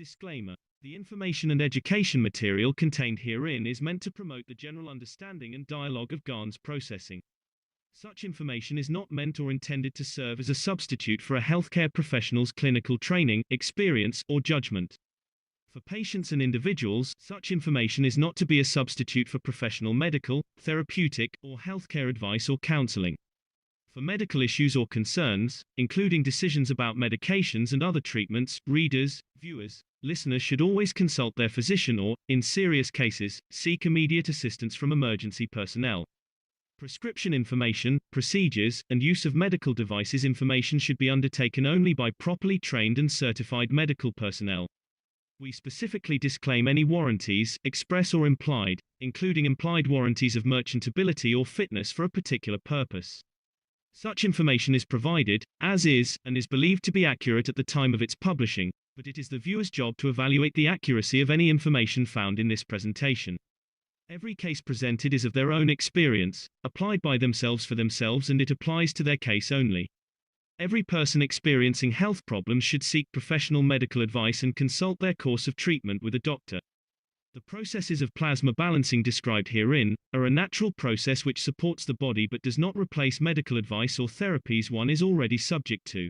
Disclaimer. The information and education material contained herein is meant to promote the general understanding and dialogue of GAN's processing. Such information is not meant or intended to serve as a substitute for a healthcare professional's clinical training, experience, or judgment. For patients and individuals, such information is not to be a substitute for professional medical, therapeutic, or healthcare advice or counseling. For medical issues or concerns, including decisions about medications and other treatments, readers, viewers, listeners should always consult their physician or, in serious cases, seek immediate assistance from emergency personnel. Prescription information, procedures, and use of medical devices information should be undertaken only by properly trained and certified medical personnel. We specifically disclaim any warranties, express or implied, including implied warranties of merchantability or fitness for a particular purpose. Such information is provided, as is, and is believed to be accurate at the time of its publishing, but it is the viewer's job to evaluate the accuracy of any information found in this presentation. Every case presented is of their own experience, applied by themselves for themselves, and it applies to their case only. Every person experiencing health problems should seek professional medical advice and consult their course of treatment with a doctor. The processes of plasma balancing described herein are a natural process which supports the body but does not replace medical advice or therapies one is already subject to.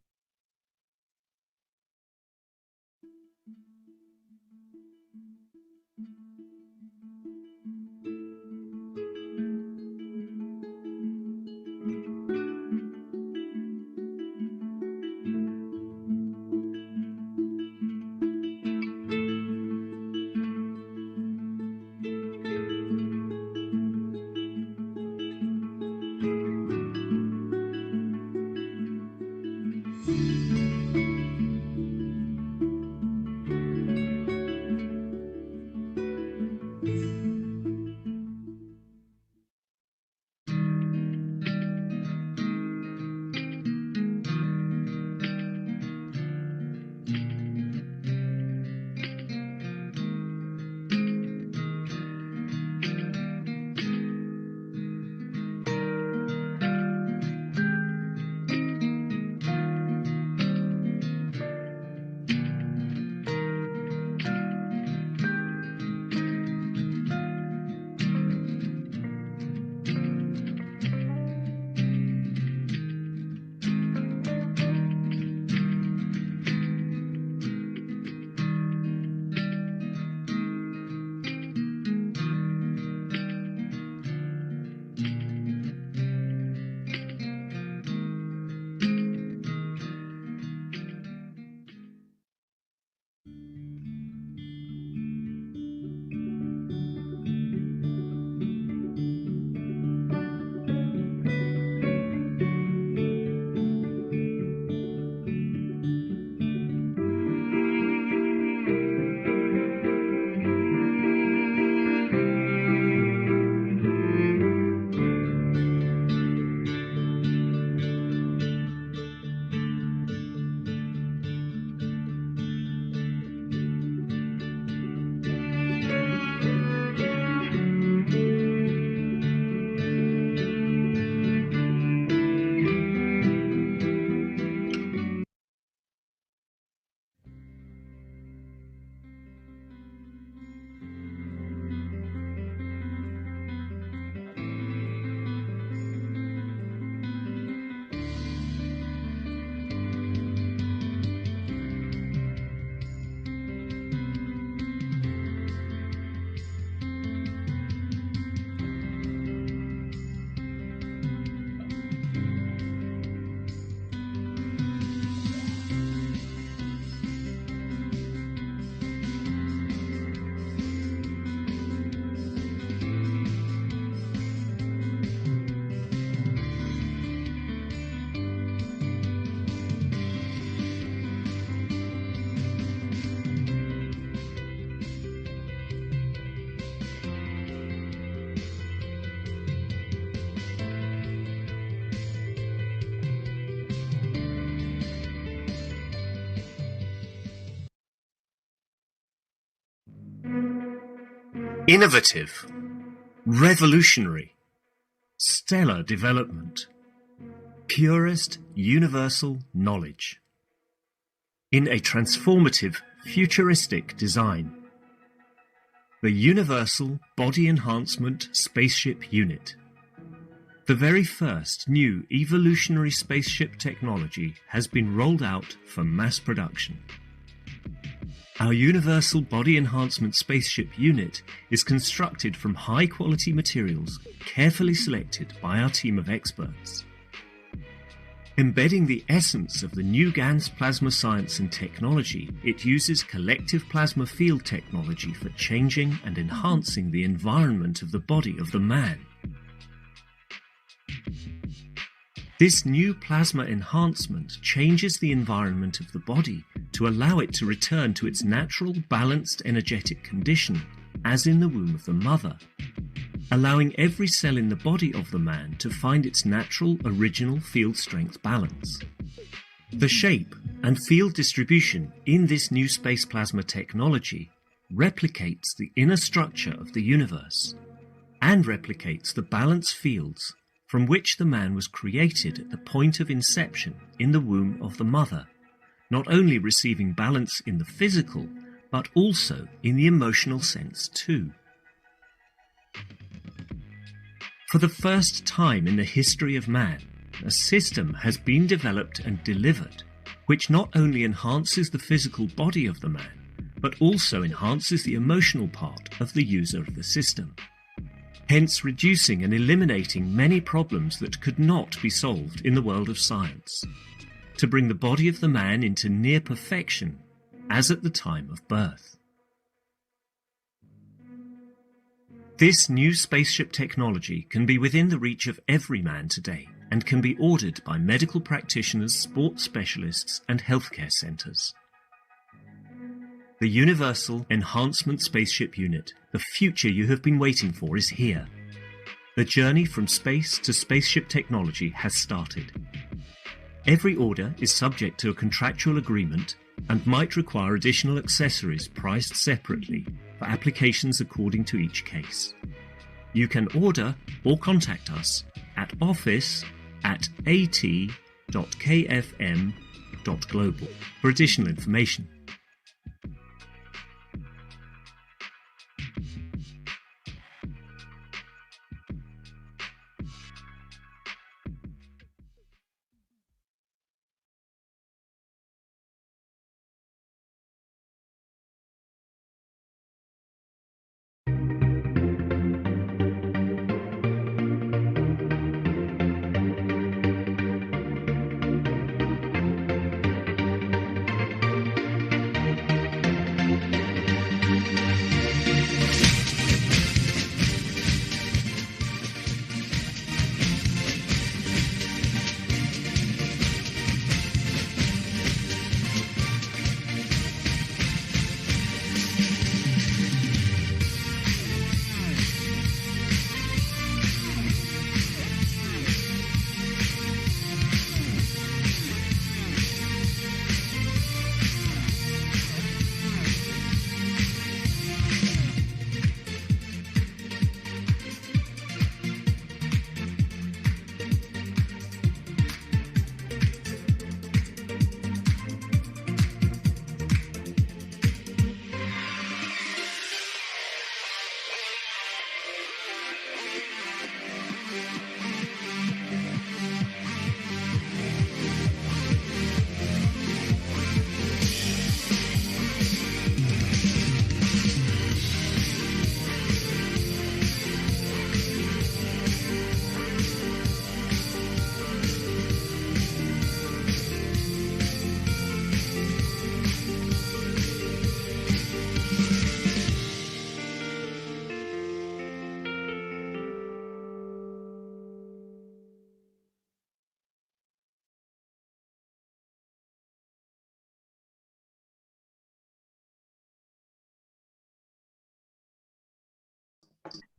Innovative, revolutionary, stellar development, purest universal knowledge. In a transformative Futuristic design. The Universal Body Enhancement Spaceship Unit. The very first new evolutionary spaceship technology has been rolled out for mass production. Our Universal Body Enhancement Spaceship Unit is constructed from high-quality materials carefully selected by our team of experts. Embedding the essence of the new GANS plasma science and technology, it uses collective plasma field technology for changing and enhancing the environment of the body of the man. This new plasma enhancement changes the environment of the body to allow it to return to its natural balanced energetic condition, as in the womb of the mother, allowing every cell in the body of the man to find its natural original field strength balance. The shape and field distribution in this new space plasma technology replicates the inner structure of the universe and replicates the balance fields from which the man was created at the point of inception in the womb of the mother, not only receiving balance in the physical, but also in the emotional sense too. For the first time in the history of man, a system has been developed and delivered which not only enhances the physical body of the man, but also enhances the emotional part of the user of the system, hence reducing and eliminating many problems that could not be solved in the world of science, to bring the body of the man into near perfection, as at the time of birth. This new spaceship technology can be within the reach of every man today and can be ordered by medical practitioners, sports specialists and healthcare centres. The Universal Enhancement Spaceship Unit, the future you have been waiting for, is here. The journey from space to spaceship technology has started. Every order is subject to a contractual agreement and might require additional accessories priced separately for applications according to each case. You can order or contact us at office@at.kfm.global for additional information.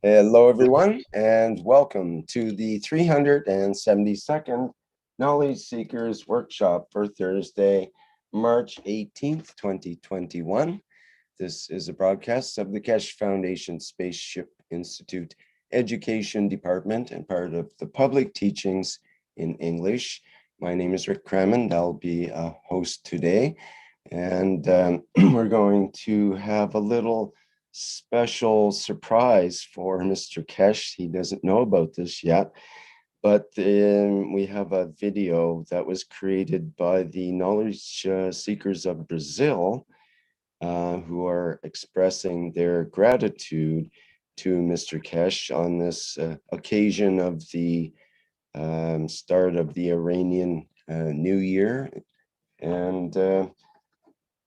Hello, everyone, and welcome to the 372nd Knowledge Seekers Workshop for Thursday, March 18th, 2021. This is a broadcast of the Keshe Foundation Spaceship Institute Education Department and part of the public teachings in English. My name is Rick Crammond. I'll be a host today. And we're going to have a little special surprise for Mr. Keshe. He doesn't know about this yet, but we have a video that was created by the knowledge seekers of Brazil who are expressing their gratitude to Mr. Keshe on this occasion of the start of the Iranian New Year. And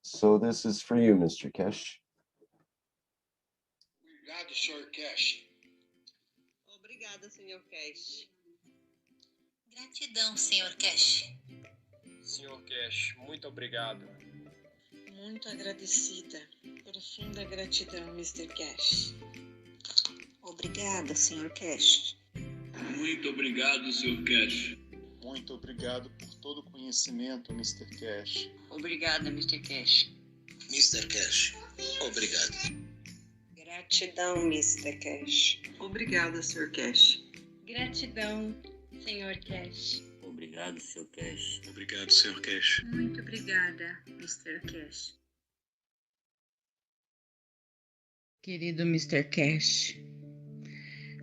so this is for you, Mr. Keshe. Obrigado, Sr. Keshe. Obrigada, Sr. Keshe. Gratidão, Sr. Keshe. Sr. Keshe, muito obrigado. Muito agradecida. Profunda gratidão, Mr. Keshe. Obrigada, Sr. Keshe. Muito obrigado, Sr. Keshe. Muito obrigado por todo o conhecimento, Mr. Keshe. Obrigada, Mr. Keshe. Mr. Keshe, obrigado. Gratidão, Mr. Keshe. Obrigada, Sr. Keshe. Gratidão, Sr. Keshe. Obrigado, Sr. Keshe. Obrigado, Sr. Keshe. Muito obrigada, Mr. Keshe. Querido Mr. Keshe,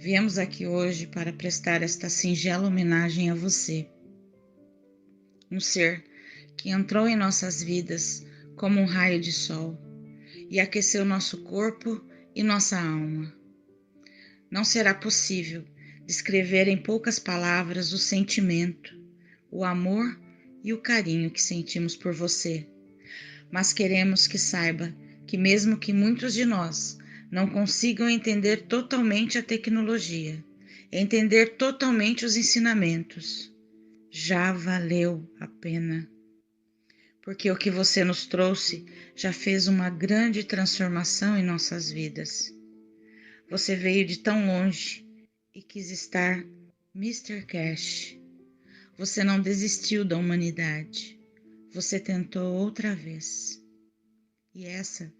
viemos aqui hoje para prestar esta singela homenagem a você, um ser que entrou em nossas vidas como um raio de sol e aqueceu nosso corpo e nossa alma. Não será possível descrever em poucas palavras o sentimento, o amor e o carinho que sentimos por você, mas queremos que saiba que mesmo que muitos de nós não consigam entender totalmente a tecnologia, entender totalmente os ensinamentos, já valeu a pena. Porque o que você nos trouxe já fez uma grande transformação em nossas vidas. Você veio de tão longe e quis estar Mr. Keshe. Você não desistiu da humanidade. Você tentou outra vez. E essa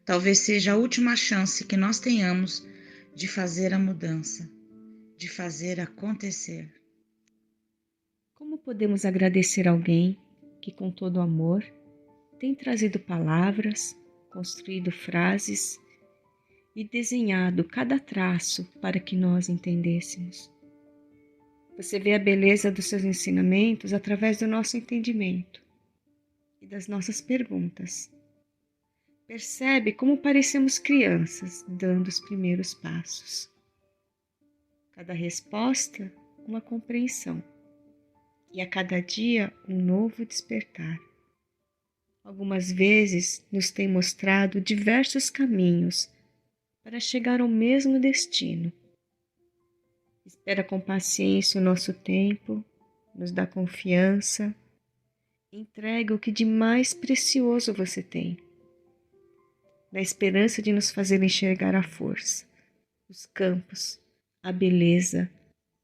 talvez seja a última chance que nós tenhamos de fazer a mudança, de fazer acontecer. Como podemos agradecer alguém que, com todo amor, tem trazido palavras, construído frases e desenhado cada traço para que nós entendêssemos? Você vê a beleza dos seus ensinamentos através do nosso entendimento e das nossas perguntas. Percebe como parecemos crianças dando os primeiros passos. Cada resposta, uma compreensão. E a cada dia, um novo despertar. Algumas vezes nos tem mostrado diversos caminhos para chegar ao mesmo destino. Espera com paciência o nosso tempo, nos dá confiança, entrega o que de mais precioso você tem, na esperança de nos fazer enxergar a força, os campos, a beleza,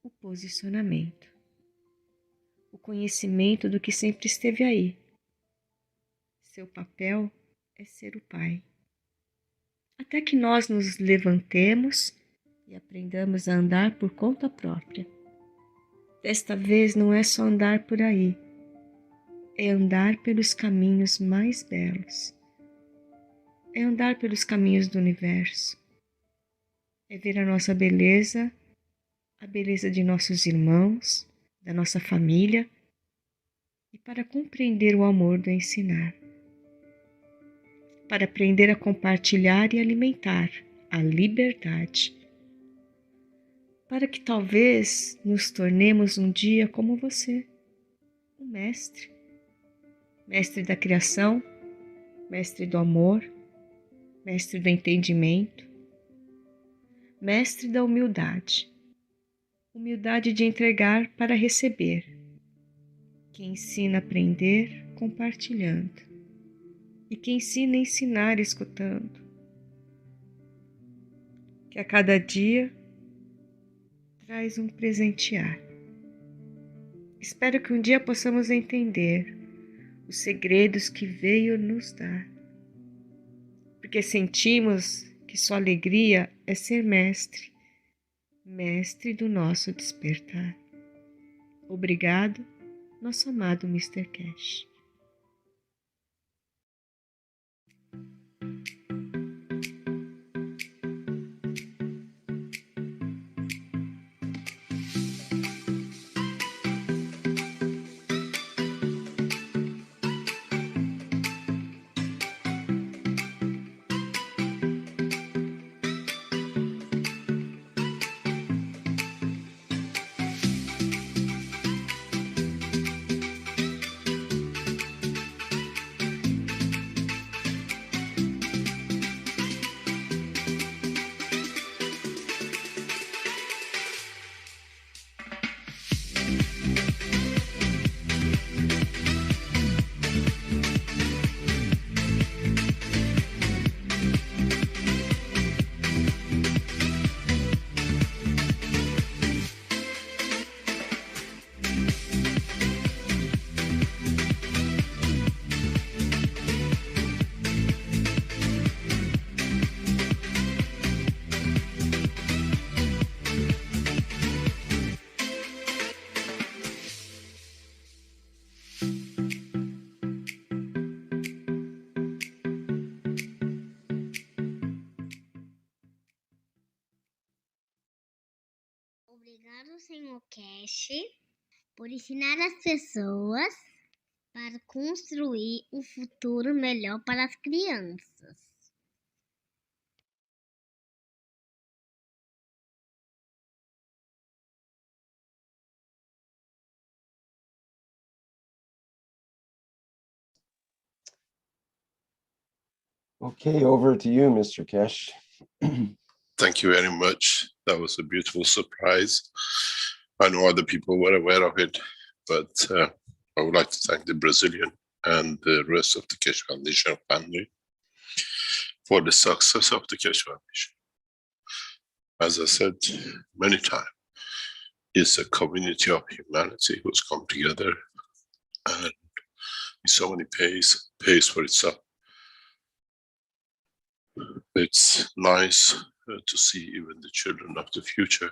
o posicionamento, o conhecimento do que sempre esteve aí. Seu papel é ser o Pai. Até que nós nos levantemos e aprendamos a andar por conta própria. Desta vez não é só andar por aí, é andar pelos caminhos mais belos. É andar pelos caminhos do universo. É ver a nossa beleza, a beleza de nossos irmãos, da nossa família, e para compreender o amor do ensinar. Para aprender a compartilhar e alimentar a liberdade. Para que talvez nos tornemos um dia como você, um mestre. Mestre da criação, mestre do amor, mestre do entendimento, mestre da humildade. Humildade de entregar para receber, que ensina a aprender compartilhando e que ensina a ensinar escutando. Que a cada dia traz um presentear. Espero que um dia possamos entender os segredos que veio nos dar, porque sentimos que sua alegria é ser mestre, mestre do nosso despertar. Obrigado, nosso amado Mr. Keshe. Senhor Keshe, por ensinar as pessoas para construir um futuro melhor para as crianças. Okay, over to you, Mr. Keshe. Thank you very much. That was a beautiful surprise. I know other people were aware of it, but I would like to thank the Brazilian and the rest of the Keshe Foundation family for the success of the Keshe Foundation. As I said many times, it's a community of humanity who's come together and in so many pays for itself. It's nice to see even the children of the future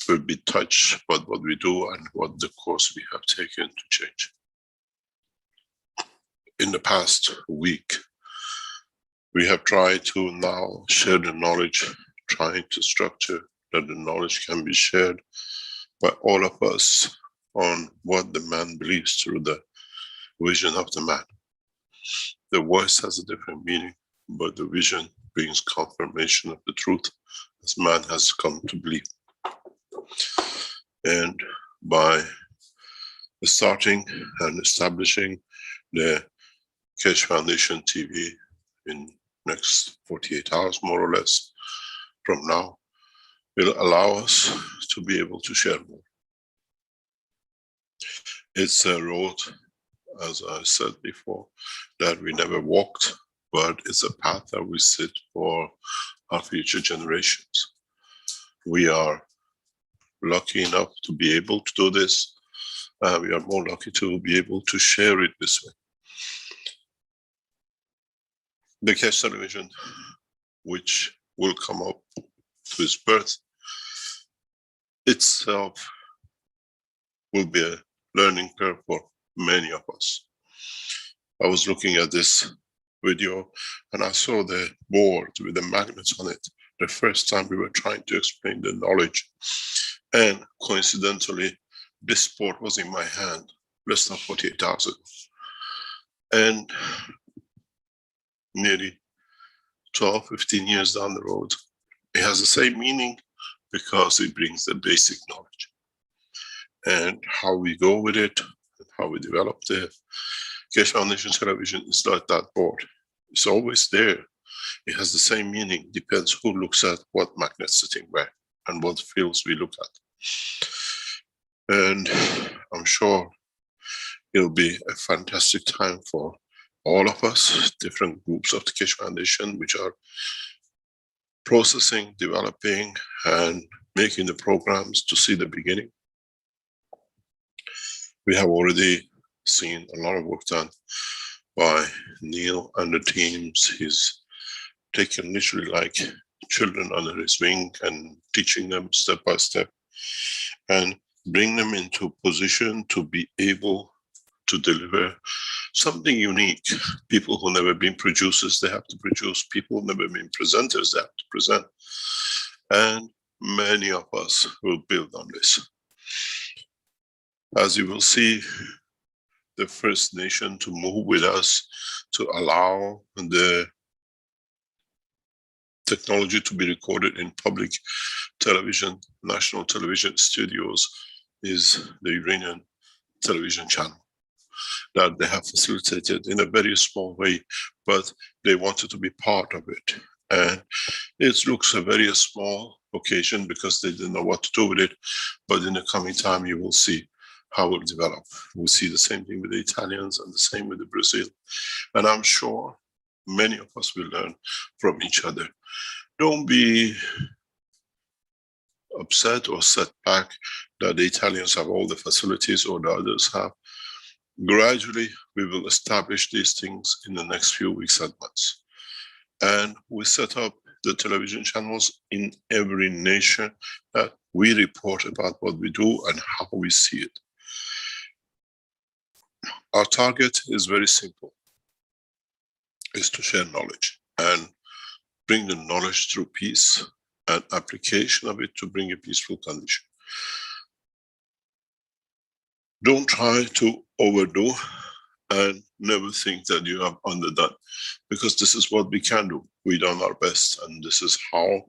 will be touched by what we do and what the course we have taken to change. In the past week, we have tried to now share the knowledge, trying to structure that the knowledge can be shared by all of us on what the man believes through the vision of the man. The voice has a different meaning, but the vision brings confirmation of the truth as man has come to believe. And by starting and establishing the Keshe Foundation TV in next 48 hours, more or less, from now, will allow us to be able to share more. It's a road, as I said before, that we never walked, but it's a path that we set for our future generations. We are lucky enough to be able to do this. We are more lucky to be able to share it this way. The Keshe television, which will come up to its birth, itself will be a learning curve for many of us. I was looking at this video and I saw the board with the magnets on it the first time we were trying to explain the knowledge. And coincidentally, this board was in my hand less than 48 hours ago. And nearly 12, 15 years down the road, it has the same meaning because it brings the basic knowledge. And how we go with it, and how we develop the Keshe Foundation television is like that board. It's always there. It has the same meaning, depends who looks at what magnet sitting where and what fields we look at. And I'm sure it'll be a fantastic time for all of us, different groups of the Keshe Foundation, which are processing, developing, and making the programs to see the beginning. We have already seen a lot of work done by Neil and the teams. He's taken literally like children under his wing and teaching them step by step and bring them into position to be able to deliver something unique. People who never been producers, they have to produce. People who never been presenters, they have to present. And many of us will build on this. As you will see, the first nation to move with us to allow the technology to be recorded in public television, national television studios, is the Iranian television channel that they have facilitated in a very small way, but they wanted to be part of it. And it looks a very small occasion because they didn't know what to do with it, but in the coming time you will see how it will develop. We'll see the same thing with the Italians and the same with the Brazil. And I'm sure many of us will learn from each other. Don't be upset or set back that the Italians have all the facilities or the others have. Gradually, we will establish these things in the next few weeks and months. And we set up the television channels in every nation that we report about what we do and how we see it. Our target is very simple, is to share knowledge and bring the knowledge through peace and application of it to bring a peaceful condition. Don't try to overdo and never think that you have underdone, because this is what we can do. We've done our best, and this is how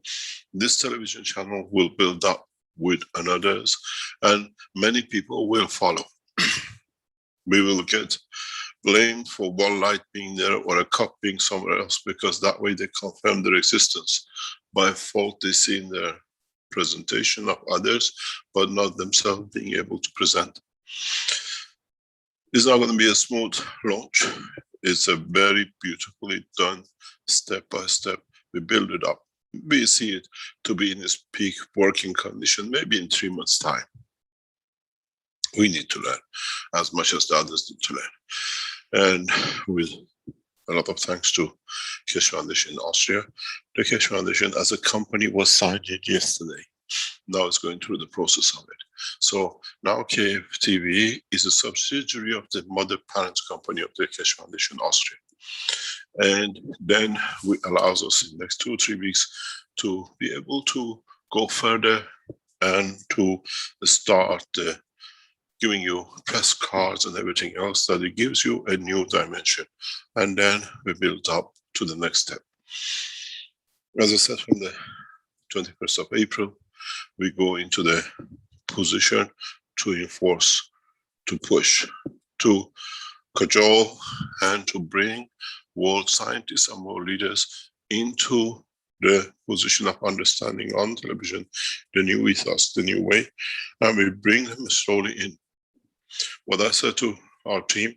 this television channel will build up with others, and many people will follow. We will get blamed for one light being there or a cup being somewhere else, because that way they confirm their existence. By fault, they see in their presentation of others, but not themselves being able to present. It's not going to be a smooth launch. It's a very beautifully done, step by step. We build it up. We see it to be in its peak working condition, maybe in 3 months' time. We need to learn as much as the others need to learn. And with a lot of thanks to Keshe Foundation in Austria, the Keshe Foundation as a company was signed yesterday. Now it's going through the process of it. So now KF TV is a subsidiary of the mother parent company of the Keshe Foundation Austria. And then it allows us in the next 2 or 3 weeks to be able to go further and to start giving you press cards and everything else, that it gives you a new dimension. And then we build up to the next step. As I said, from the 21st of April, we go into the position to enforce, to push, to cajole, and to bring world scientists and world leaders into the position of understanding on television, the new ethos, the new way, and we bring them slowly in. What I said to our team,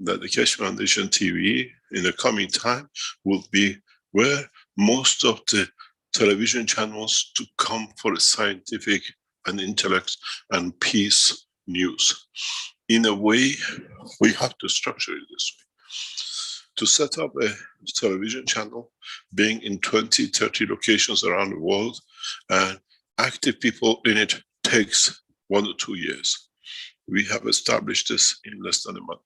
that the Keshe Foundation TV in the coming time will be where most of the television channels to come for a scientific and intellect and peace news. In a way, we have to structure it this way. To set up a television channel, being in 20, 30 locations around the world, and active people in it takes 1 or 2 years. We have established this in less than a month.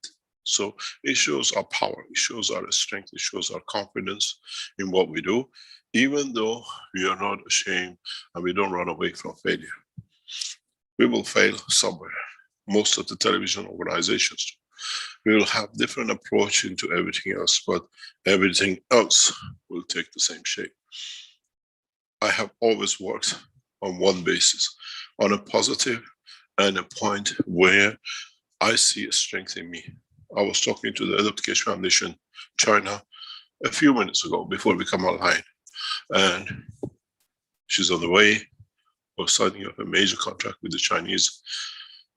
So it shows our power, it shows our strength, it shows our confidence in what we do, even though we are not ashamed and we don't run away from failure. We will fail somewhere. Most of the television organizations do. We will have different approach into everything else, but everything else will take the same shape. I have always worked on one basis, on a positive and a point where I see a strength in me. I was talking to the head of the Keshe Foundation, China, a few minutes ago before we come online. And she's on the way. We're signing up a major contract with the Chinese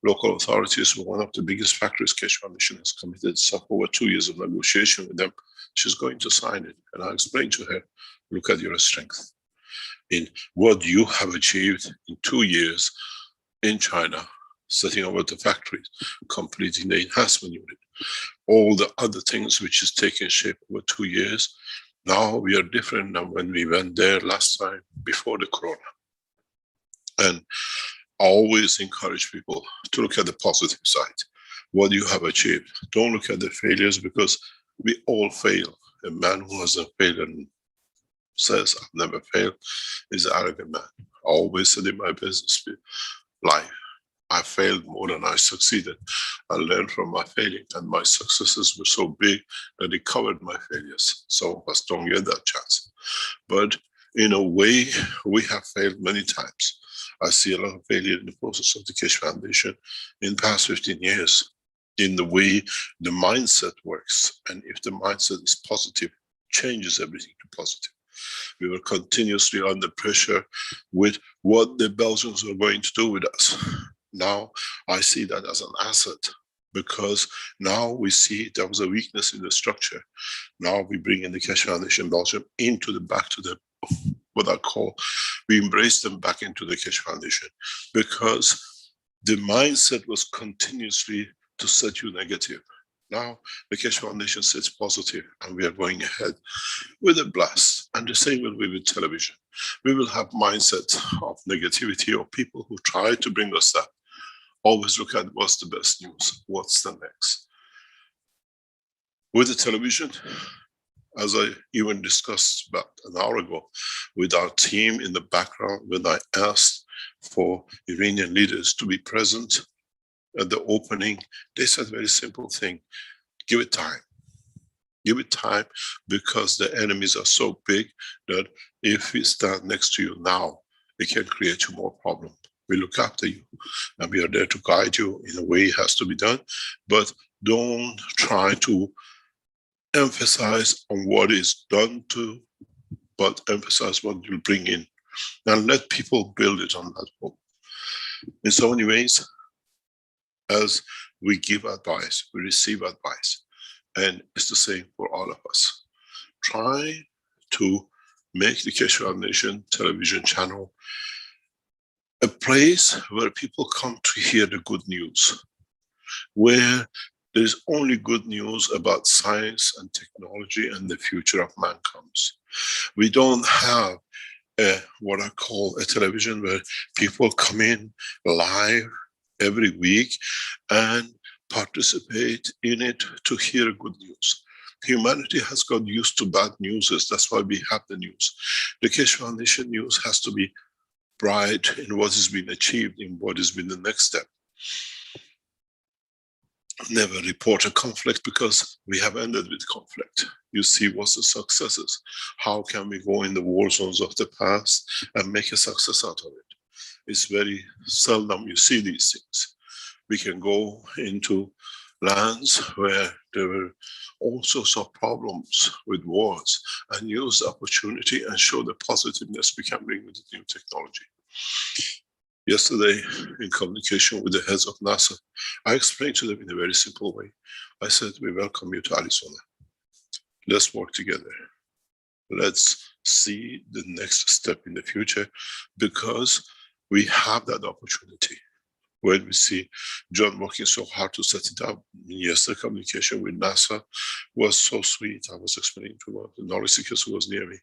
local authorities for one of the biggest factories. Keshe Foundation has committed itself over 2 years of negotiation with them. She's going to sign it. And I explained to her, look at your strength in what you have achieved in 2 years in China, setting up the factories, completing the enhancement unit, all the other things which is taking shape over 2 years. Now we are different than when we went there last time before the corona. And I always encourage people to look at the positive side, what you have achieved. Don't look at the failures, because we all fail. A man who hasn't failed and says, I've never failed, is an arrogant man. I always said in my business life, I failed more than I succeeded. I learned from my failing, and my successes were so big that it covered my failures. Some of us don't get that chance. But in a way, we have failed many times. I see a lot of failure in the process of the Keshe Foundation in the past 15 years, in the way the mindset works. And if the mindset is positive, changes everything to positive. We were continuously under pressure with what the Belgians were going to do with us. Now I see that as an asset, because now we see there was a weakness in the structure. Now we bring in the Keshe Foundation Belgium into the back to the, what I call, we embrace them back into the Keshe Foundation, because the mindset was continuously to set you negative. Now the Keshe Foundation sits positive, and we are going ahead with a blast. And the same will be with television. We will have mindset of negativity, or people who try to bring us that. Always look at what's the best news, what's the next. With the television, as I even discussed about an hour ago with our team in the background, when I asked for Iranian leaders to be present at the opening. They said a very simple thing: give it time. Give it time, because the enemies are so big that if we stand next to you now, it can create you more problems. We look after you and we are there to guide you in a way it has to be done, but don't try to emphasize on what is done to, but emphasize what you'll bring in, and let people build it on that hope. In so many ways, as we give advice, we receive advice, and it's the same for all of us. Try to make the Keshe Foundation television channel a place where people come to hear the good news, where there is only good news about science and technology and the future of man comes. We don't have what I call a television where people come in live every week and participate in it to hear good news. Humanity has got used to bad news. That's why we have the news. The Keshe Foundation news has to be bright in what has been achieved, in what has been the next step. Never report a conflict, because we have ended with conflict. You see what's the successes. How can we go in the war zones of the past and make a success out of it? It's very seldom you see these things. We can go into lands where there were all sorts of problems with wars and use the opportunity and show the positiveness we can bring with the new technology. Yesterday, in communication with the heads of NASA, I explained to them in a very simple way. I said, we welcome you to Arizona. Let's work together. Let's see the next step in the future, because we have that opportunity. When we see John working so hard to set it up, yesterday communication with NASA was so sweet. I was explaining to one of the knowledge seekers who was near me,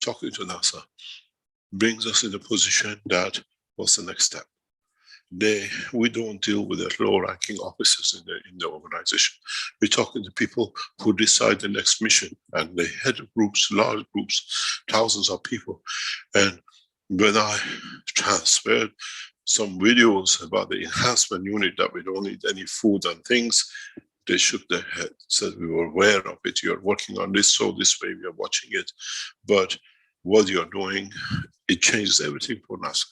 talking to NASA brings us in a position that what's the next step? We don't deal with the low-ranking officers in the organization. We're talking to people who decide the next mission, and they head groups, large groups, thousands of people. And when I transferred some videos about the enhancement unit, that we don't need any food and things, they shook their head, said, we were aware of it, you're working on this, so this way we are watching it, but what you're doing, it changes everything for NASA.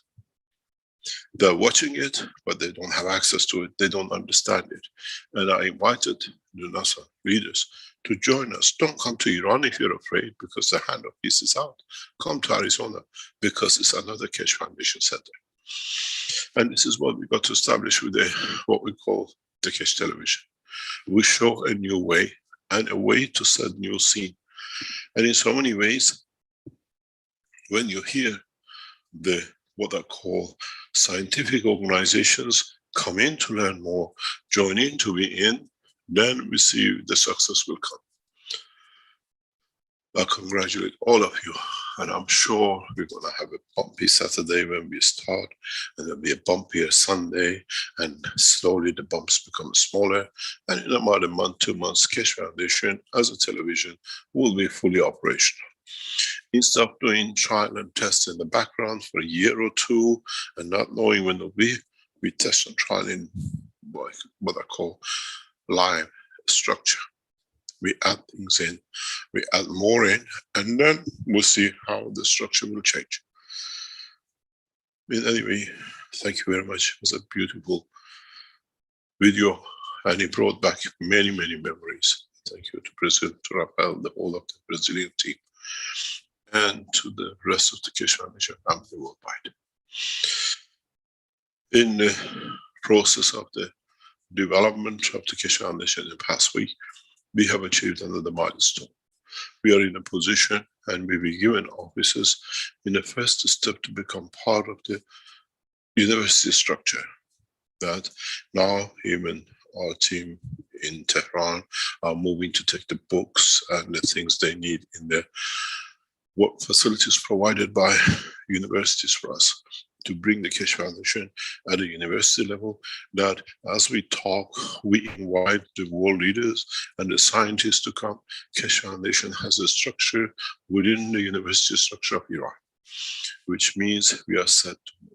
They're watching it, but they don't have access to it. They don't understand it. And I invited the NASA leaders to join us. Don't come to Iran if you're afraid, because the hand of peace is out. Come to Arizona, because it's another Keshe Foundation Center. And this is what we got to establish with what we call the Keshe television. We show a new way, and a way to set new scene. And in so many ways, when you hear what I call scientific organizations come in to learn more, join in to be in, then we see the success will come. I congratulate all of you, and I'm sure we're going to have a bumpy Saturday when we start, and there'll be a bumpier Sunday, and slowly the bumps become smaller, and in about a month, 2 months, Keshe Foundation as a television will be fully operational. Instead of doing trial and test in the background for a year or two and not knowing when it'll be, we test and trial in what I call live structure. We add things in, we add more in, and then we'll see how the structure will change. Anyway, thank you very much. It was a beautiful video, and it brought back many, many memories. Thank you to President Rafael, the whole of the Brazilian team, and to the rest of the Keshe Foundation family worldwide. In the process of the development of the Keshe Foundation in the past week, we have achieved another milestone. We are in a position, and we will be given offices in the first step to become part of the university structure. That now even our team in Tehran are moving to take the books and the things they need in there. What facilities provided by universities for us to bring the Keshe Foundation at a university level, that as we talk, we invite the world leaders and the scientists to come. Keshe Foundation has a structure within the university structure of Iran, which means we are set to move.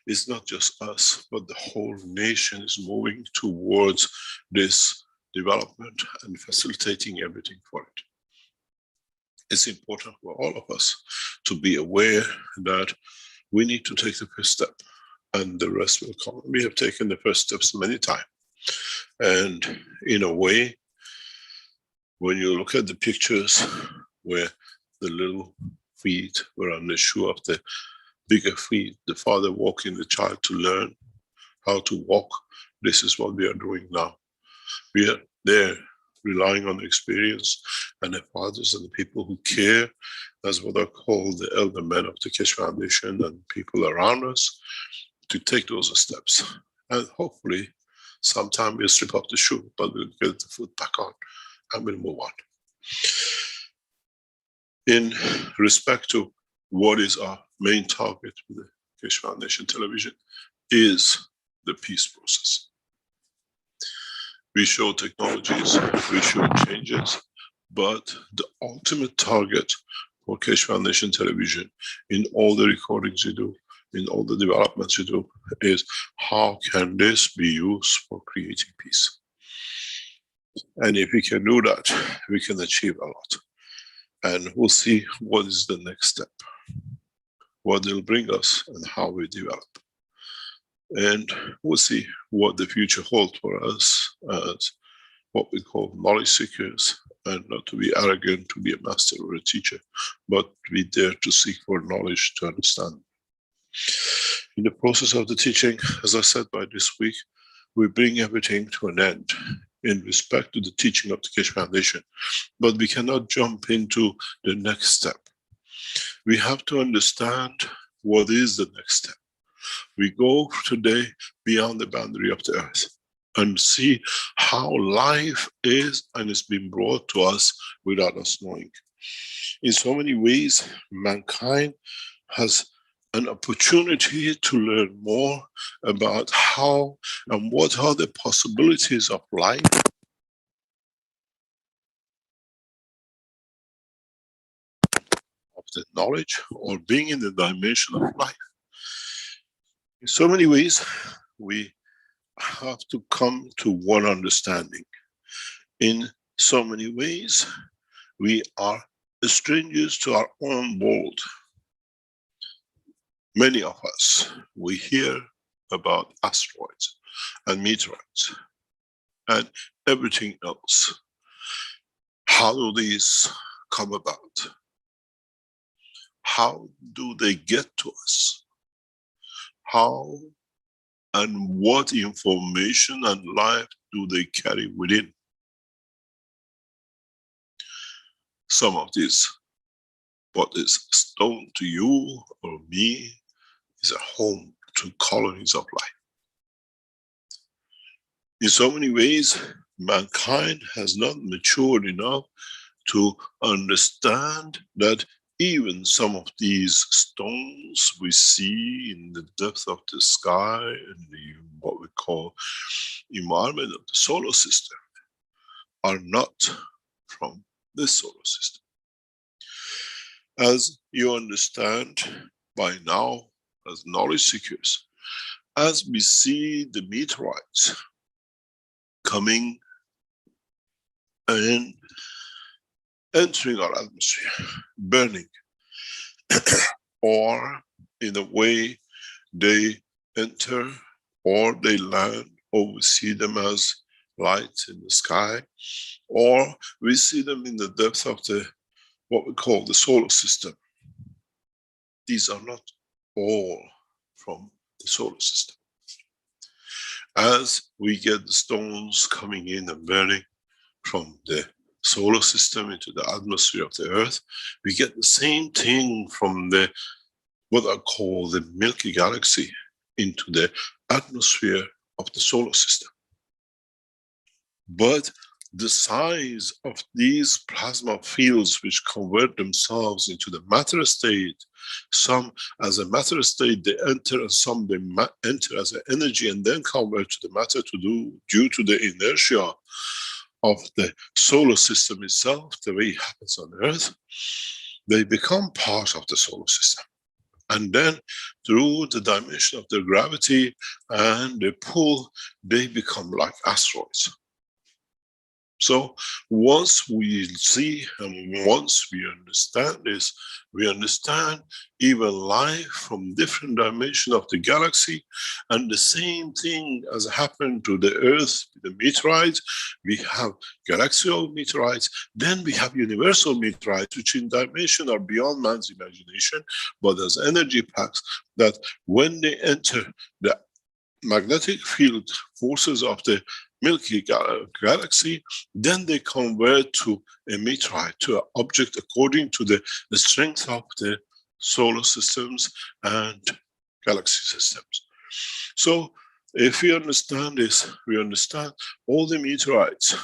it's not just us, but the whole nation is moving towards this development and facilitating everything for it. It's important for all of us to be aware that we need to take the first step and the rest will come. We have taken the first steps many times. And in a way, when you look at the pictures where the little feet were on the shoe of the bigger feet, the father walking the child to learn how to walk, this is what we are doing now. We are there relying on the experience and the fathers and the people who care. That's what I call the elder men of the Keshe Foundation and people around us to take those steps. And hopefully sometime we'll strip off the shoe, but we'll get the foot back on and we'll move on. In respect to what is our main target with the Keshe Foundation television is the peace process. We show technologies, we show changes, but the ultimate target for Keshe Foundation television in all the recordings you do, in all the developments you do, is how can this be used for creating peace? And if we can do that, we can achieve a lot. And we'll see what is the next step, what it'll bring us and how we develop. And we'll see what the future holds for us as what we call knowledge seekers, and not to be arrogant to be a master or a teacher, but to be there to seek for knowledge to understand. In the process of the teaching, as I said, by this week, we bring everything to an end in respect to the teaching of the Keshe Foundation, but we cannot jump into the next step. We have to understand what is the next step. We go today beyond the boundary of the earth and see how life is and is being brought to us without us knowing. In so many ways, mankind has an opportunity to learn more about how and what are the possibilities of life. Of the knowledge or being in the dimension of life. In so many ways, we have to come to one understanding. In so many ways, we are strangers to our own world. Many of us, we hear about asteroids and meteorites and everything else. How do these come about? How do they get to us? How and what information and life do they carry within? Some of this, what is stone to you or me, is a home to colonies of life. In so many ways, mankind has not matured enough to understand that even some of these stones we see in the depth of the sky and the, what we call environment of the solar system, are not from this solar system. As you understand by now, as knowledge seekers, as we see the meteorites coming and entering our atmosphere, burning, or in a way they enter or they land, or we see them as lights in the sky, or we see them in the depth of the what we call the solar system. These are not all from the solar system. As we get the stones coming in and burning from the solar system into the atmosphere of the earth, we get the same thing from the what I call the Milky Galaxy into the atmosphere of the solar system. But the size of these plasma fields which convert themselves into the matter state, some as a matter state they enter, and some they enter as an energy and then convert to the matter due to the inertia of the solar system itself, the way it happens on Earth, they become part of the solar system. And then through the dimension of their gravity and the pull, they become like asteroids. So once we see and once we understand this, we understand even life from different dimensions of the galaxy. And the same thing has happened to the Earth, the meteorites. We have galaxial meteorites, then we have universal meteorites, which in dimension are beyond man's imagination, but as energy packs that when they enter the magnetic field forces of the Milky Galaxy, then they convert to a meteorite, to an object according to the strength of the solar systems and galaxy systems. So if we understand this, we understand all the meteorites,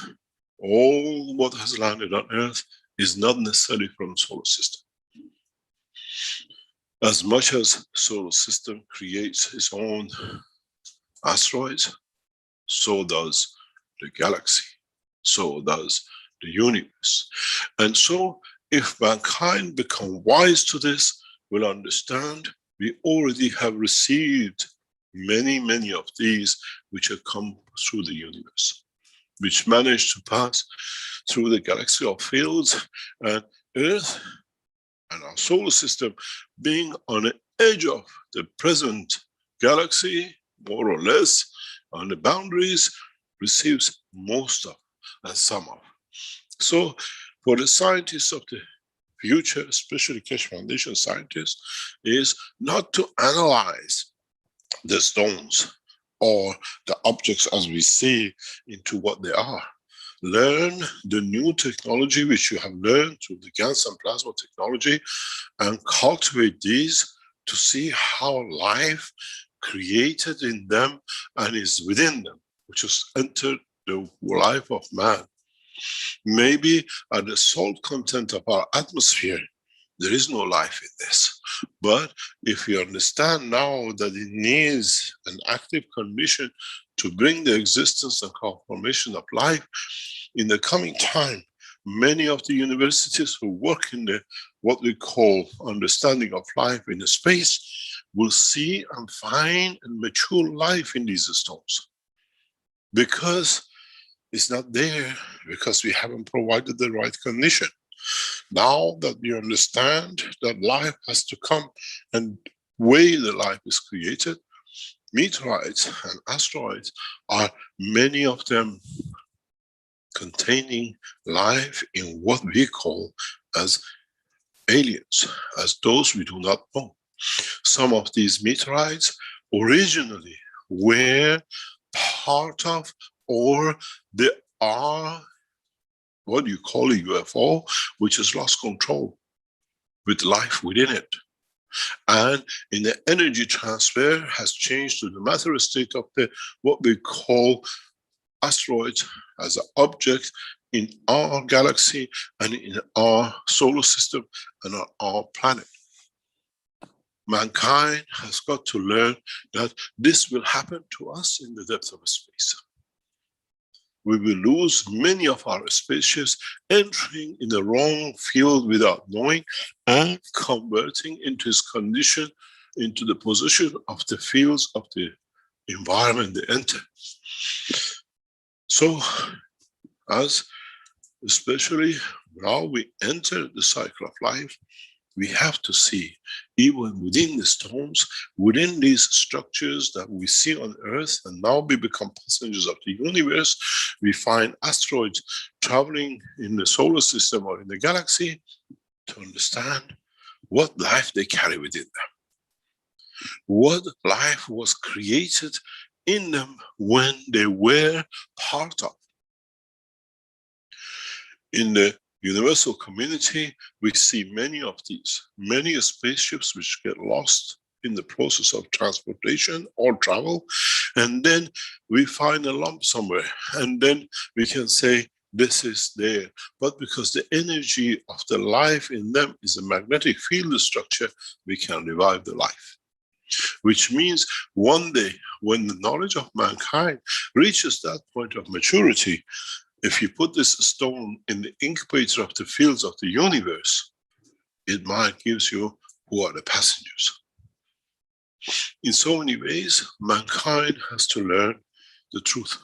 all what has landed on Earth is not necessarily from the solar system. As much as solar system creates its own asteroids, so does the galaxy, so does the universe. And so if mankind become wise to this, will understand we already have received many of these which have come through the universe, which managed to pass through the galaxial fields, and Earth and our solar system being on the edge of the present galaxy, more or less, on the boundaries, receives most of and some of. So for the scientists of the future, especially Keshe Foundation scientists, is not to analyze the stones or the objects as we see into what they are. Learn the new technology which you have learned through the GANs and plasma technology, and cultivate these to see how life created in them and is within them, which has entered the life of man. Maybe at the salt content of our atmosphere, there is no life in this. But if you understand now that it needs an active condition to bring the existence and conformation of life, in the coming time, many of the universities who work in the what we call understanding of life in the space will see and find and mature life in these stones. Because it's not there, because we haven't provided the right condition. Now that we understand that life has to come and way the life is created, meteorites and asteroids are many of them containing life in what we call as aliens, as those we do not know. Some of these meteorites originally were part of, or they are what you call a UFO, which has lost control with life within it. And in the energy transfer has changed to the matter state of the what we call asteroids as an object in our galaxy and in our solar system and on our planet. Mankind has got to learn that this will happen to us in the depth of space. We will lose many of our spaceships entering in the wrong field without knowing and converting into its condition, into the position of the fields of the environment they enter. So, as especially now we enter the cycle of life, we have to see, even within the stones, within these structures that we see on Earth, and now we become passengers of the universe, we find asteroids traveling in the solar system or in the galaxy, to understand what life they carry within them. What life was created in them when they were part of. In the universal community, we see many of these, many spaceships which get lost in the process of transportation or travel, and then we find a lump somewhere, and then we can say this is there. But because the energy of the life in them is a magnetic field structure, we can revive the life. Which means one day, when the knowledge of mankind reaches that point of maturity, if you put this stone in the incubator of the fields of the universe, it might give you who are the passengers. In so many ways, mankind has to learn the truth,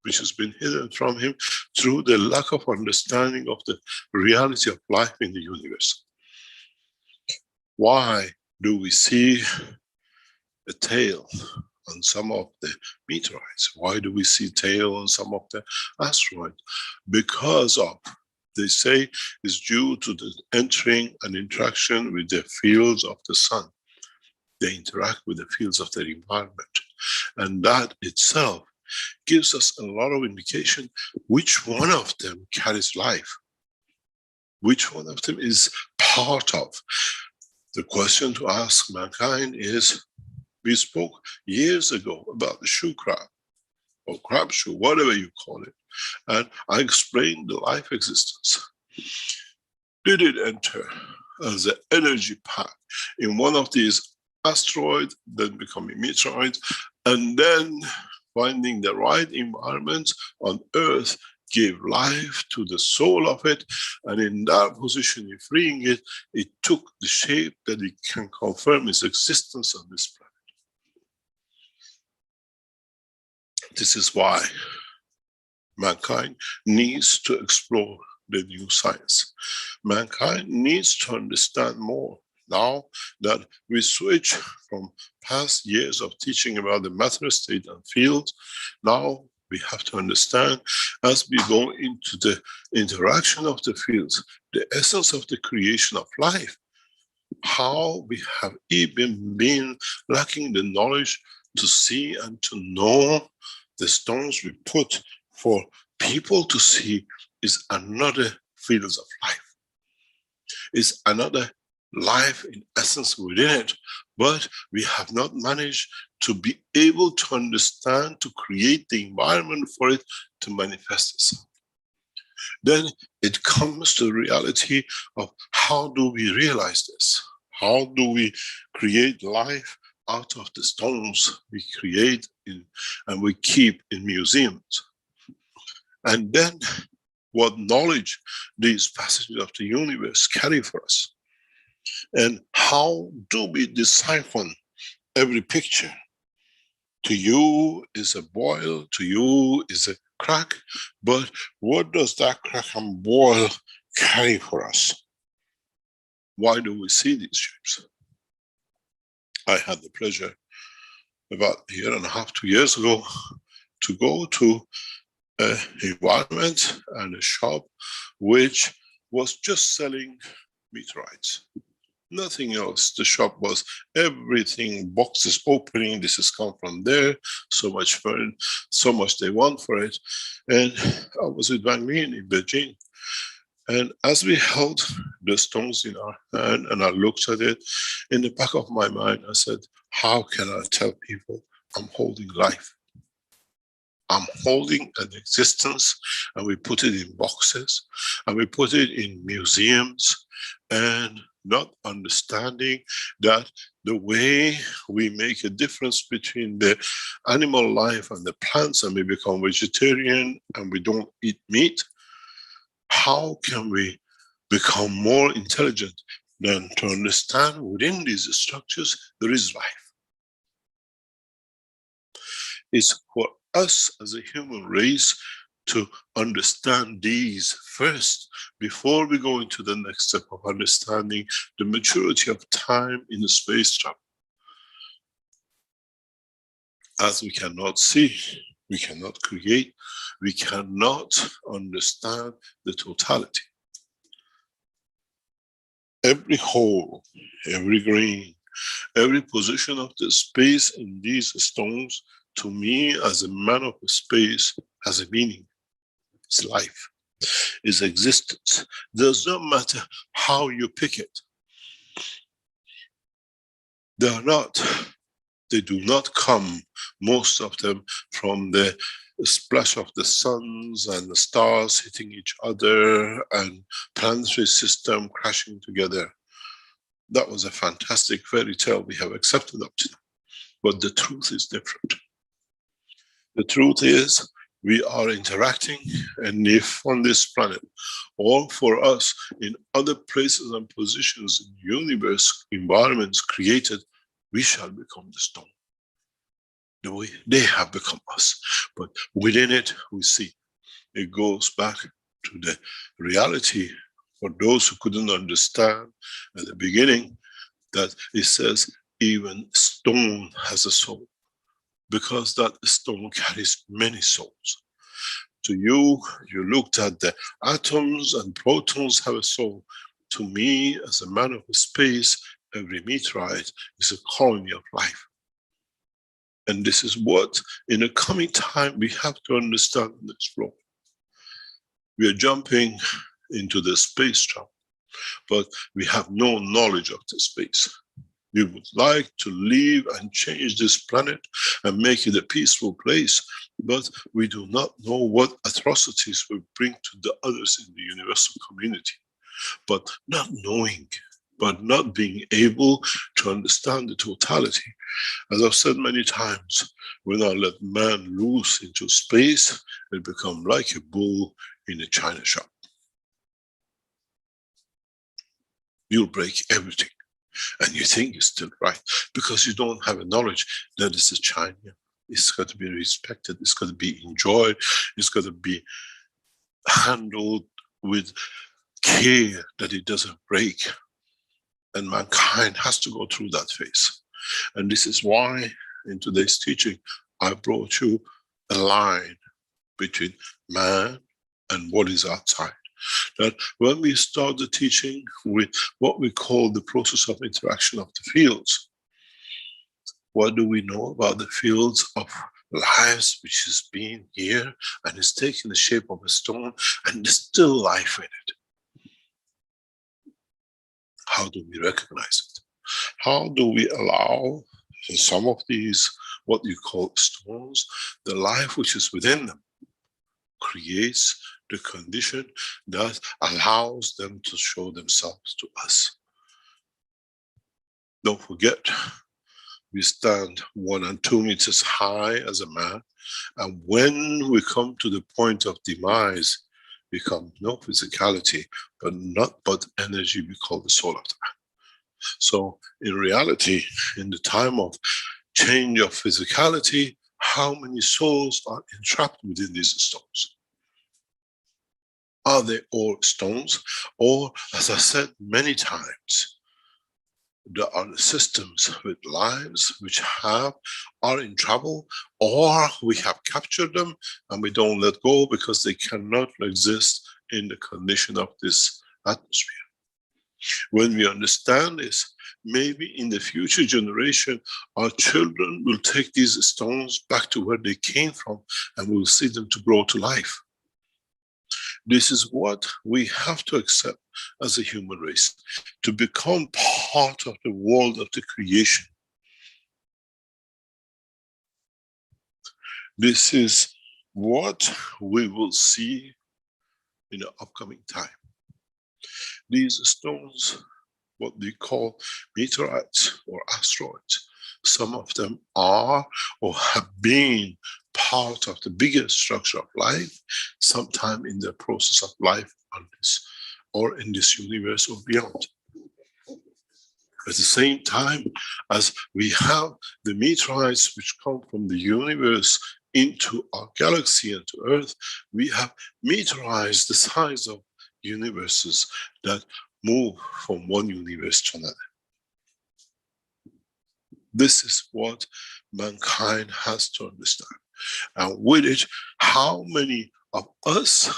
which has been hidden from him through the lack of understanding of the reality of life in the universe. Why do we see a tail on some of the meteorites? Why do we see tail on some of the asteroids? Because of, they say, is due to the entering and interaction with the fields of the sun. They interact with the fields of their environment. And that itself gives us a lot of indication which one of them carries life. Which one of them is part of. The question to ask mankind is, we spoke years ago about the shoe crab, or crab shoe, whatever you call it. And I explained the life existence. Did it enter as an energy pack in one of these asteroids, then becoming meteorites, and then finding the right environment on Earth gave life to the soul of it, and in that position, in freeing it, it took the shape that it can confirm its existence on this planet. This is why mankind needs to explore the new science. Mankind needs to understand more. Now that we switch from past years of teaching about the matter state and field, now we have to understand, as we go into the interaction of the fields, the essence of the creation of life, how we have even been lacking the knowledge to see and to know the stones we put for people to see is another fields of life. Is another life in essence within it, but we have not managed to be able to understand, to create the environment for it to manifest itself. Then it comes to the reality of how do we realize this? How do we create life out of the stones we create in, and we keep in museums? And then what knowledge these passages of the universe carry for us? And how do we decipher every picture? To you is a boil, to you is a crack, but what does that crack and boil carry for us? Why do we see these shapes? I had the pleasure about a year and a half, 2 years ago, to go to an environment and a shop which was just selling meteorites. Nothing else. The shop was everything, boxes opening, this has come from there, so much for it, so much they want for it. And I was with Wang Min in Beijing. And as we held the stones in our hand and I looked at it, in the back of my mind I said, how can I tell people I'm holding life? I'm holding an existence, and we put it in boxes and we put it in museums, and not understanding that the way we make a difference between the animal life and the plants, and we become vegetarian and we don't eat meat, how can we become more intelligent than to understand within these structures there is life? It's for us as a human race to understand these first before we go into the next step of understanding the maturity of time in the space travel. As we cannot see, we cannot create, we cannot understand the totality. Every hole, every grain, every position of the space in these stones, to me as a man of space, has a meaning. It's life, it's existence. Does not matter how you pick it. They do not come, most of them, from the splash of the suns and the stars hitting each other and planetary system crashing together. That was a fantastic fairy tale we have accepted up to now. But the truth is different. The truth is, we are interacting and live on this planet. All for us in other places and positions in universe, environments created, we shall become the stone. The way they have become us. But within it, we see it goes back to the reality for those who couldn't understand at the beginning, that it says even stone has a soul, because that stone carries many souls. To you, you looked at the atoms and protons have a soul. To me, as a man of space, every meteorite is a colony of life. And this is what, in the coming time, we have to understand and explore. We are jumping into the space travel, but we have no knowledge of the space. We would like to leave and change this planet and make it a peaceful place, but we do not know what atrocities will bring to the others in the universal community. But not knowing, but not being able to understand the totality. As I've said many times, when I let man loose into space, it becomes like a bull in a china shop. You'll break everything, and you think you're still right, because you don't have a knowledge that this is China. It's got to be respected, it's got to be enjoyed, it's got to be handled with care that it doesn't break. And mankind has to go through that phase. And this is why in today's teaching, I brought you a line between man and what is outside. That when we start the teaching with what we call the process of interaction of the fields, what do we know about the fields of lives which is being here and is taking the shape of a stone and there's still life in it? How do we recognize it? How do we allow in some of these, what you call stones, the life which is within them creates the condition that allows them to show themselves to us? Don't forget, we stand 1 and 2 meters high as a man, and when we come to the point of demise, we come no physicality, but energy we call the soul of the man. So in reality, in the time of change of physicality, how many souls are entrapped within these stones? Are they all stones? Or, as I said many times, there are the systems with lives which are in trouble, or we have captured them and we don't let go because they cannot exist in the condition of this atmosphere. When we understand this, maybe in the future generation, our children will take these stones back to where they came from and we'll see them to grow to life. This is what we have to accept as a human race, to become part of the world of the creation. This is what we will see in the upcoming time. These stones, what we call meteorites or asteroids, some of them are or have been part of the bigger structure of life, sometime in the process of life on this, or in this universe or beyond. At the same time as we have the meteorites which come from the universe into our galaxy and to Earth, we have meteorites the size of universes that move from one universe to another. This is what mankind has to understand. And with it, how many of us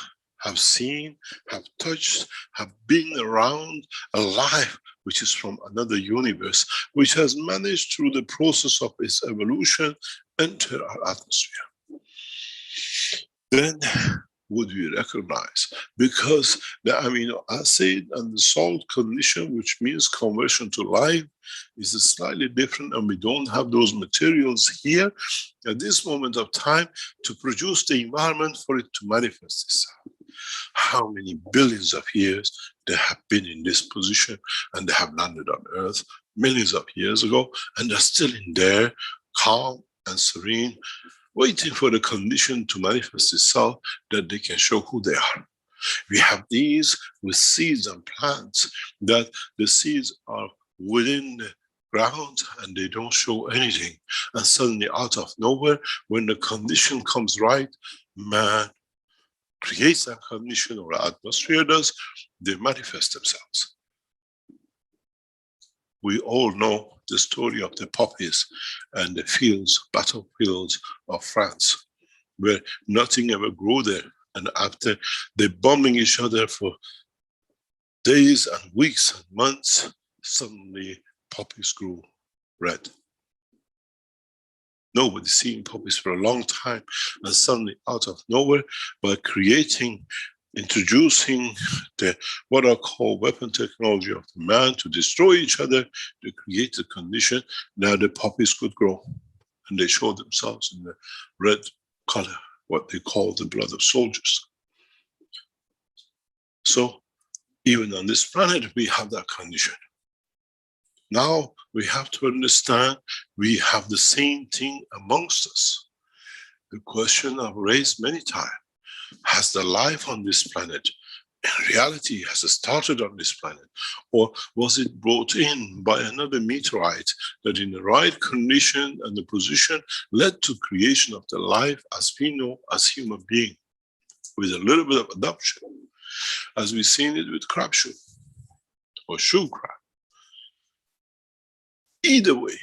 have seen, have touched, have been around a life which is from another universe, which has managed through the process of its evolution enter our atmosphere. Then would we recognize, because the amino acid and the salt condition, which means conversion to life, is slightly different, and we don't have those materials here at this moment of time to produce the environment for it to manifest itself. How many billions of years they have been in this position, and they have landed on Earth millions of years ago, and they're still in there, calm and serene, waiting for the condition to manifest itself that they can show who they are. We have these with seeds and plants, that the seeds are within the ground and they don't show anything. And suddenly out of nowhere, when the condition comes right, man creates that condition, or the atmosphere does, they manifest themselves. We all know the story of the poppies and the fields, battlefields of France, where nothing ever grew there. And after they bombing each other for days and weeks and months, suddenly poppies grew red. Nobody's seen poppies for a long time, and suddenly out of nowhere, by introducing the what I call weapon technology of the man to destroy each other, to create the condition that the poppies could grow. And they show themselves in the red color, what they call the blood of soldiers. So even on this planet, we have that condition. Now we have to understand we have the same thing amongst us. The question I've raised many times, has the life on this planet, in reality, has it started on this planet? Or was it brought in by another meteorite that in the right condition and the position led to creation of the life as we know as human being, with a little bit of adoption, as we've seen it with crabshoe or shoe crab. Either way,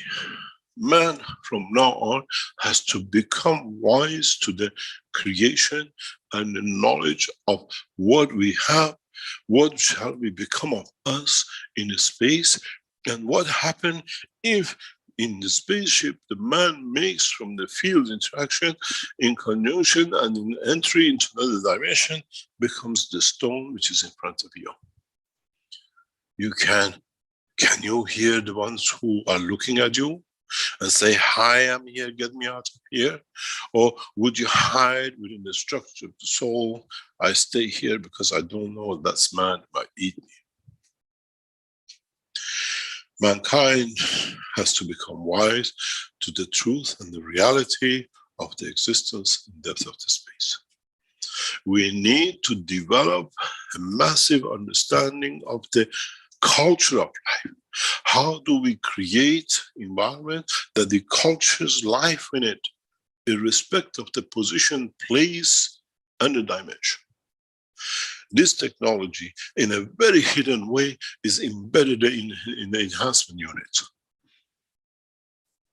man from now on has to become wise to the creation and the knowledge of what we have, what shall we become of us in the space, and what happens if in the spaceship the man makes from the field interaction in conjunction and in entry into another dimension becomes the stone which is in front of you. Can you hear the ones who are looking at you and say, hi, I'm here, get me out of here? Or would you hide within the structure of the soul? I stay here because I don't know that's man might eat me. Mankind has to become wise to the truth and the reality of the existence and depth of the space. We need to develop a massive understanding of the culture of life. How do we create environment that the culture's life in it, irrespective of the position, place, and the dimension? This technology, in a very hidden way, is embedded in the enhancement units.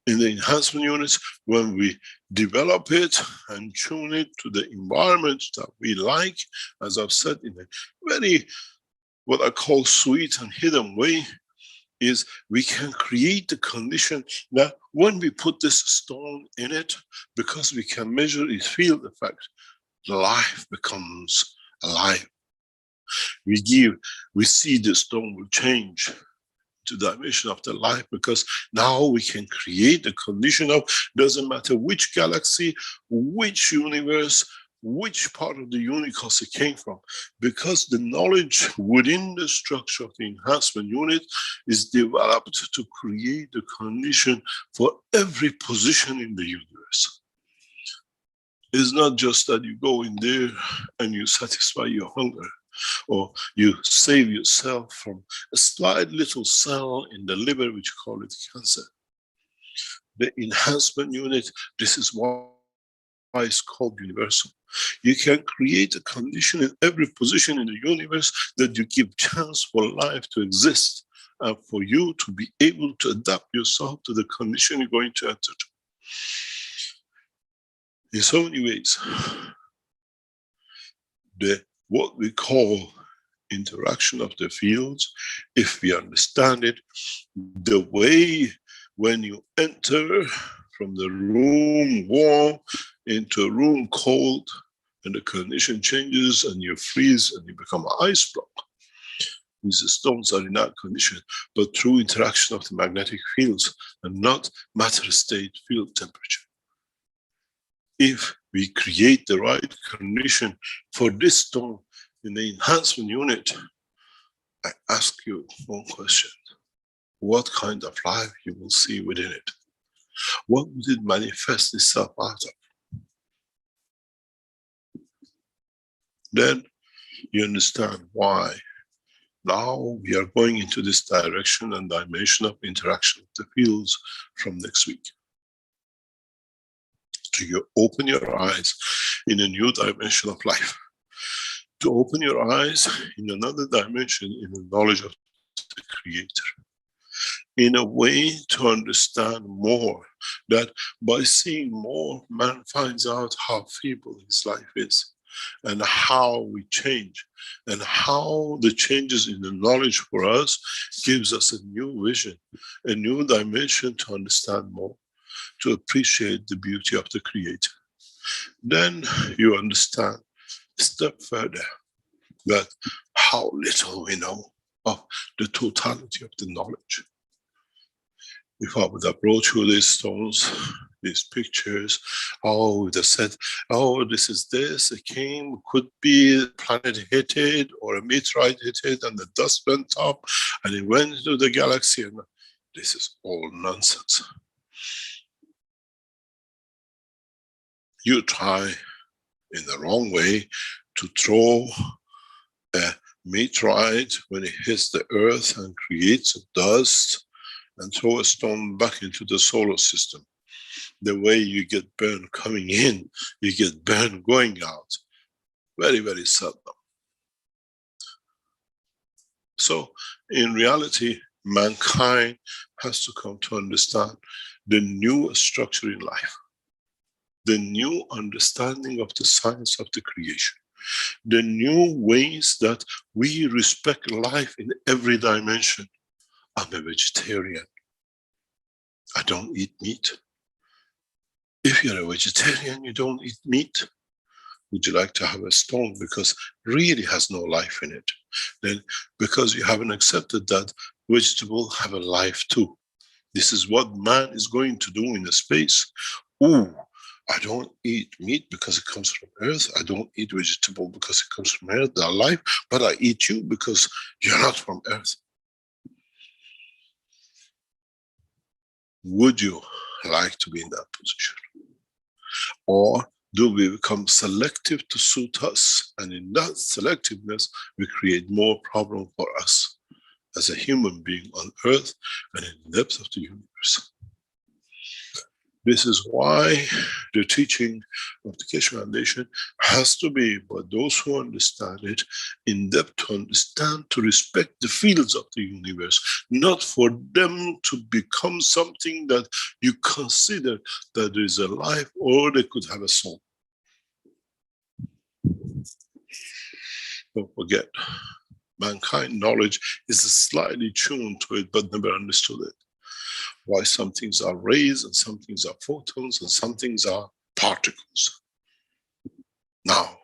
In the enhancement units, when we develop it and tune it to the environment that we like, as I've said, in a very, what I call sweet and hidden way, is we can create the condition that when we put this stone in it, because we can measure its field effect, life becomes alive. We see the stone will change to the dimension of the life, because now we can create the condition of, doesn't matter which galaxy, which universe, which part of the universe it came from, because the knowledge within the structure of the enhancement unit is developed to create the condition for every position in the universe. It's not just that you go in there and you satisfy your hunger, or you save yourself from a slight little cell in the liver, which call it cancer. The enhancement unit, this is why it's called universal. You can create a condition in every position in the universe that you give chance for life to exist, and for you to be able to adapt yourself to the condition you're going to enter. In so many ways, what we call interaction of the fields, if we understand it, the way when you enter from the room warm into a room cold, and the condition changes and you freeze and you become an ice block. These stones are in that condition, but through interaction of the magnetic fields and not matter state field temperature. If we create the right condition for this stone in the enhancement unit, I ask you one question. What kind of life you will see within it? What would it manifest itself out of? Then you understand why Now we are going into this direction and dimension of interaction of the fields from next week. So you open your eyes in a new dimension of life. To open your eyes in another dimension in the knowledge of the Creator. In a way to understand more, that by seeing more, man finds out how feeble his life is, and how we change, and how the changes in the knowledge for us gives us a new vision, a new dimension to understand more, to appreciate the beauty of the Creator. Then you understand a step further that how little we know of the totality of the knowledge. If I would approach you these stones, these pictures, oh, would have said, oh, this is this, it came, could be a planet hit it, or a meteorite hit it, and the dust went up, and it went into the galaxy, and this is all nonsense. You try in the wrong way to throw a meteorite when it hits the earth and creates a dust, and throw a stone back into the solar system. The way you get burned coming in, you get burned going out. Very, very seldom. So, in reality, mankind has to come to understand the new structure in life, the new understanding of the science of the creation, the new ways that we respect life in every dimension. I'm a vegetarian. I don't eat meat. If you're a vegetarian, you don't eat meat. Would you like to have a stone because really has no life in it? Then because you haven't accepted that vegetables have a life too. This is what man is going to do in the space. Ooh, I don't eat meat because it comes from earth. I don't eat vegetable because it comes from earth. They're alive, but I eat you because you're not from earth. Would you like to be in that position? Or do we become selective to suit us? And in that selectiveness, we create more problem for us as a human being on earth and in the depths of the universe. This is why the teaching of the Keshe Foundation has to be by those who understand it in depth, to understand, to respect the fields of the universe, not for them to become something that you consider that there is a life or they could have a soul. Don't forget, mankind knowledge is slightly tuned to it but never understood it. Why some things are rays and some things are photons and some things are particles. Now,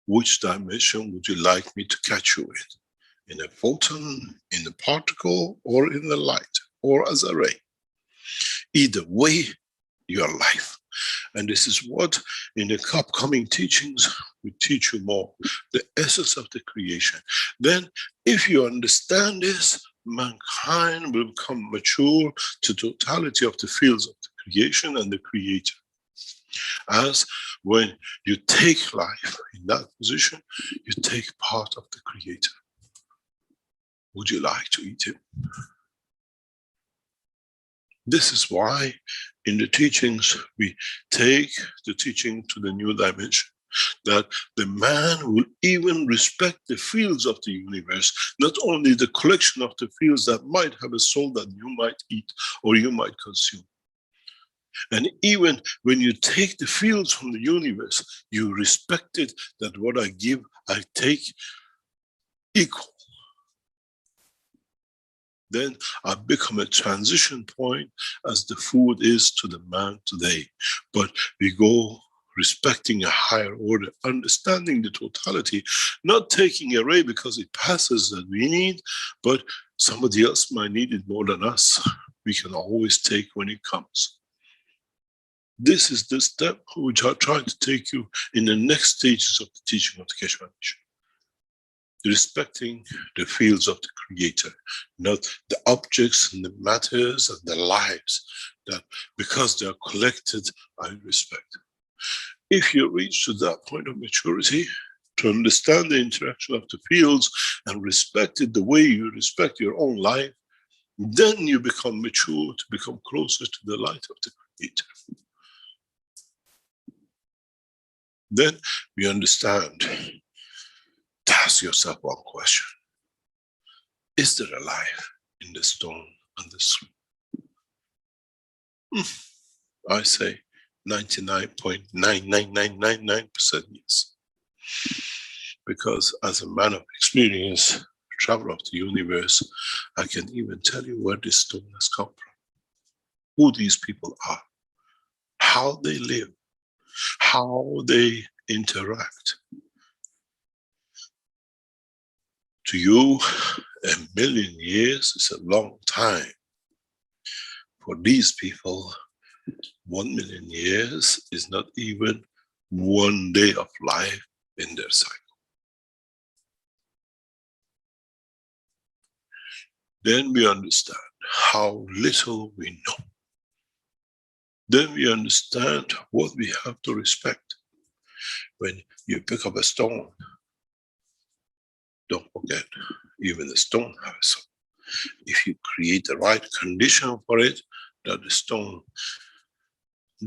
which dimension would you like me to catch you in? In a photon, in a particle, or in the light, or as a ray? Either way, your life. And this is what in the upcoming teachings we teach you more, the essence of the creation. Then if you understand this, mankind will become mature to totality of the fields of the creation and the Creator. As when you take life in that position, you take part of the Creator. Would you like to eat him? This is why in the teachings we take the teaching to the new dimension, that the man will even respect the fields of the universe, not only the collection of the fields that might have a soul that you might eat or you might consume. And even when you take the fields from the universe, you respect it, that what I give, I take equal. Then I become a transition point as the food is to the man today. But we go respecting a higher order, understanding the totality, not taking away because it passes that we need, but somebody else might need it more than us. We can always take when it comes. This is the step which I try to take you in the next stages of the teaching of the Keshe Foundation. Respecting the fields of the Creator, not the objects and the matters and the lives that because they are collected, I respect. If you reach to that point of maturity, to understand the interaction of the fields and respect it the way you respect your own life, then you become mature to become closer to the light of the Creator. Then you understand. Ask yourself one question. Is there a life in the stone and the stone? I say 99.99999% yes. Because as a man of experience, traveler of the universe, I can even tell you where this stone has come from, who these people are, how they live, how they interact. To you, 1,000,000 years is a long time. For these people, 1,000,000 years is not even one day of life in their cycle. Then we understand how little we know. Then we understand what we have to respect. When you pick up a stone, don't forget, even the stone has a soul. If you create the right condition for it, that the stone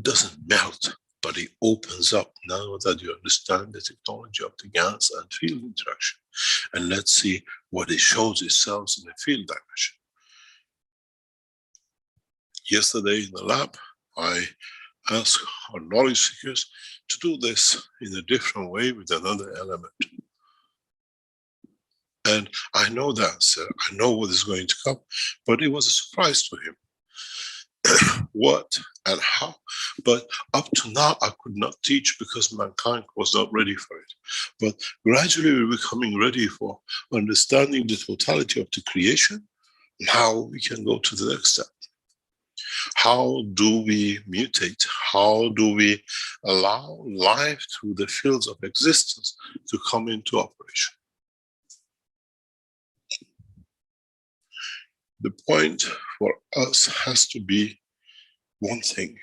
doesn't melt, but it opens up now that you understand the technology of the gas and field interaction. And let's see what it shows itself in the field dimension. Yesterday in the lab, I asked our knowledge seekers to do this in a different way with another element. And I know the answer, I know what is going to come, but it was a surprise to him. What and how, but up to now I could not teach because mankind was not ready for it. But gradually we're becoming ready for understanding the totality of the creation. Now we can go to the next step. How do we mutate? How do we allow life through the fields of existence to come into operation? The point for us has to be one thing.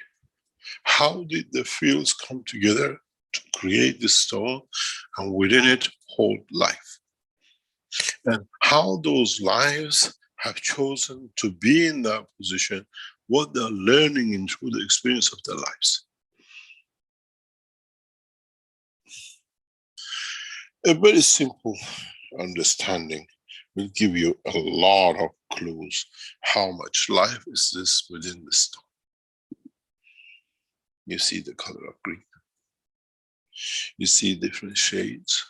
How did the fields come together to create this stone and within it hold life? And how those lives have chosen to be in that position, what they're learning in through the experience of their lives. A very simple understanding will give you a lot of clues how much life is this within the stone. You see the color of green. You see different shades.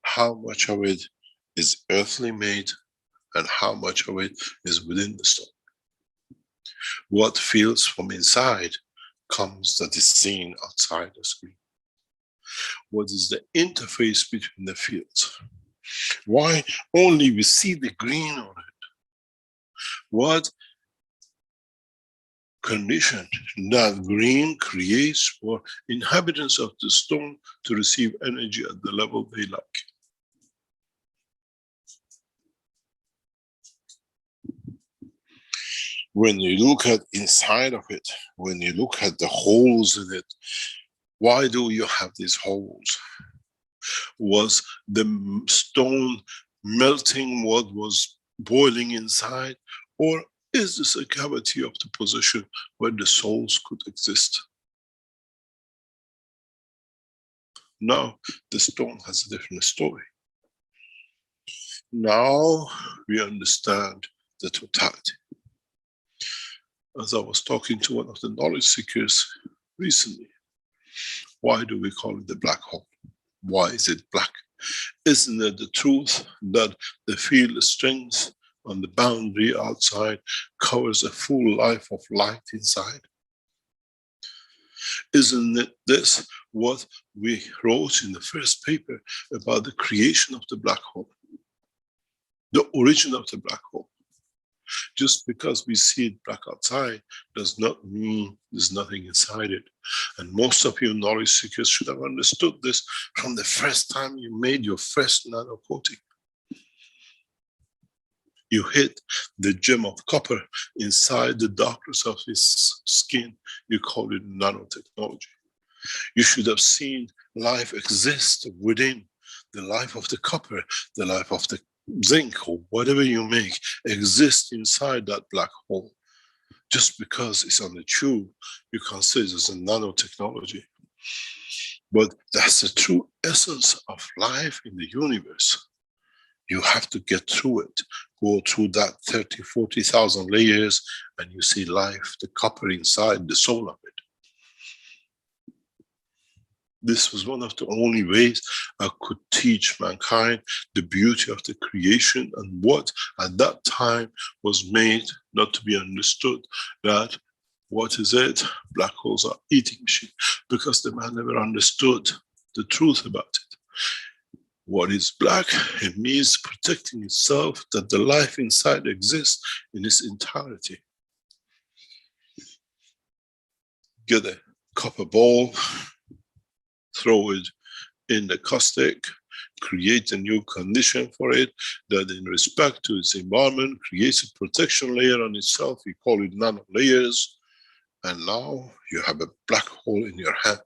How much of it is earthly made and how much of it is within the stone. What feels from inside comes that is seen outside the screen. What is the interface between the fields? Why only we see the green on it? What condition that green creates for inhabitants of the stone to receive energy at the level they like? When you look at inside of it, when you look at the holes in it, why do you have these holes? Was the stone melting what was boiling inside, or is this a cavity of the position where the souls could exist? Now the stone has a different story. Now we understand the totality. As I was talking to one of the knowledge seekers recently, why do we call it the black hole? Why is it black? Isn't it the truth that the field strength on the boundary outside covers a full life of light inside? Isn't it this what we wrote in the first paper about the creation of the black hole? The origin of the black hole. Just because we see it black outside does not mean there's nothing inside it. And most of you knowledge seekers should have understood this from the first time you made your first nano coating. You hit the gem of copper inside the darkness of his skin. You call it nanotechnology. You should have seen life exist within the life of the copper, the life of the zinc, or whatever you make, exists inside that black hole. Just because it's on the tube, you can't say it's a nanotechnology. But that's the true essence of life in the universe. You have to get through it, go through that 30, 40,000 layers, and you see life, the copper inside, the soul of it. This was one of the only ways I could teach mankind the beauty of the creation and what at that time was made not to be understood, that what is it? Black holes are eating machines, because the man never understood the truth about it. What is black? It means protecting itself, that the life inside exists in its entirety. Get a copper ball, throw it in the caustic, create a new condition for it that in respect to its environment creates a protection layer on itself. We call it nano layers. And now you have a black hole in your hand,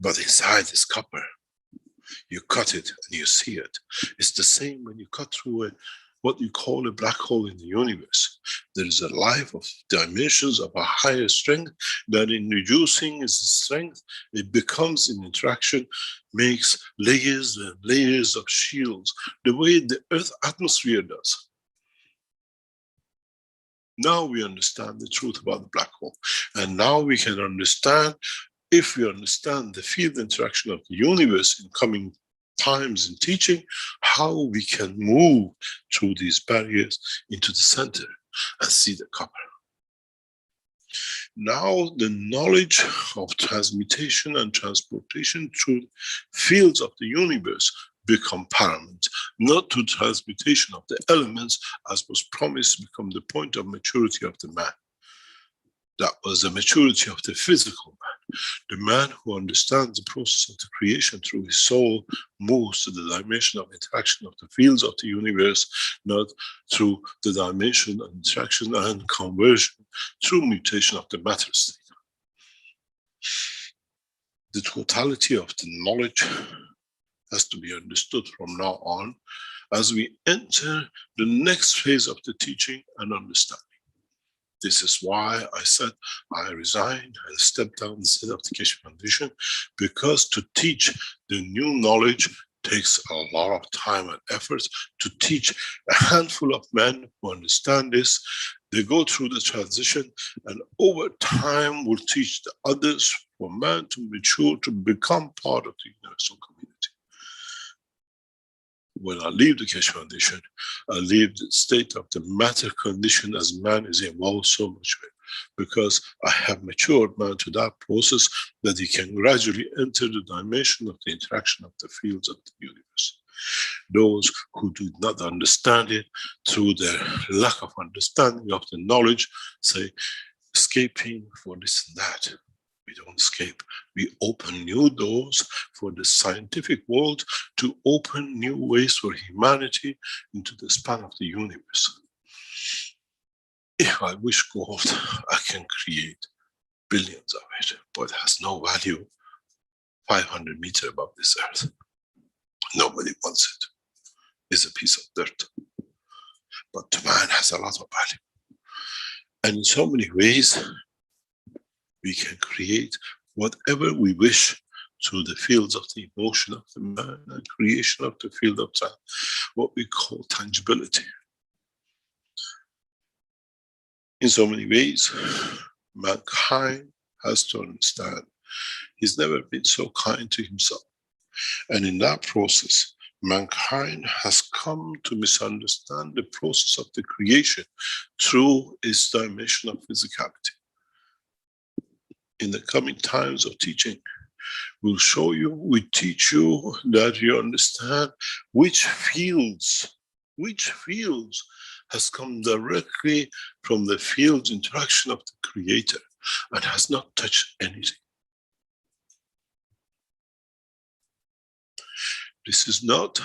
but inside is copper. You cut it and you see it. It's the same when you cut through what you call a black hole in the universe. There is a life of dimensions of a higher strength that in reducing its strength, it becomes in interaction, makes layers and layers of shields, the way the Earth's atmosphere does. Now we understand the truth about the black hole. And now we can understand, if we understand the field interaction of the universe in coming times in teaching, how we can move through these barriers into the center and see the copper. Now the knowledge of transmutation and transportation through fields of the universe become paramount, not to transmutation of the elements as was promised become the point of maturity of the man. That was the maturity of the physical man. The man who understands the process of the creation through his soul moves to the dimension of interaction of the fields of the universe, not through the dimension of interaction and conversion through mutation of the matter state. The totality of the knowledge has to be understood from now on as we enter the next phase of the teaching and understanding. This is why I said I resigned and stepped down instead of the Keshe Foundation, because to teach the new knowledge takes a lot of time and effort. To teach a handful of men who understand this, they go through the transition, and over time will teach the others for man to mature, to become part of the universal community. When I leave the Keshe Foundation, I leave the state of the matter condition as man is involved so much with, because I have matured man to that process that he can gradually enter the dimension of the interaction of the fields of the universe. Those who do not understand it, through their lack of understanding of the knowledge, say, escaping for this and that. We don't escape. We open new doors for the scientific world to open new ways for humanity into the span of the universe. If I wish gold, I can create billions of it, but it has no value 500 meters above this earth. Nobody wants it. It's a piece of dirt. But to man has a lot of value. And in so many ways, we can create whatever we wish through the fields of the emotion of the man and creation of the field of time, what we call tangibility. In so many ways, mankind has to understand he's never been so kind to himself. And in that process, mankind has come to misunderstand the process of the creation through its dimension of physicality. In the coming times of teaching, we'll show you, we teach you that you understand which fields has come directly from the field's interaction of the Creator and has not touched anything. This is not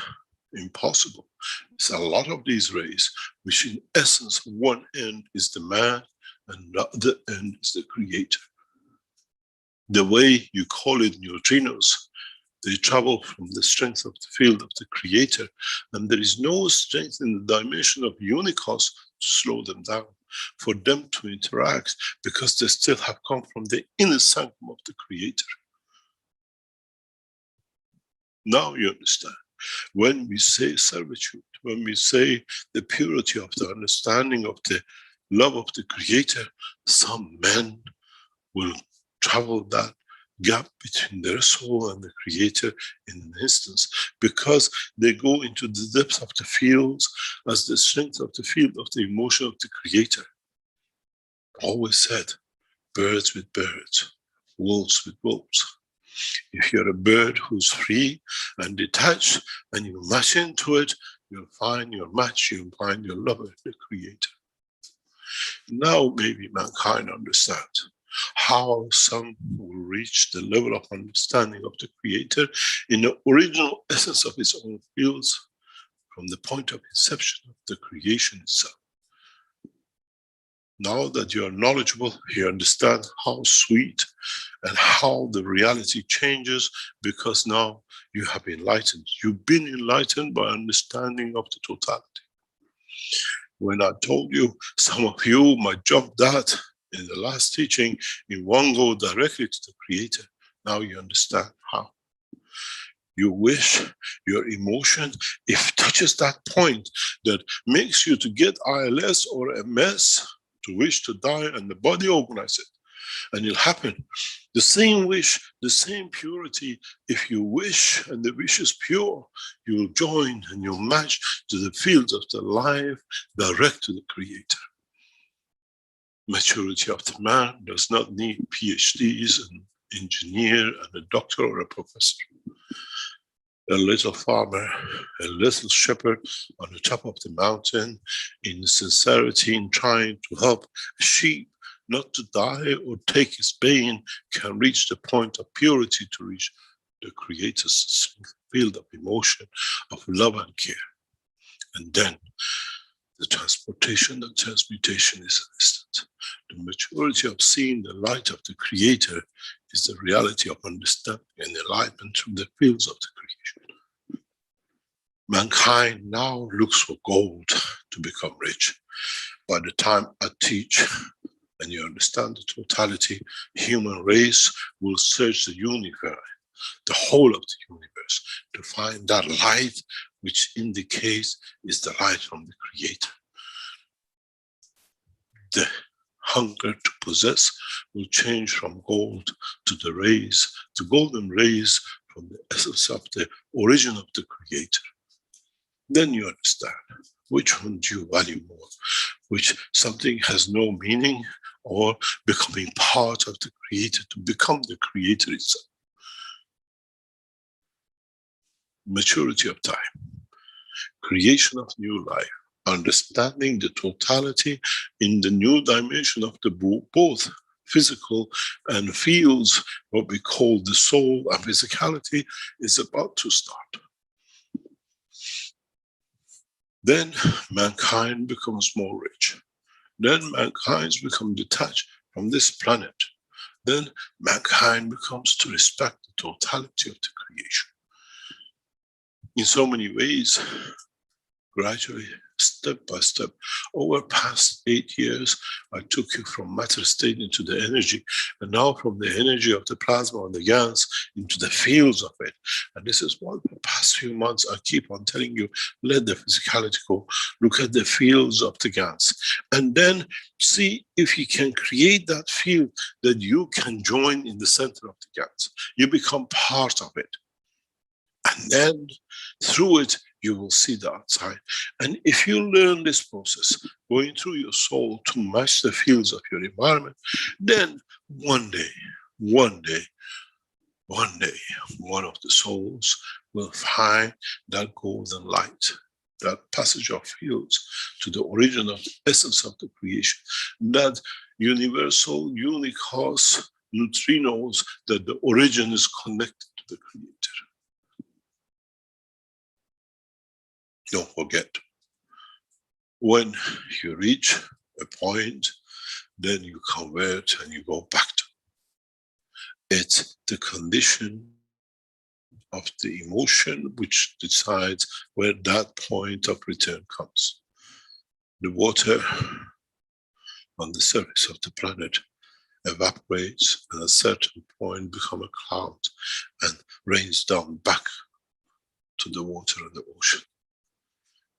impossible. It's a lot of these rays, which in essence, one end is the man and the other end is the Creator. The way you call it neutrinos, they travel from the strength of the field of the creator, and there is no strength in the dimension of unicos to slow them down, for them to interact, because they still have come from the inner sanctum of the creator. Now you understand. When we say servitude, when we say the purity of the understanding of the love of the creator, some men will travel that gap between their soul and the creator in an instance, because they go into the depth of the fields as the strength of the field of the emotion of the creator. Always said, birds with birds, wolves with wolves. If you're a bird who's free and detached and you match into it, you'll find your match, you'll find your lover, the creator. Now maybe mankind understands how some will reach the level of understanding of the creator in the original essence of his own fields from the point of inception of the creation itself. Now that you are knowledgeable, you understand how sweet and how the reality changes, because now you have been enlightened. You've been enlightened by understanding of the totality. When I told you, some of you might jump that in the last teaching in one go directly to the creator. Now you understand how. You wish your emotion, if it touches that point that makes you to get ILS or MS, to wish to die, and the body organize it, and it'll happen. The same wish, the same purity, if you wish and the wish is pure, you'll join and you'll match to the fields of the life direct to the creator. Maturity of the man does not need PhDs, an engineer and a doctor or a professor. A little farmer, a little shepherd on the top of the mountain, in sincerity, in trying to help a sheep not to die or take his pain, can reach the point of purity to reach the creator's field of emotion, of love and care. And then the transportation and transmutation is an instant. The maturity of seeing the light of the creator is the reality of understanding and enlightenment through the fields of the creation. Mankind now looks for gold to become rich. By the time I teach and you understand the totality, human race will search the universe, the whole of the universe, to find that light which indicates is the light from the creator. The hunger to possess will change from gold to the rays, to golden rays from the essence of the origin of the creator. Then you understand which one do you value more, which something has no meaning, or becoming part of the creator to become the creator itself. Maturity of time, creation of new life, understanding the totality in the new dimension of the both physical and fields, what we call the soul and physicality, is about to start. Then mankind becomes more rich. Then mankind becomes detached from this planet. Then mankind becomes to respect the totality of the creation. In so many ways, gradually, step by step, over past 8 years, I took you from matter state into the energy, and now from the energy of the plasma and the GANs into the fields of it. And this is what the past few months I keep on telling you, let the physicality go, look at the fields of the GANs, and then see if you can create that field that you can join in the center of the GANs. You become part of it. And then through it, you will see the outside. And if you learn this process, going through your soul to match the fields of your environment, then one day, one of the souls will find that golden light, that passage of fields to the origin of the essence of the creation, that universal unicos neutrinos, that the origin is connected to the creator. Don't forget, when you reach a point, then you convert and you go back to. It's the condition of the emotion which decides where that point of return comes. The water on the surface of the planet evaporates and at a certain point become a cloud and rains down back to the water in the ocean.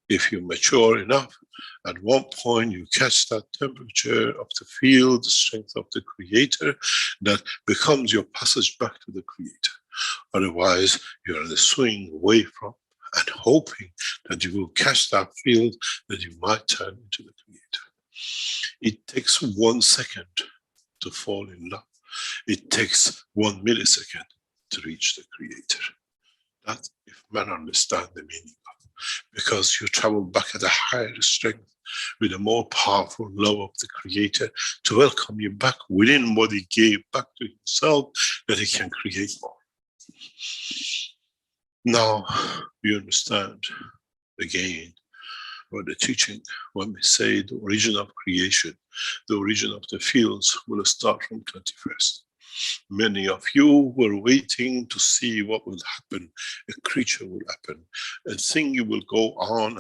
If you mature enough, at one point you catch that temperature of the field, the strength of the creator, that becomes your passage back to the creator. Otherwise, you're in the swing away from and hoping that you will catch that field that you might turn into the creator. It takes 1 second to fall in love. It takes 1 millisecond to reach the creator. That, if men understand the meaning of, because you travel back at a higher strength with a more powerful love of the creator to welcome you back within what he gave back to himself, that he can create more. Now you understand again what the teaching, when we say the origin of creation, the origin of the fields will start from 21st. Many of you were waiting to see what will happen. A creature will happen. A thing will go on,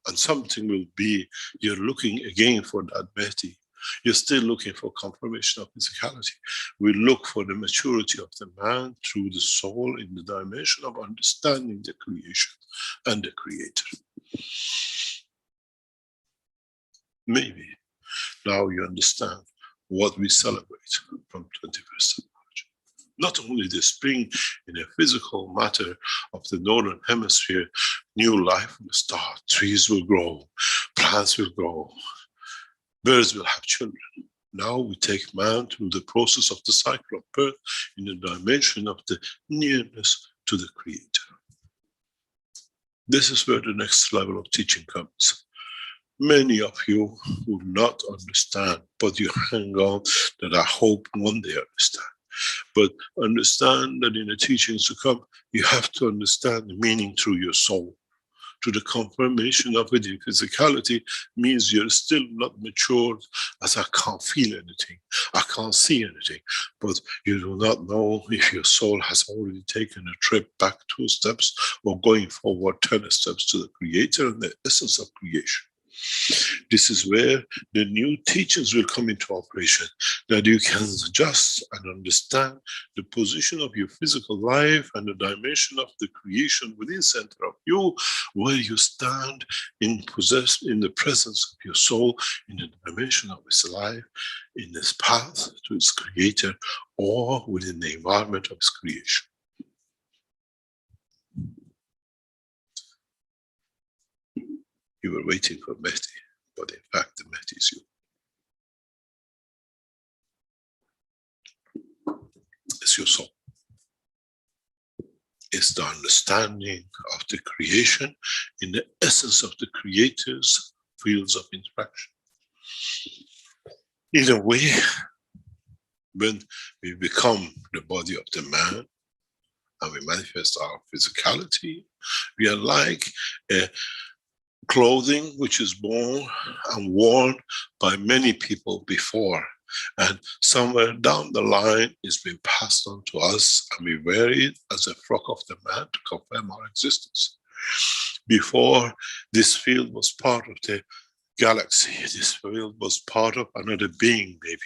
and something will be. You're looking again for that Betty. You're still looking for confirmation of physicality. We look for the maturity of the man through the soul in the dimension of understanding the creation and the creator. Maybe now you understand what we celebrate from 21st of March. Not only the spring in a physical matter of the northern hemisphere, new life will start, trees will grow, plants will grow, birds will have children. Now we take man through the process of the cycle of birth in the dimension of the nearness to the creator. This is where the next level of teaching comes. Many of you will not understand, but you hang on that I hope one day understand. But understand that in the teachings to come, you have to understand the meaning through your soul. To the confirmation of it in physicality means you're still not matured, as I can't feel anything, I can't see anything, but you do not know if your soul has already taken a trip back 2 steps or going forward 10 steps to the creator and the essence of creation. This is where the new teachings will come into operation, that you can adjust and understand the position of your physical life and the dimension of the creation within center of you, where you stand in the presence of your soul, in the dimension of its life, in this path to its creator, or within the environment of its creation. You were waiting for Mehdi, but in fact the Mehdi is you. It's your soul. It's the understanding of the creation in the essence of the creator's fields of interaction. In a way, when we become the body of the man and we manifest our physicality, we are like a clothing which is born and worn by many people before, and somewhere down the line it's been passed on to us and we wear it as a frock of the man to confirm our existence. Before, this field was part of the galaxy, this field was part of another being maybe.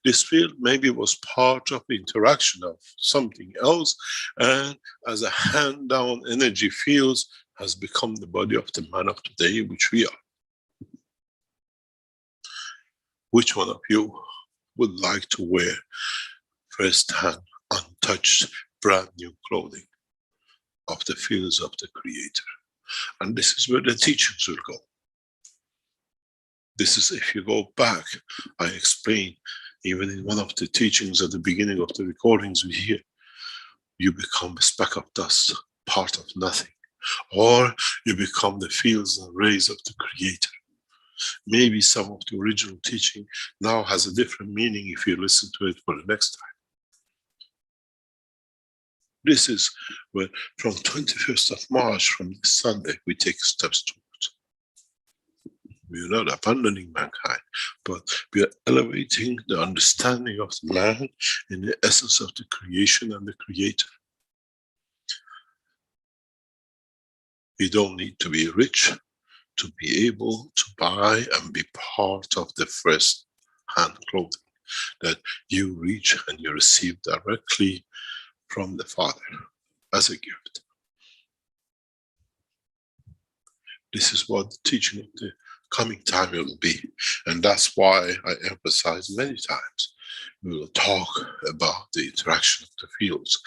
This field maybe was part of the interaction of something else, and as a hand-down energy fields has become the body of the man of today, which we are. Which one of you would like to wear first-hand, untouched, brand new clothing of the fields of the creator? And this is where the teachings will go. This is, if you go back, I explained, even in one of the teachings at the beginning of the recordings we hear, you become a speck of dust, part of nothing. Or you become the fields and rays of the creator. Maybe some of the original teaching now has a different meaning if you listen to it for the next time. This is where from 21st of March, from this Sunday, we take steps towards. We are not abandoning mankind, but we are elevating the understanding of the man in the essence of the creation and the creator. We don't need to be rich to be able to buy and be part of the first hand clothing that you reach and you receive directly from the Father as a gift. This is what the teaching of the coming time will be. And that's why I emphasize many times, we will talk about the interaction of the fields.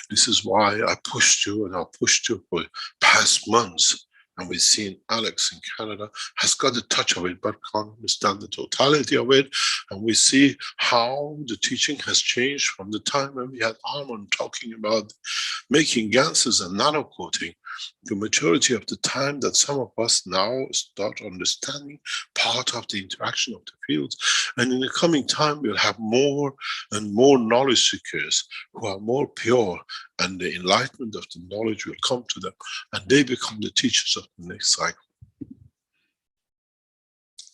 This is why I pushed you, and I pushed you for past months. And we've seen Alex in Canada has got a touch of it, but can't understand the totality of it. And we see how the teaching has changed from the time when we had Armand talking about making ganses and nano coating, the majority of the time that some of us now start understanding part of the interaction of the fields. And in the coming time, we'll have more and more knowledge seekers who are more pure, and the enlightenment of the knowledge will come to them, and they become the teachers of the next cycle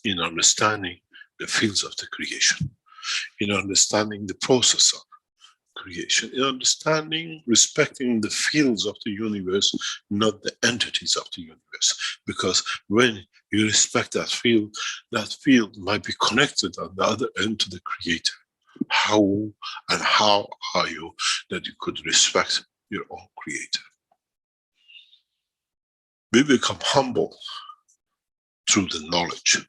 in understanding the fields of the creation, in understanding the process of creation, in understanding, respecting the fields of the universe, not the entities of the universe. Because when you respect that field might be connected on the other end to the creator. How and how are you that you could respect your own creator? We become humble through the knowledge.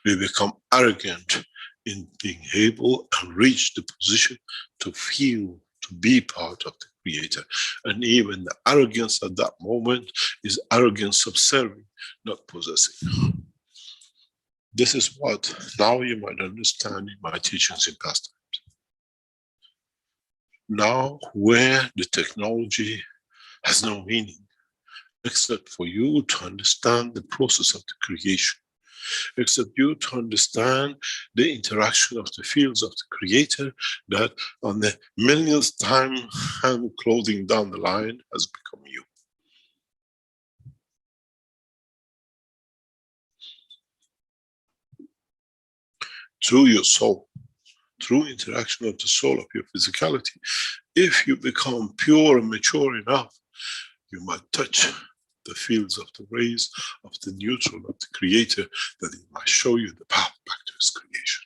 We become arrogant in being able and reach the position to feel, to be part of the creator. And even the arrogance at that moment is arrogance of serving, not possessing. This is what now you might understand in my teachings in past times. Now, where the technology has no meaning, except for you to understand the process of the creation, except you to understand the interaction of the fields of the creator that on the millionth time hand clothing down the line has become you. Through your soul, through interaction of the soul of your physicality, if you become pure and mature enough, you might touch the fields of the rays of the neutral of the creator, that it might show you the path back to his creation.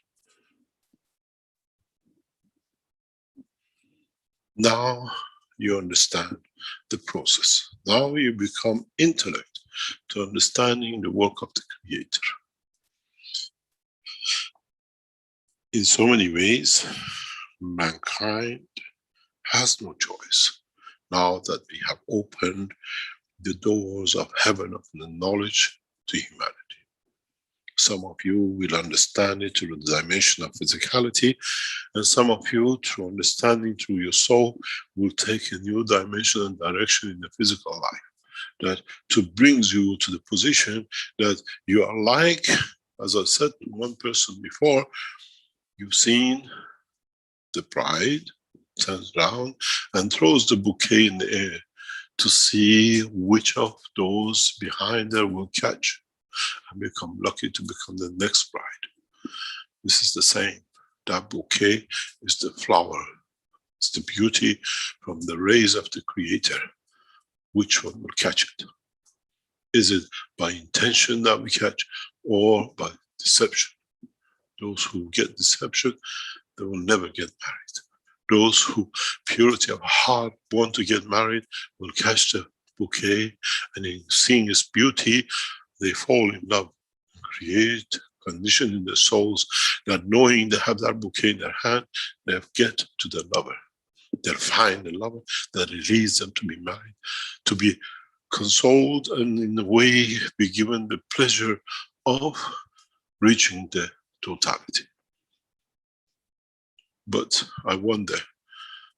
Now you understand the process. Now you become intellect to understanding the work of the creator. In so many ways, mankind has no choice now that we have opened the doors of heaven of the knowledge to humanity. Some of you will understand it through the dimension of physicality, and some of you, through understanding through your soul, will take a new dimension and direction in the physical life. That to brings you to the position that you are like, as I said to one person before, you've seen the bride turns around and throws the bouquet in the air to see which of those behind her will catch and become lucky to become the next bride. This is the same. That bouquet is the flower. It's the beauty from the rays of the creator. Which one will catch it? Is it by intention that we catch, or by deception? Those who get deception, they will never get married. Those who, purity of heart, want to get married, will catch the bouquet, and in seeing its beauty, they fall in love, create condition in their souls that knowing they have that bouquet in their hand, they'll get to the lover. They'll find the lover that leads them to be married, to be consoled, and in a way be given the pleasure of reaching the totality. But I wonder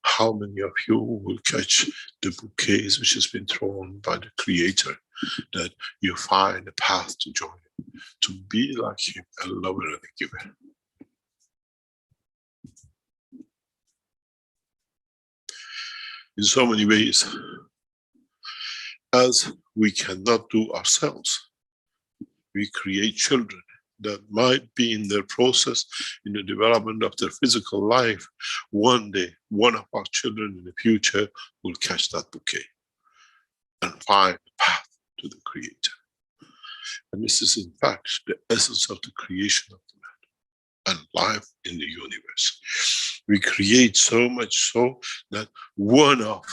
how many of you will catch the bouquets which has been thrown by the Creator, that you find a path to join him, to be like him, a lover and a giver. In so many ways, as we cannot do ourselves, we create children that might be in their process in the development of their physical life, one day, one of our children in the future will catch that bouquet and find the path to the Creator. And this is in fact the essence of the creation of the man and life in the universe. We create so much so that one of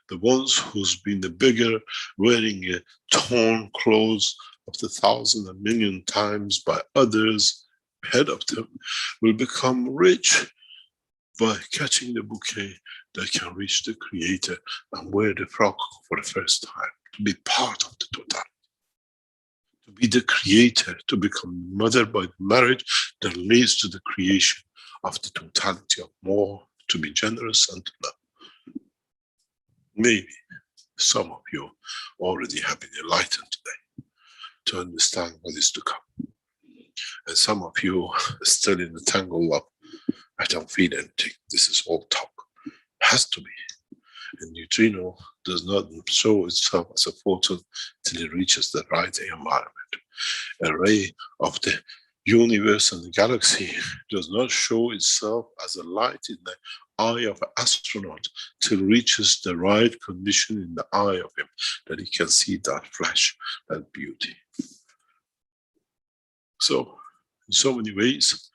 the ones who's been the bigger, wearing a torn clothes of the 1,000 and million times by others ahead of them, will become rich by catching the bouquet that can reach the Creator and wear the frock for the first time, to be part of the totality, to be the Creator, to become mother by the marriage that leads to the creation of the totality of more, to be generous and to love. Maybe some of you already have been enlightened today to understand what is to come. And some of you are still in the tangle of, I don't feel anything, this is all talk. Has to be. A neutrino does not show itself as a photon till it reaches the right environment. A ray of the universe and the galaxy does not show itself as a light in the eye of an astronaut till reaches the right condition in the eye of him, that he can see that flash, that beauty. So, in so many ways,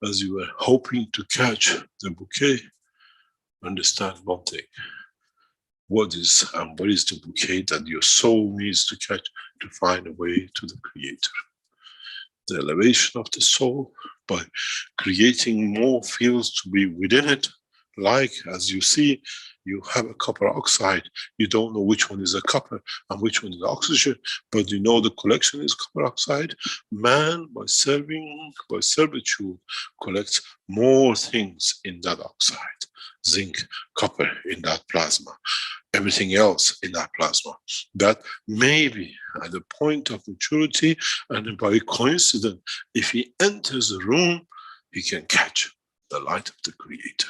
as you were hoping to catch the bouquet, understand one thing. What is the bouquet that your soul needs to catch to find a way to the Creator? The elevation of the soul by creating more fields to be within it. Like, as you see, you have a copper oxide. You don't know which one is a copper and which one is oxygen, but you know the collection is copper oxide. Man, by servitude, collects more things in that oxide. Zinc, copper in that plasma, everything else in that plasma. That maybe at the point of maturity, and by coincidence, if he enters the room, he can catch the light of the Creator.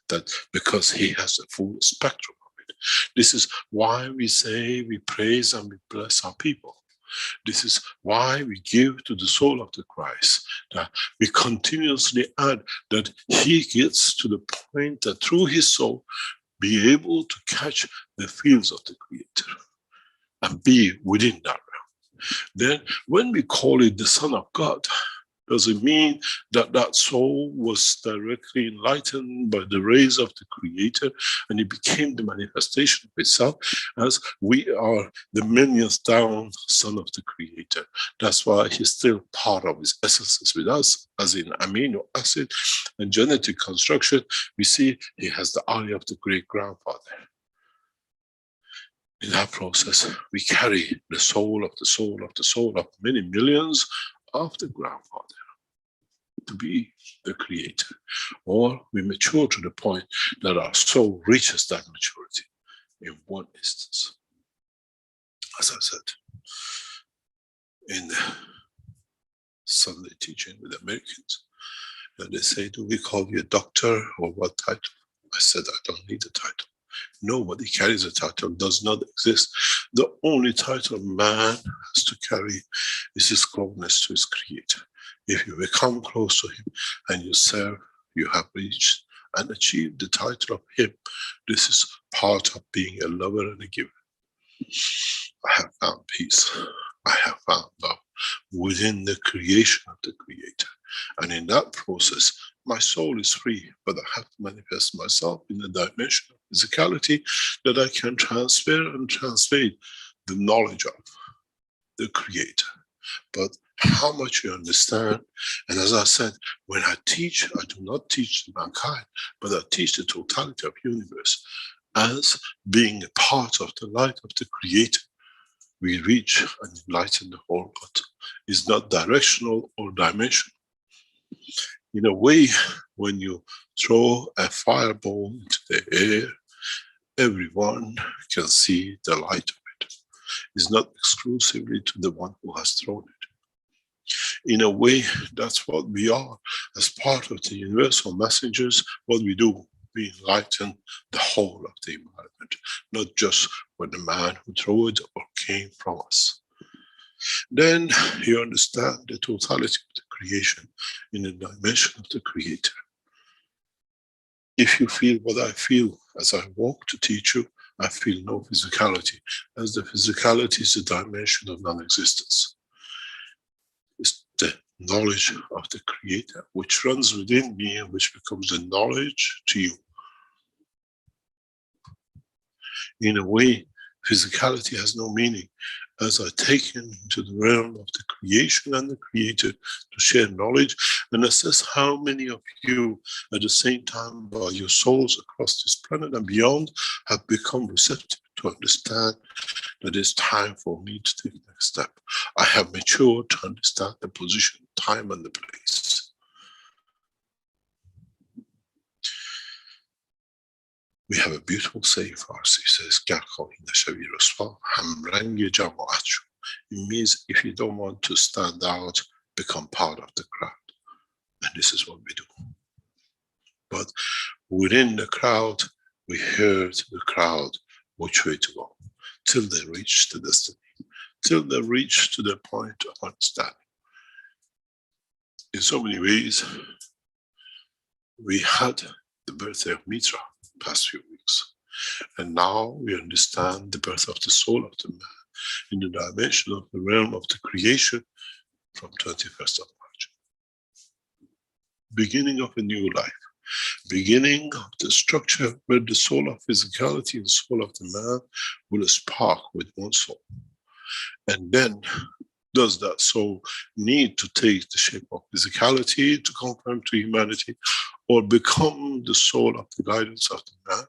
That because he has a full spectrum of it. This is why we say we praise and we bless our people. This is why we give to the soul of the Christ, that we continuously add that he gets to the point that through his soul be able to catch the fields of the Creator and be within that realm. Then when we call it the Son of God, does it mean that that soul was directly enlightened by the rays of the Creator and it became the manifestation of itself, as we are the millionth down Son of the Creator? That's why he's still part of his essences with us, as in amino acid and genetic construction. We see he has the eye of the great grandfather. In that process, we carry the soul of the soul of the soul of many millions of the grandfather to be the Creator. Or we mature to the point that our soul reaches that maturity in one instance. As I said, in the Sunday teaching with Americans, and they say, do we call you a doctor or what title? I said, I don't need a title. Nobody carries a title, does not exist. The only title man has to carry is his closeness to his Creator. If you become close to him and you serve, you have reached and achieved the title of him. This is part of being a lover and a giver. I have found peace. I have found love within the creation of the Creator. And in that process, my soul is free, but I have to manifest myself in the dimension of physicality that I can transfer and translate the knowledge of the Creator. But how much you understand, and as I said, when I teach, I do not teach mankind, but I teach the totality of universe as being a part of the light of the Creator. We reach and enlighten the whole lot. It's not directional or dimensional. In a way, when you throw a fireball into the air, everyone can see the light of it. It's not exclusively to the one who has thrown it. In a way, that's what we are. As part of the universal messengers, what we do, we enlighten the whole of the environment, not just for the man who threw it or came from us. Then you understand the totality of the creation in the dimension of the Creator. If you feel what I feel as I walk to teach you, I feel no physicality, as the physicality is the dimension of non-existence. It's the knowledge of the Creator which runs within me and which becomes the knowledge to you. In a way, physicality has no meaning, as I take him into the realm of the creation and the Creator to share knowledge and assess how many of you at the same time, by your souls across this planet and beyond, have become receptive to understand that it's time for me to take the next step. I have matured to understand the position, time, and the place. We have a beautiful saying Farsi, says, it means if you don't want to stand out, become part of the crowd. And this is what we do. But within the crowd, we heard the crowd which way to go, till they reach the destiny, till they reach to the point of understanding. In so many ways, we had the birthday of Mitra past few weeks. And now we understand the birth of the soul of the man in the dimension of the realm of the creation from 21st of March. Beginning of a new life. Beginning of the structure where the soul of physicality and soul of the man will spark with one soul. And then does that soul need to take the shape of physicality to conform to humanity, or become the soul of the guidance of the man,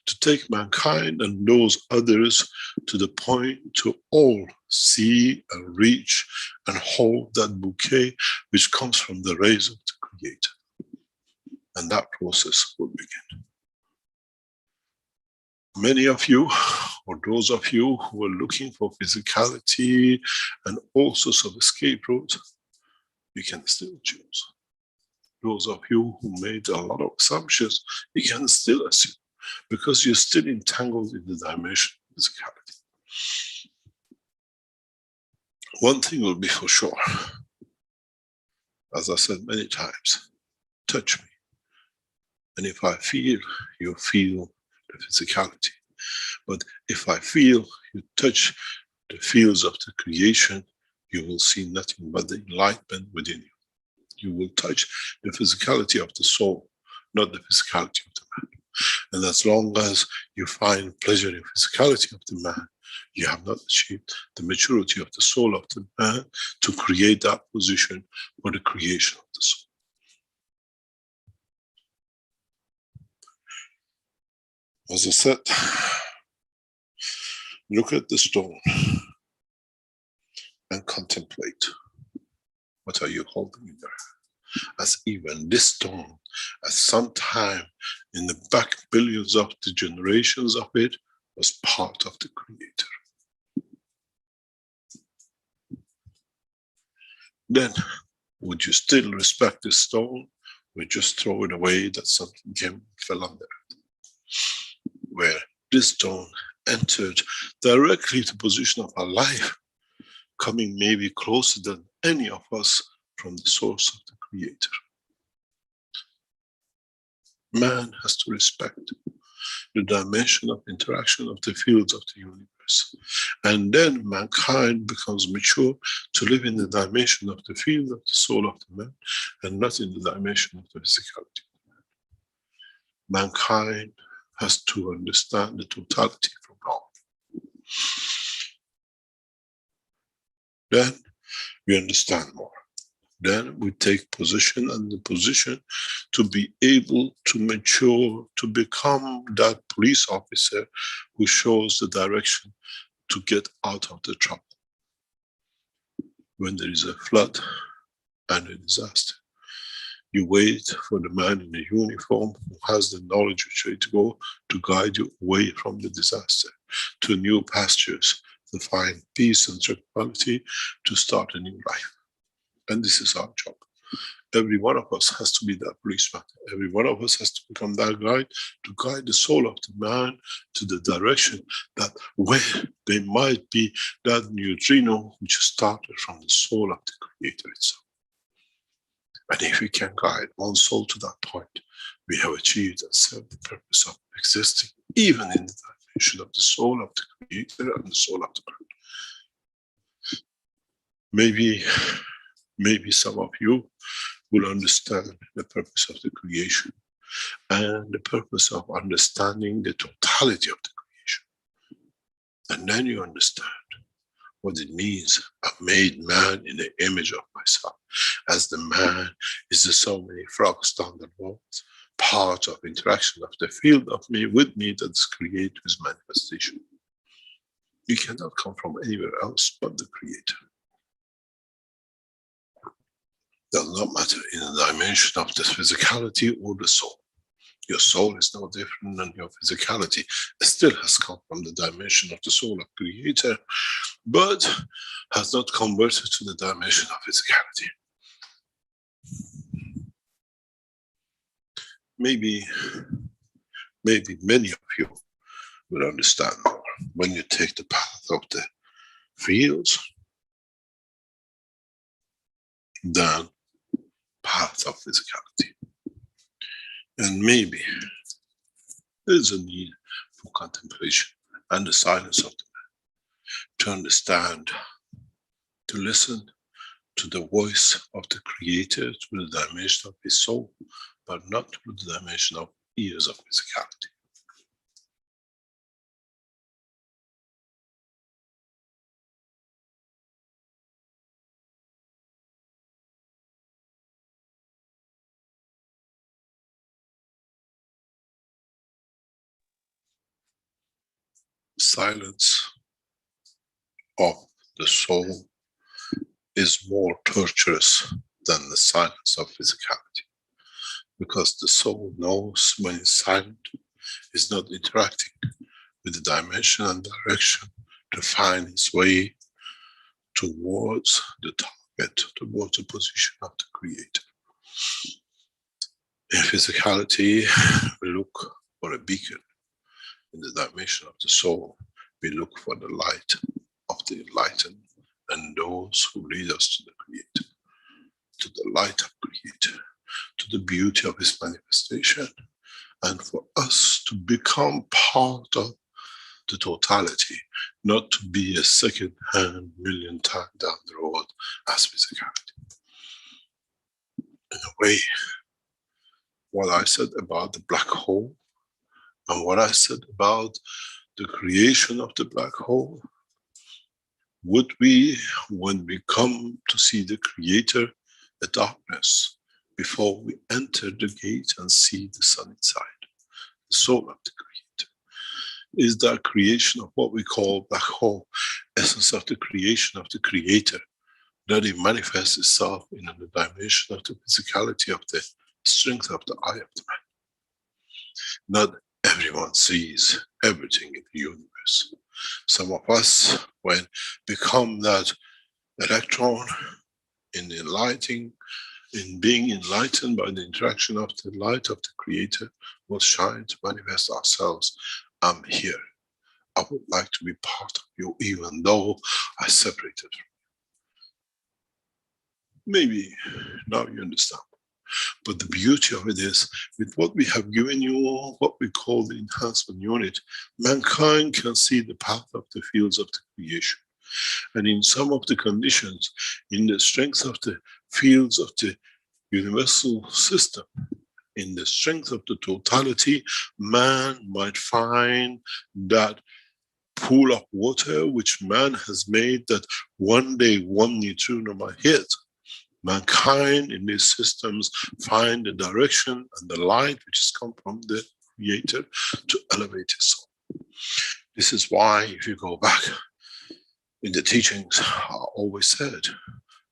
to take mankind and those others to the point to all see and reach and hold that bouquet which comes from the rays of the Creator. And that process will begin. Many of you, or those of you who are looking for physicality and all sorts of escape routes, you can still choose. Those of you who made a lot of assumptions, you can still assume, because you're still entangled in the dimension of physicality. One thing will be for sure, as I said many times, touch me. And if I feel, you feel the physicality. But if I feel you touch the fields of the creation, you will see nothing but the enlightenment within you. You will touch the physicality of the soul, not the physicality of the man. And as long as you find pleasure in physicality of the man, you have not achieved the maturity of the soul of the man to create that position for the creation of the soul. As I said, look at the stone and contemplate. What are you holding in there? As even this stone, at some time in the back billions of the generations of it, was part of the Creator. Then, would you still respect the stone? We just throw it away that something came, fell under it. Where this stone entered directly to the position of our life, coming maybe closer than any of us from the source of the Creator. Man has to respect the dimension of interaction of the fields of the universe. And then mankind becomes mature to live in the dimension of the field of the soul of the man, and not in the dimension of the physicality of the man. Mankind has to understand the totality from God. Then we understand more. Then we take position, and the position to be able to mature, to become that police officer who shows the direction to get out of the trouble. When there is a flood and a disaster, you wait for the man in the uniform who has the knowledge which way to go to guide you away from the disaster to new pastures, to find peace and tranquility, to start a new life. And this is our job. Every one of us has to be that policeman. Every one of us has to become that guide to guide the soul of the man to the direction that where there might be that neutrino which started from the soul of the Creator itself. And if we can guide one soul to that point, we have achieved and served the purpose of existing, even in the dimension of the soul of the Creator and the soul of the man. Maybe some of you will understand the purpose of the creation and the purpose of understanding the totality of the creation. And then you understand what it means. I've made man in the image of myself. As the man is the so many frogs down the walls, part of interaction of the field of me with me that's created with manifestation. You cannot come from anywhere else but the Creator. Does not matter in the dimension of the physicality or the soul. Your soul is no different than your physicality. It still has come from the dimension of the soul of Creator, but has not converted to the dimension of physicality. Maybe many of you will understand more when you take the path of the fields than path of physicality. And maybe there's a need for contemplation and the silence of the man to understand, to listen to the voice of the Creator through the dimension of his soul, but not through the dimension of ears of physicality. Silence of the soul is more torturous than the silence of physicality, because the soul knows when it's silent, it's not interacting with the dimension and direction to find its way towards the target, towards the position of the Creator. In physicality, we look for a beacon. In the dimension of the soul, we look for the light of the enlightened and those who lead us to the Creator, to the light of Creator, to the beauty of his manifestation, and for us to become part of the totality, not to be a second-hand million times down the road as physicality. In a way, what I said about the black hole and what I said about the creation of the black hole, would we, when we come to see the Creator, the darkness, before we enter the gate and see the sun inside, the soul of the Creator, is that creation of what we call black hole, essence of the creation of the Creator, that it manifests itself in the dimension of the physicality of the strength of the eye of the man. Not everyone sees everything in the universe. Some of us, when become that electron in enlightening, in being enlightened by the interaction of the light of the Creator, will shine to manifest ourselves. I'm here. I would like to be part of you, even though I separated from you. Maybe now you understand. But the beauty of it is, with what we have given you, what we call the enhancement unit, mankind can see the path of the fields of the creation. And in some of the conditions, in the strength of the fields of the universal system, in the strength of the totality, man might find that pool of water which man has made, that one day one neutrino might hit. Mankind in these systems find the direction and the light which has come from the Creator to elevate his soul. This is why, if you go back in the teachings, I always said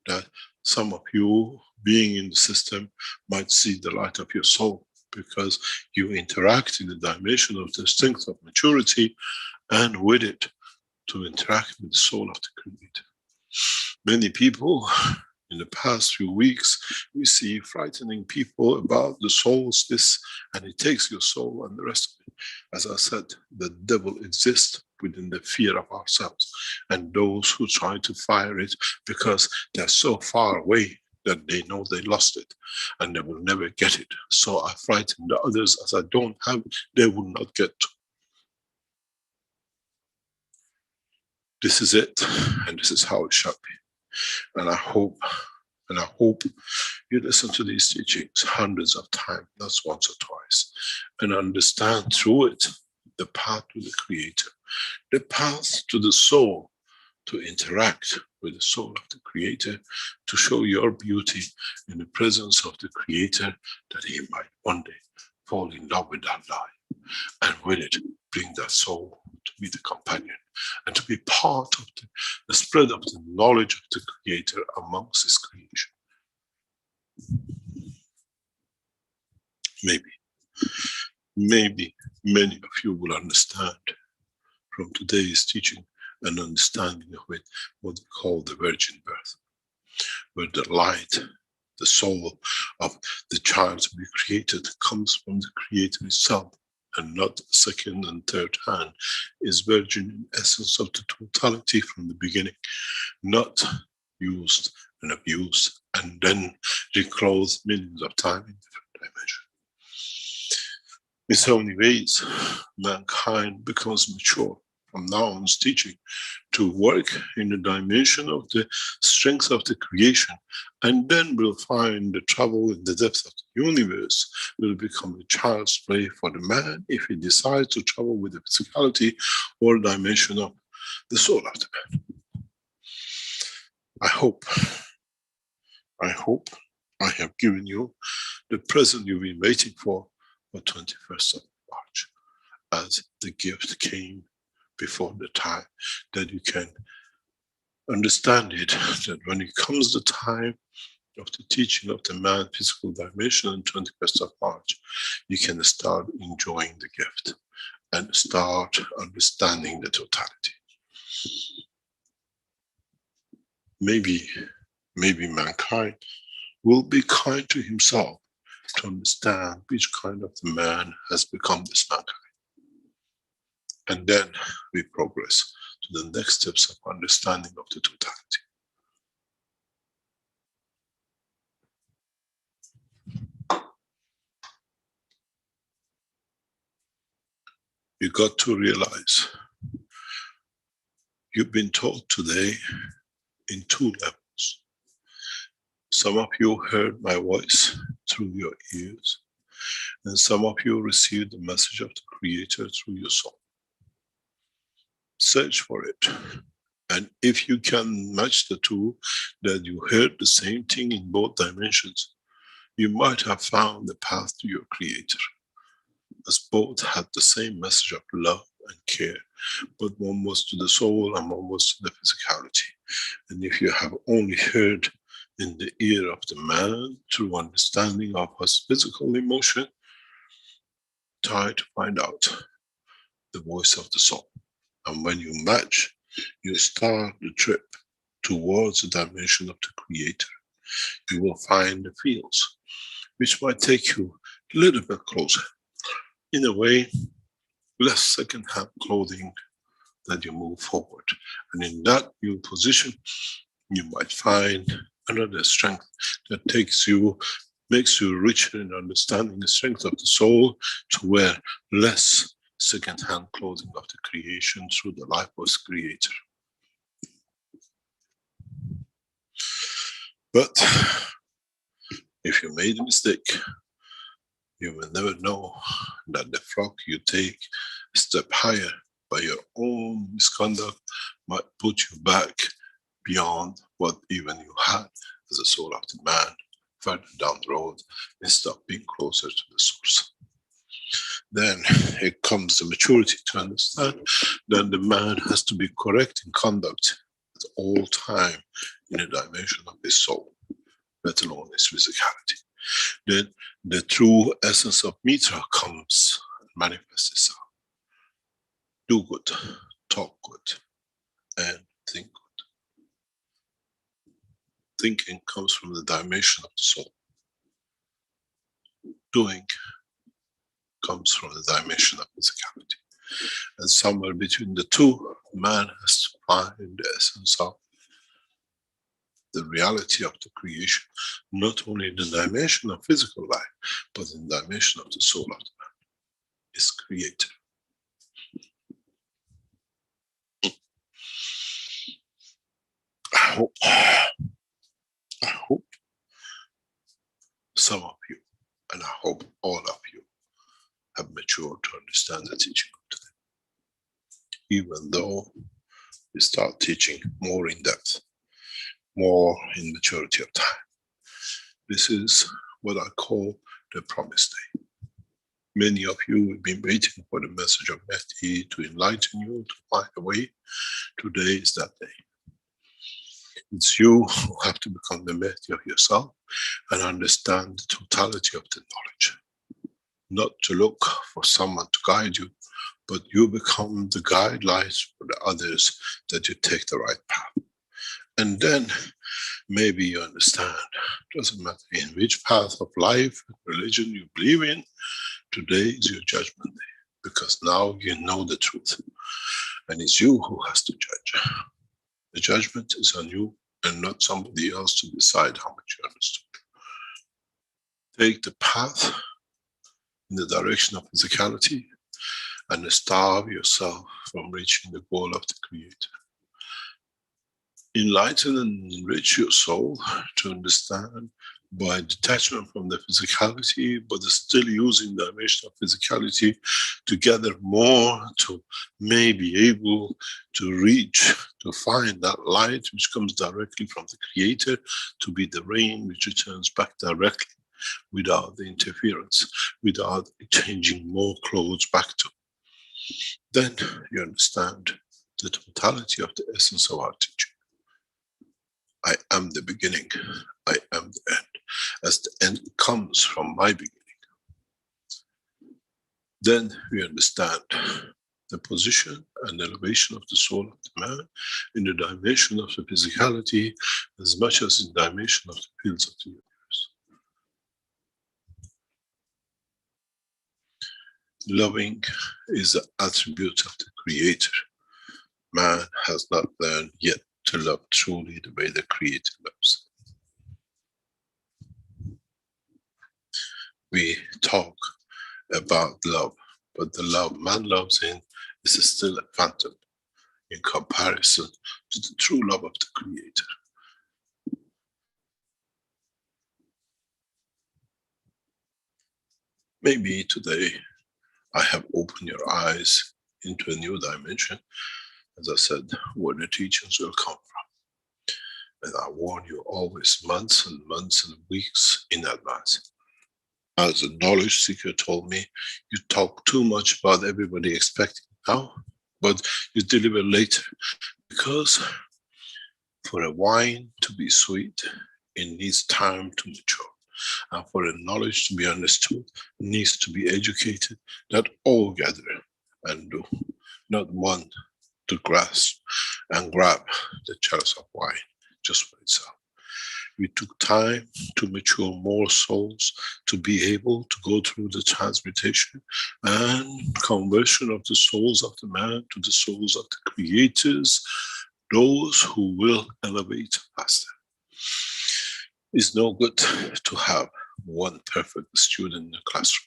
that some of you being in the system might see the light of your soul, because you interact in the dimension of the strength of maturity, and with it to interact with the soul of the Creator. Many people In the past few weeks, we see frightening people about the soul's this, and it takes your soul and the rest of it. As I said, the devil exists within the fear of ourselves, and those who try to fire it because they're so far away that they know they lost it and they will never get it. So I frighten the others as I don't have, they will not get to. This is it, and this is how it shall be. And I hope you listen to these teachings hundreds of times, not once or twice, and understand through it the path to the Creator, the path to the soul, to interact with the soul of the Creator, to show your beauty in the presence of the Creator, that He might one day fall in love with that life, and with it bring that soul to be the companion and to be part of the spread of the knowledge of the Creator amongst His creation. Maybe many of you will understand from today's teaching and understanding of it what we call the virgin birth, where the light, the soul of the child to be created comes from the Creator Himself, and not second and third hand, is virgin in essence of the totality from the beginning, not used and abused and then reclothed millions of times in different dimensions. In so many ways, mankind becomes mature from now on teaching to work in the dimension of the strength of the creation, and then we'll find the travel in the depth of the universe will become a child's play for the man if he decides to travel with the physicality or dimension of the soul of the man. I hope I have given you the present you've been waiting for 21st of March, as the gift came before the time, that you can understand it, that when it comes the time of the teaching of the man physical dimension on 21st of March, you can start enjoying the gift and start understanding the totality. Maybe mankind will be kind to himself to understand which kind of the man has become this mankind. And then we progress to the next steps of understanding of the totality. You got to realize you've been taught today in two levels. Some of you heard my voice through your ears, and some of you received the message of the Creator through your soul. Search for it. And if you can match the two, that you heard the same thing in both dimensions, you might have found the path to your Creator, as both had the same message of love and care, but one was to the soul and one was to the physicality. And if you have only heard in the ear of the man through understanding of his physical emotion, try to find out the voice of the soul. And when you match, you start the trip towards the dimension of the Creator. You will find the fields, which might take you a little bit closer. In a way, less second-hand clothing that you move forward. And in that new position, you might find another strength that makes you richer in understanding the strength of the soul, to wear less second-hand clothing of the creation through the life of the Creator. But if you made a mistake, you will never know that the frog you take a step higher by your own misconduct might put you back beyond what even you had as a soul of the man, further down the road, instead of being closer to the source. Then it comes the maturity to understand that the man has to be correct in conduct at all time in the dimension of his soul, let alone his physicality. Then the true essence of Mitra comes and manifests itself. Do good, talk good, and think good. Thinking comes from the dimension of the soul. Doing comes from the dimension of physicality. And somewhere between the two, man has to find the essence of the reality of the creation, not only in the dimension of physical life, but in the dimension of the soul of the man, is creator. I hope some of you, and I hope all of you, have matured to understand the teaching of today. Even though we start teaching more in depth, more in maturity of time. This is what I call the promised day. Many of you have been waiting for the message of Mehdi to enlighten you, to find a way. Today is that day. It's you who have to become the Mehdi of yourself and understand the totality of the knowledge. Not to look for someone to guide you, but you become the guidelines for the others, that you take the right path. And then maybe you understand, doesn't matter in which path of life, religion you believe in, today is your judgment day, because now you know the truth. And it's you who has to judge. The judgment is on you and not somebody else to decide how much you understood. Take the path in the direction of physicality and starve yourself from reaching the goal of the Creator. Enlighten and enrich your soul to understand by detachment from the physicality, but still using the dimension of physicality to gather more, to may be able to reach, to find that light which comes directly from the Creator, to be the rain which returns back directly without the interference, without changing more clothes back to. Then you understand the totality of the essence of our teaching. I am the beginning, I am the end, as the end comes from my beginning. Then we understand the position and elevation of the soul of the man in the dimension of the physicality as much as in the dimension of the fields of the universe. Loving is the attribute of the Creator. Man has not learned yet to love truly the way the Creator loves. We talk about love, but the love man loves in is still a phantom in comparison to the true love of the Creator. Maybe today I have opened your eyes into a new dimension, as I said, where the teachings will come from. And I warn you always months and months and weeks in advance. As a knowledge seeker told me, you talk too much about everybody expecting now, but you deliver later. Because for a wine to be sweet, it needs time to mature. And for a knowledge to be understood, it needs to be educated, that all gather and do, not one to grasp and grab the chalice of wine just for itself. We took time to mature more souls to be able to go through the transmutation and conversion of the souls of the man to the souls of the creators, those who will elevate faster. It's no good to have one perfect student in the classroom.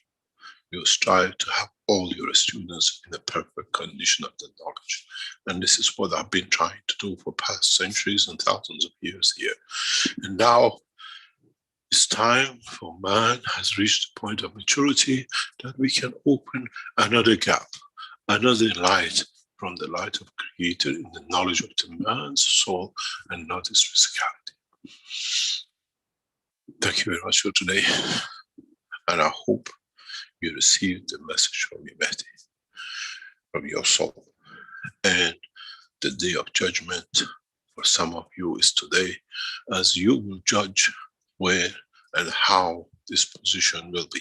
You strive to have all your students in a perfect condition of the knowledge. And this is what I've been trying to do for past centuries and thousands of years here. And now it's time for man has reached the point of maturity that we can open another gap, another light from the light of Creator in the knowledge of the man's soul and not his physicality. Thank you very much for today. And I hope you received the message from your Mehdi, from your soul. And the day of judgment for some of you is today, as you will judge where and how this position will be.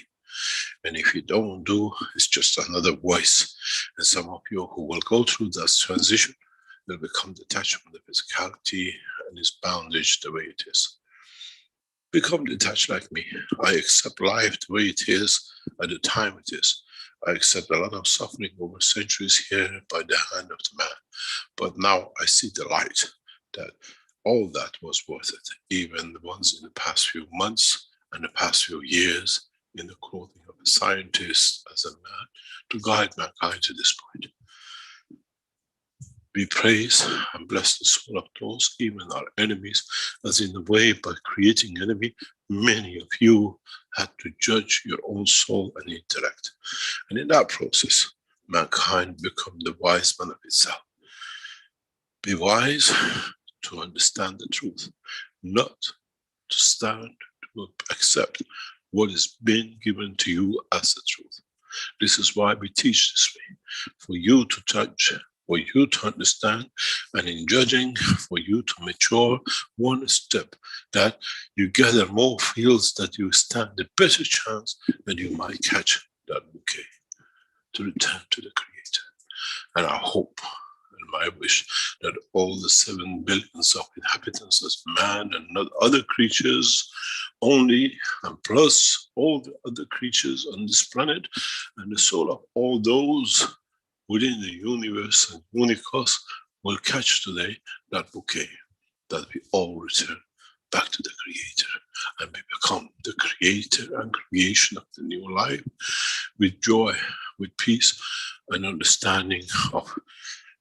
And if you don't do, it's just another voice. And some of you who will go through that transition will become detached from the physicality and its bondage the way it is. Become detached like me. I accept life the way it is at the time it is. I accept a lot of suffering over centuries here by the hand of the man. But now I see the light, that all that was worth it, even the ones in the past few months and the past few years in the clothing of a scientist as a man to guide mankind to this point. We praise and bless the soul of those, even our enemies, as in a way by creating enemy, many of you had to judge your own soul and intellect. And in that process, mankind become the wise man of itself. Be wise to understand the truth, not to stand to accept what is being given to you as the truth. This is why we teach this way, for you to judge, for you to understand, and in judging, for you to mature one step, that you gather more fields, that you stand a better chance that you might catch that bouquet to return to the Creator. And I hope and my wish that all the 7 billions of inhabitants as man and not other creatures only, and plus all the other creatures on this planet, and the soul of all those within the universe and unicos will catch today that bouquet, that we all return back to the Creator, and we become the creator and creation of the new life with joy, with peace, and understanding of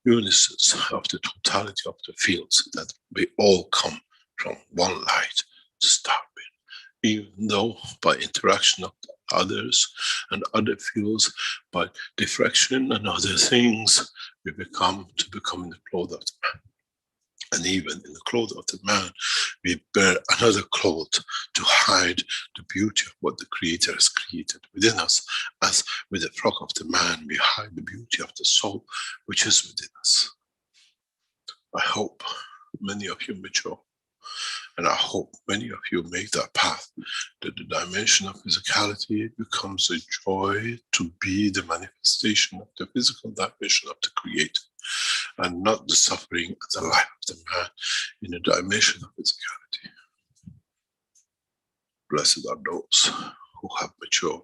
unison of the totality of the fields, that we all come from one light to start with. Even though by interaction of others and other fields, by diffraction and other things, we become in the clothes of the man. And even in the clothes of the man, we bear another cloth to hide the beauty of what the Creator has created within us, as with the frock of the man, we hide the beauty of the soul which is within us. I hope many of you mature, and I hope many of you make that path, that the dimension of physicality becomes a joy to be the manifestation of the physical dimension of the Creator, and not the suffering and the life of the man in the dimension of physicality. Blessed are those who have matured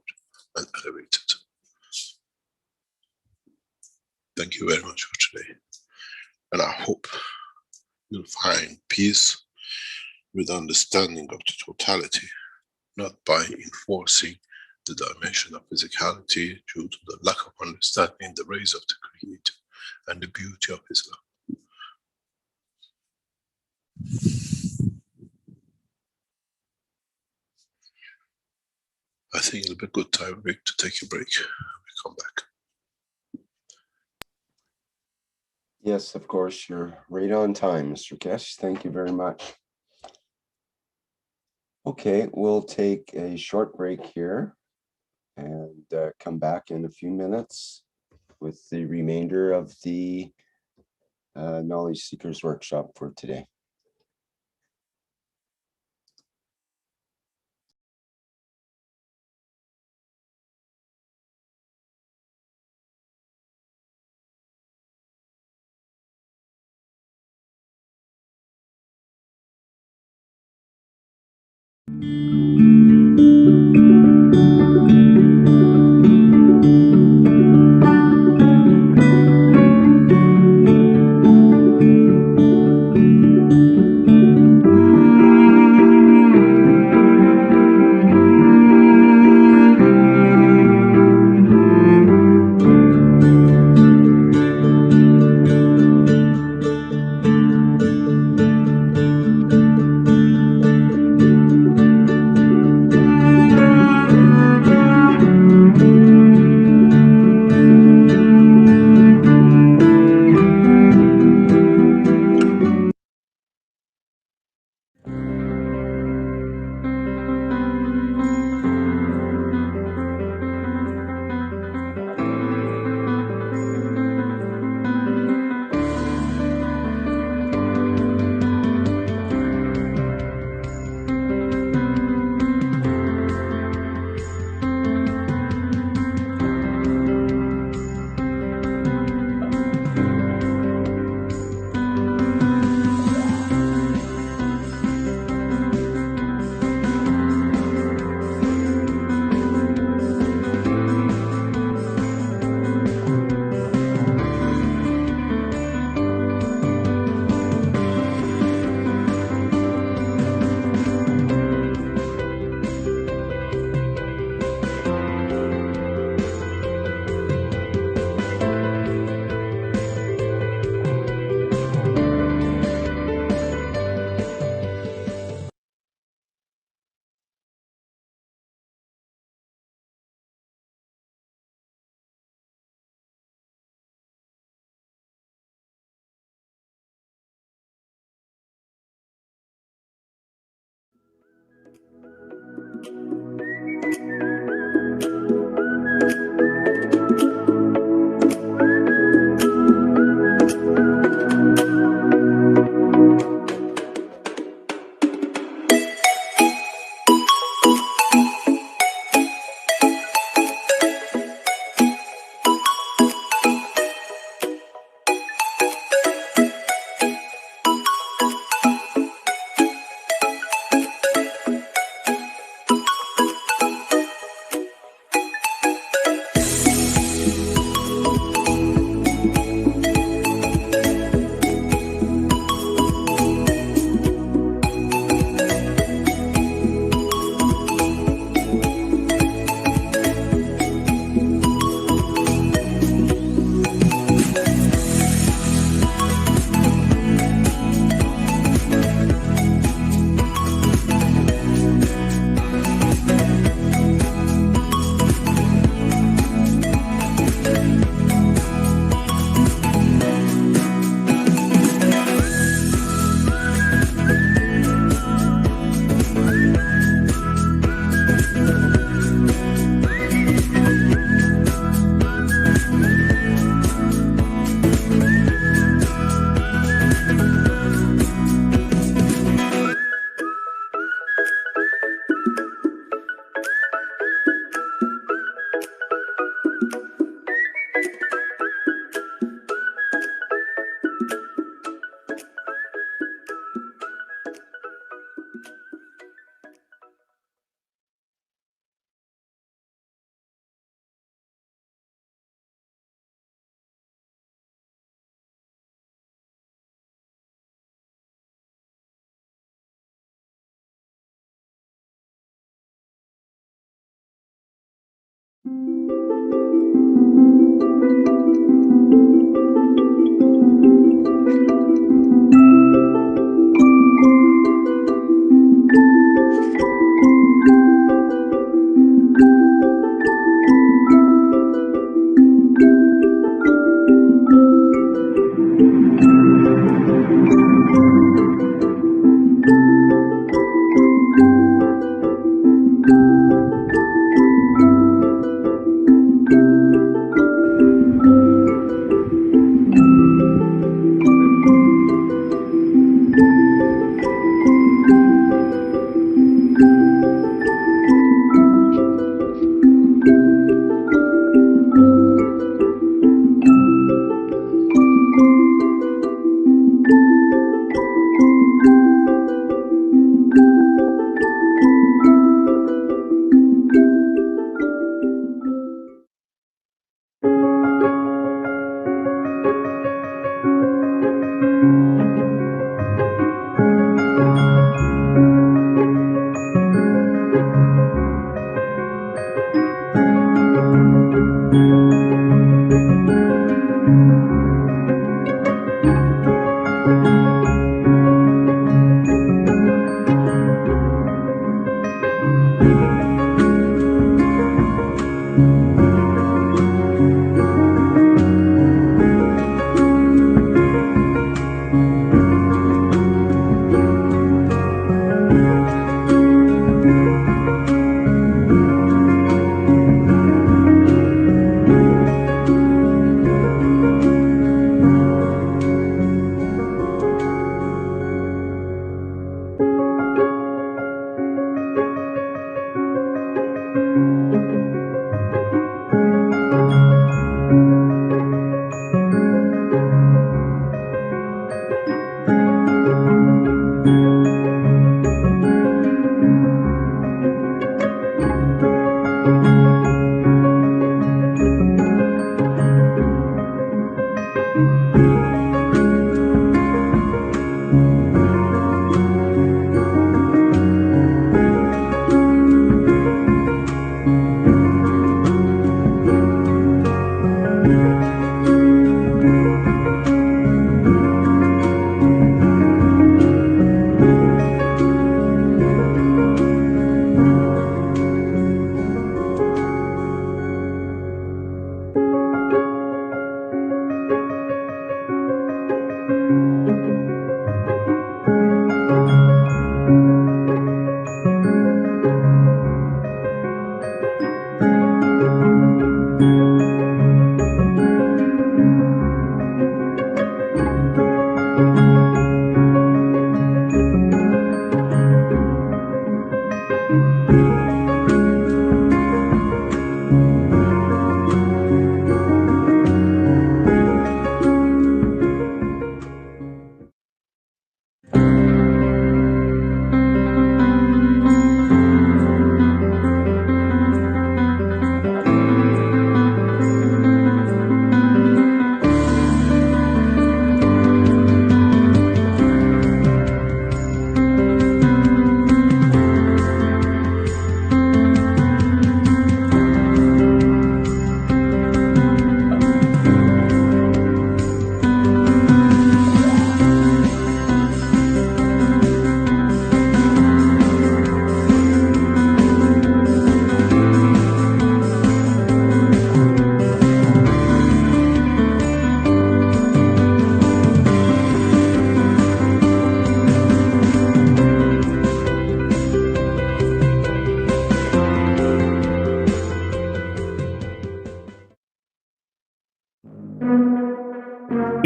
and elevated. Thank you very much for today. And I hope you'll find peace with understanding of the totality, not by enforcing the dimension of physicality due to the lack of understanding the rays of the Creator and the beauty of His love. I think it'll be a good time, Rick, to take a break. We come back. Yes, of course, you're right on time, Mr. Keshe. Thank you very much. Okay, we'll take a short break here and come back in a few minutes with the remainder of the Knowledge Seekers Workshop for today.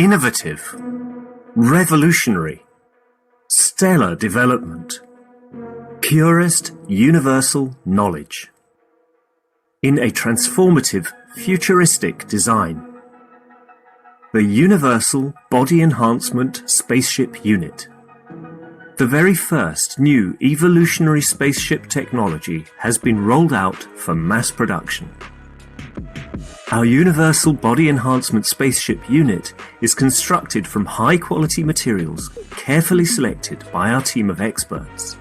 Innovative, revolutionary, stellar development, purest universal knowledge. In a transformative, futuristic design. The Universal Body Enhancement Spaceship Unit. The very first new evolutionary spaceship technology has been rolled out for mass production. Our Universal Body Enhancement Spaceship Unit is constructed from high-quality materials carefully selected by our team of experts.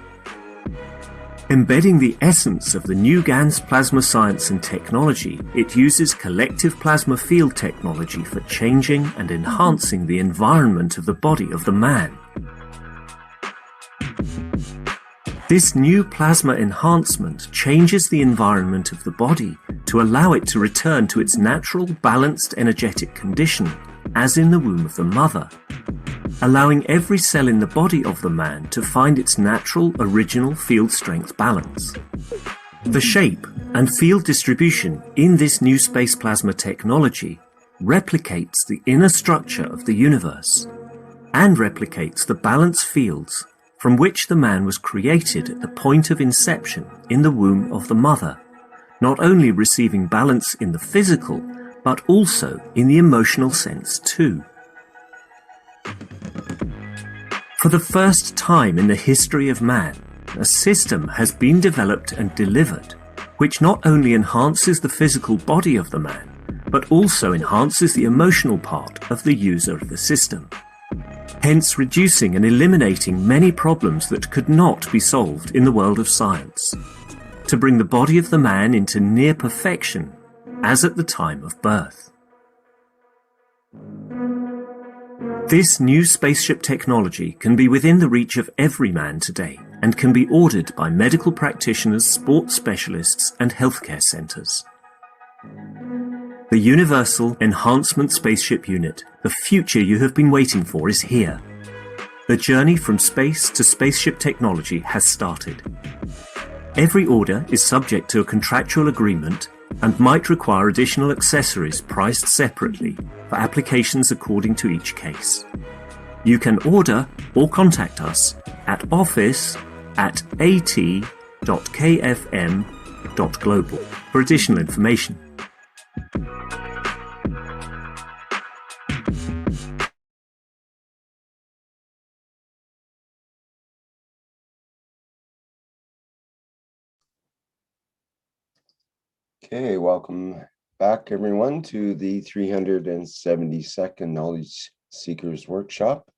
Embedding the essence of the new GANS plasma science and technology, it uses collective plasma field technology for changing and enhancing the environment of the body of the man. This new plasma enhancement changes the environment of the body to allow it to return to its natural balanced energetic condition, as in the womb of the mother, allowing every cell in the body of the man to find its natural original field strength balance. The shape and field distribution in this new space plasma technology replicates the inner structure of the universe and replicates the balance fields from which the man was created at the point of inception in the womb of the mother, not only receiving balance in the physical, but also in the emotional sense too. For the first time in the history of man, a system has been developed and delivered which not only enhances the physical body of the man, but also enhances the emotional part of the user of the system, hence reducing and eliminating many problems that could not be solved in the world of science, to bring the body of the man into near perfection, as at the time of birth. This new spaceship technology can be within the reach of every man today and can be ordered by medical practitioners, sports specialists, and healthcare centers. The Universal Enhancement Spaceship Unit, the future you have been waiting for, is here. The journey from space to spaceship technology has started. Every order is subject to a contractual agreement and might require additional accessories priced separately for applications according to each case. You can order or contact us at office@at.kfm.global for additional information. Okay, welcome back everyone to the 372nd Knowledge Seekers Workshop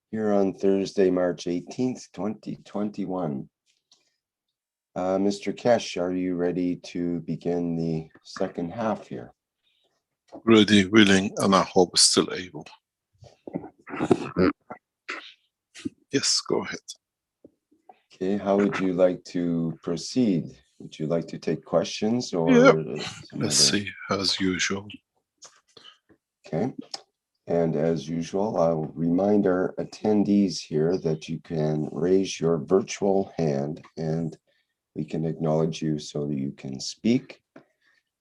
here on Thursday, March 18th, 2021. Mr. Keshe, are you ready to begin the second half here? Ready, willing, and I hope still able. Yes, go ahead. Okay, how would you like to proceed? Would you like to take questions or? Let's see, as usual. Okay, and as usual, I'll remind our attendees here that you can raise your virtual hand and we can acknowledge you so that you can speak.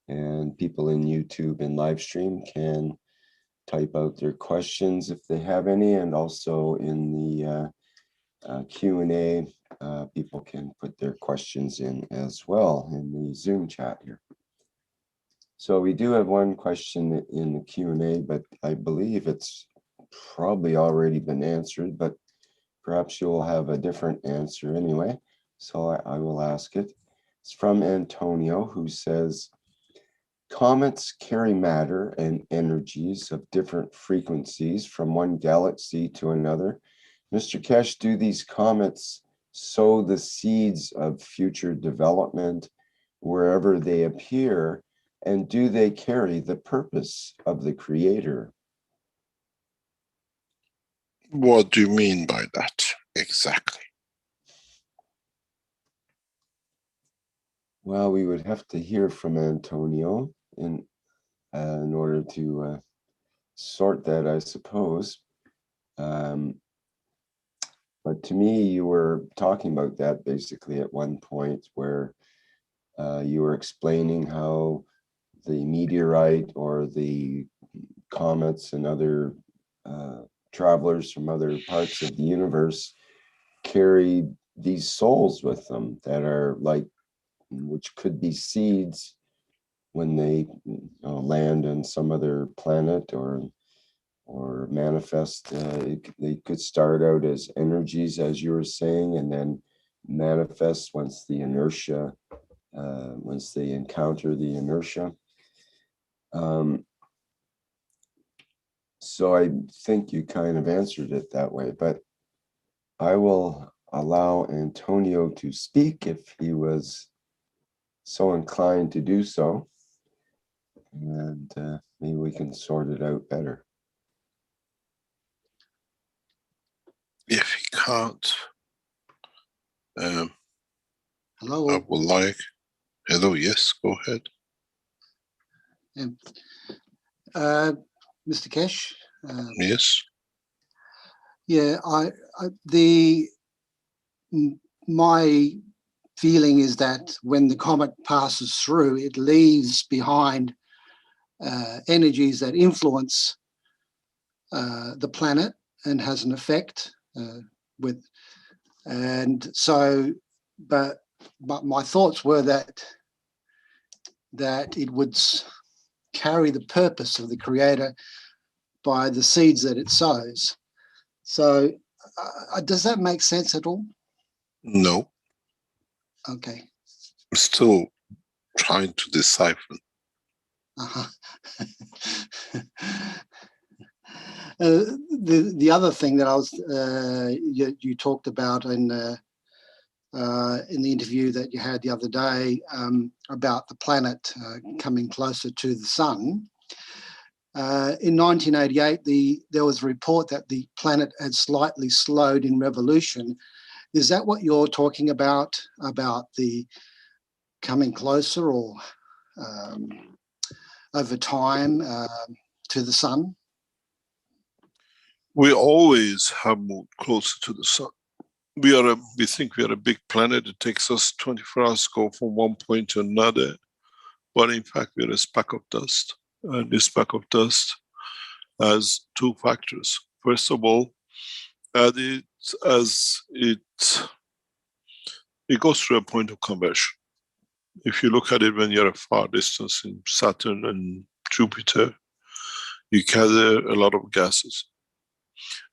And people in YouTube and live stream can type out their questions if they have any, and also in the Q&A, people can put their questions in as well in the Zoom chat here. So we do have one question in the Q&A, but I believe it's probably already been answered, but perhaps you'll have a different answer anyway. So I will ask it. It's from Antonio, who says, comets carry matter and energies of different frequencies from one galaxy to another. Mr. Keshe, do these comets sow the seeds of future development wherever they appear, and do they carry the purpose of the Creator? What do you mean by that exactly? Well, we would have to hear from Antonio in order to sort that, I suppose. But to me, you were talking about that basically at one point where you were explaining how the meteorite or the comets and other travelers from other parts of the universe carry these souls with them that are like, which could be seeds when they land on some other planet or manifest. They could start out as energies, as you were saying, and then manifest once the inertia, once they encounter the inertia. So I think you kind of answered it that way, but I will allow Antonio to speak if he was so inclined to do so. And maybe we can sort it out better. If he can't, Hello. I would like. Hello, yes, go ahead. Mr. Keshe. Yes. Yeah, my feeling is that when the comet passes through, it leaves behind energies that influence the planet and has an effect but my thoughts were that it would carry the purpose of the Creator by the seeds that it sows. So does that make sense at all? No. Okay. I'm still trying to decipher. The other thing that I was you talked about in the interview that you had the other day about the planet coming closer to the sun. In 1988, there was a report that the planet had slightly slowed in revolution. Is that what you're talking about the coming closer or over time to the sun? We always have moved closer to the sun. We think we are a big planet. It takes us 24 hours to go from one point to another. But in fact, we are a speck of dust. And this speck of dust has two factors. First of all, it goes through a point of conversion. If you look at it when you're a far distance in Saturn and Jupiter, you gather a lot of gases.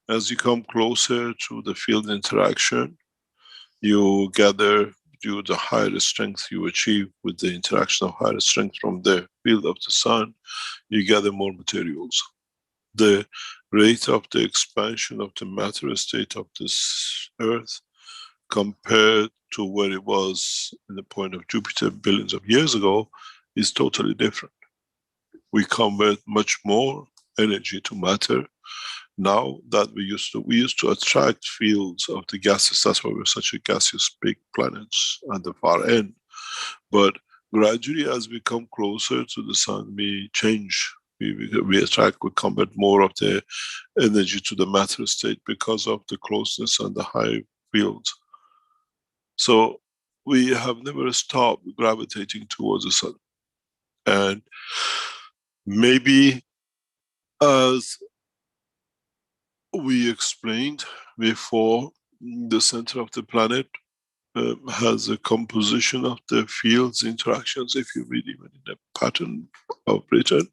As you come closer to the field interaction, you gather, due to the higher strength you achieve with the interaction of higher strength from the field of the sun, you gather more materials. The rate of the expansion of the matter state of this Earth compared to where it was in the point of Jupiter billions of years ago is totally different. We convert much more energy to matter now that we used to attract fields of the gases. That's why we're such a gaseous big planets at the far end. But gradually, as we come closer to the sun, we change. We attract, we convert more of the energy to the matter state because of the closeness and the high fields. So we have never stopped gravitating towards the sun. And maybe as we explained before, the center of the planet has a composition of the fields interactions, if you read even in the pattern of Britain,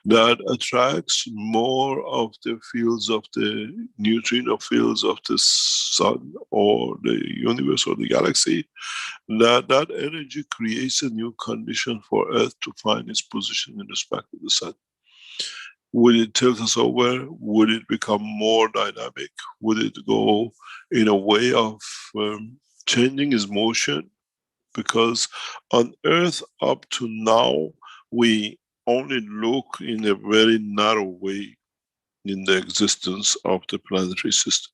that attracts more of the fields of the neutrino fields of the sun or the universe or the galaxy. That energy creates a new condition for Earth to find its position in respect to the sun. Would it tilt us over? Would it become more dynamic? Would it go in a way of changing its motion? Because on Earth up to now, we only look in a very narrow way in the existence of the planetary system.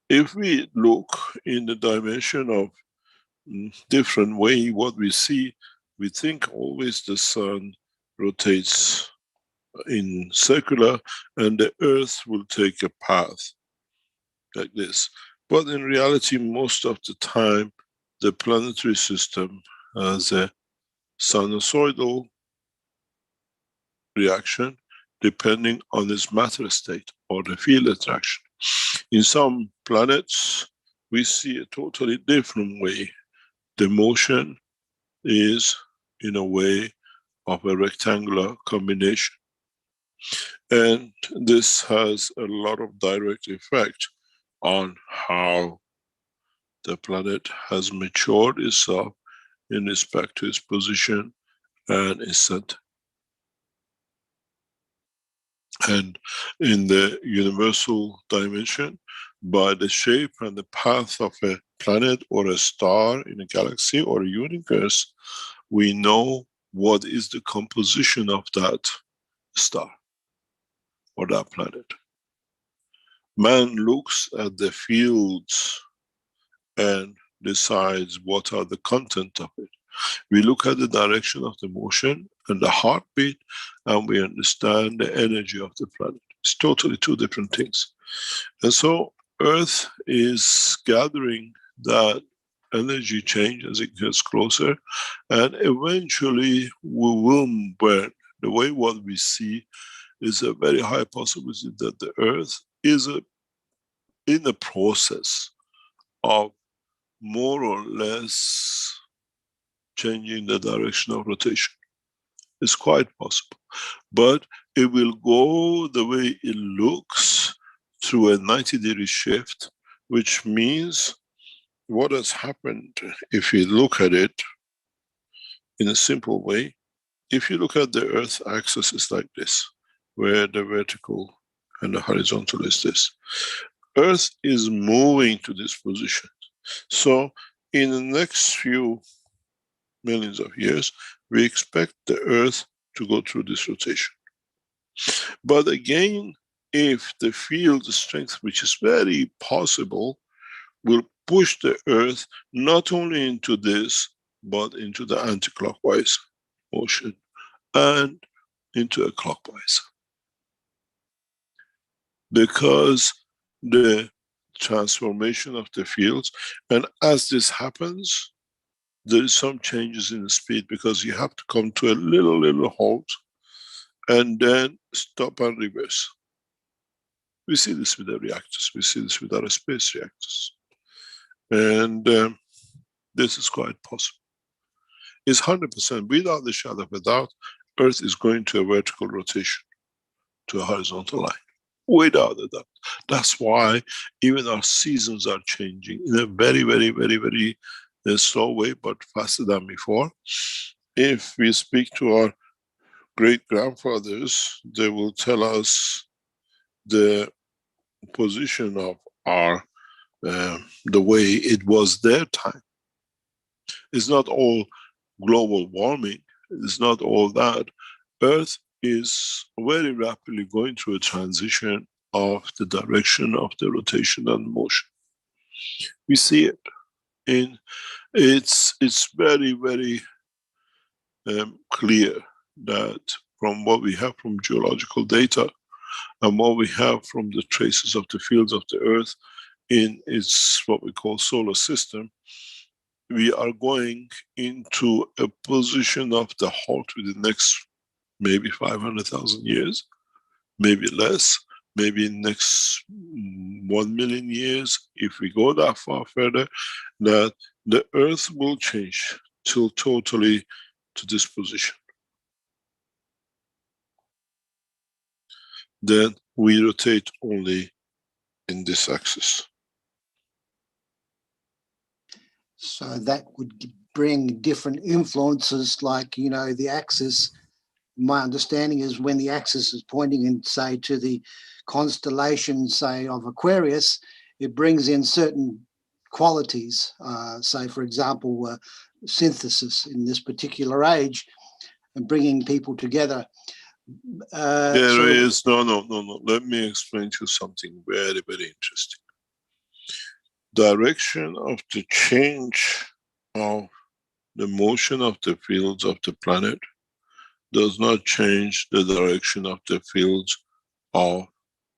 If we look in the dimension of different way, what we see, we think always the sun rotates in circular and the Earth will take a path like this. But in reality, most of the time, the planetary system has a sinusoidal reaction depending on its matter state or the field attraction. In some planets, we see a totally different way. The motion is in a way of a rectangular combination. And this has a lot of direct effect on how the planet has matured itself in respect to its position and its center. And in the universal dimension, by the shape and the path of a planet or a star in a galaxy or a universe, we know what is the composition of that star or that planet. Man looks at the fields and decides what are the content of it. We look at the direction of the motion and the heartbeat, and we understand the energy of the planet. It's totally two different things. And so Earth is gathering that energy change as it gets closer, and eventually we will burn. The way what we see is a very high possibility that the Earth is in the process of more or less changing the direction of rotation. It's quite possible. But it will go the way it looks through a 90-degree shift, which means what has happened, if you look at it in a simple way, if you look at the Earth axis, is like this, where the vertical and the horizontal is this. Earth is moving to this position. So in the next few millions of years, we expect the Earth to go through this rotation. But again, if the field strength, which is very possible, will push the Earth not only into this, but into the anti-clockwise motion and into a clockwise. Because the transformation of the fields, and as this happens, there is some changes in the speed, because you have to come to a little halt and then stop and reverse. We see this with the reactors, we see this with our space reactors. And this is quite possible. It's 100%, without the shadow of a doubt, Earth is going to a vertical rotation, to a horizontal line, without a doubt. That's why even our seasons are changing in a very slow way, but faster than before. If we speak to our great-grandfathers, they will tell us the position of our, the way it was their time. It's not all global warming, it's not all that. Earth is very rapidly going through a transition of the direction of the rotation and motion. We see it. It's very clear that from what we have from geological data and what we have from the traces of the fields of the Earth in its what we call solar system, we are going into a position of the halt within the next maybe 500,000 years, maybe less, maybe next 1 million years, if we go that far further, that the Earth will change till totally to this position. Then we rotate only in this axis. So that would bring different influences, like, you know, the axis. My understanding is when the axis is pointing in, say, to the constellation, say, of Aquarius, it brings in certain qualities, say, for example, synthesis in this particular age and bringing people together. There is, no. Let me explain to you something very interesting. Direction of the change of the motion of the fields of the planet does not change the direction of the fields of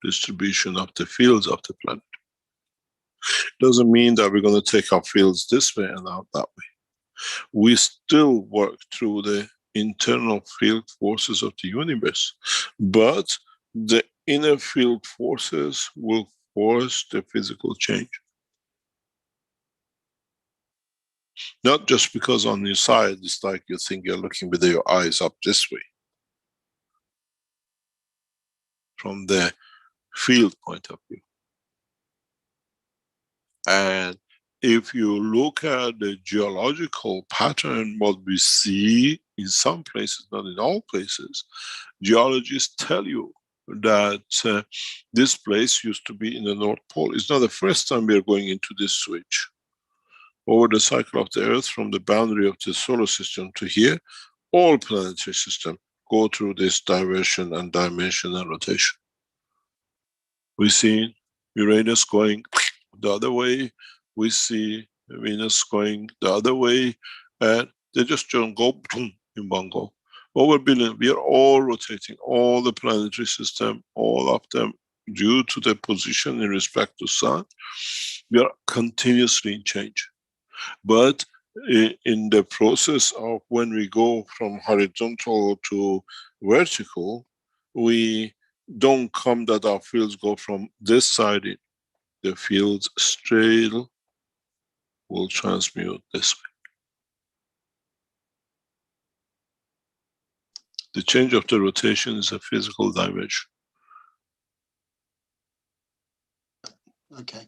distribution of the fields of the planet. Doesn't mean that we're going to take our fields this way and out that way. We still work through the internal field forces of the universe, but the inner field forces will force the physical change. Not just because on your side, it's like you think you're looking with your eyes up this way. From the field point of view. And if you look at the geological pattern, what we see in some places, not in all places, geologists tell you that this place used to be in the North Pole. It's not the first time we are going into this switch. Over the cycle of the Earth, from the boundary of the solar system to here, all planetary systems go through this diversion and dimension and rotation. We see Uranus going the other way. We see Venus going the other way, and they just don't go boom, in one go. Over a billion, we are all rotating, all the planetary system, all of them, due to their position in respect to Sun. We are continuously in change. But in the process of when we go from horizontal to vertical, we don't come that our fields go from this side in. The fields straight will transmute this way. The change of the rotation is a physical dimension. Okay,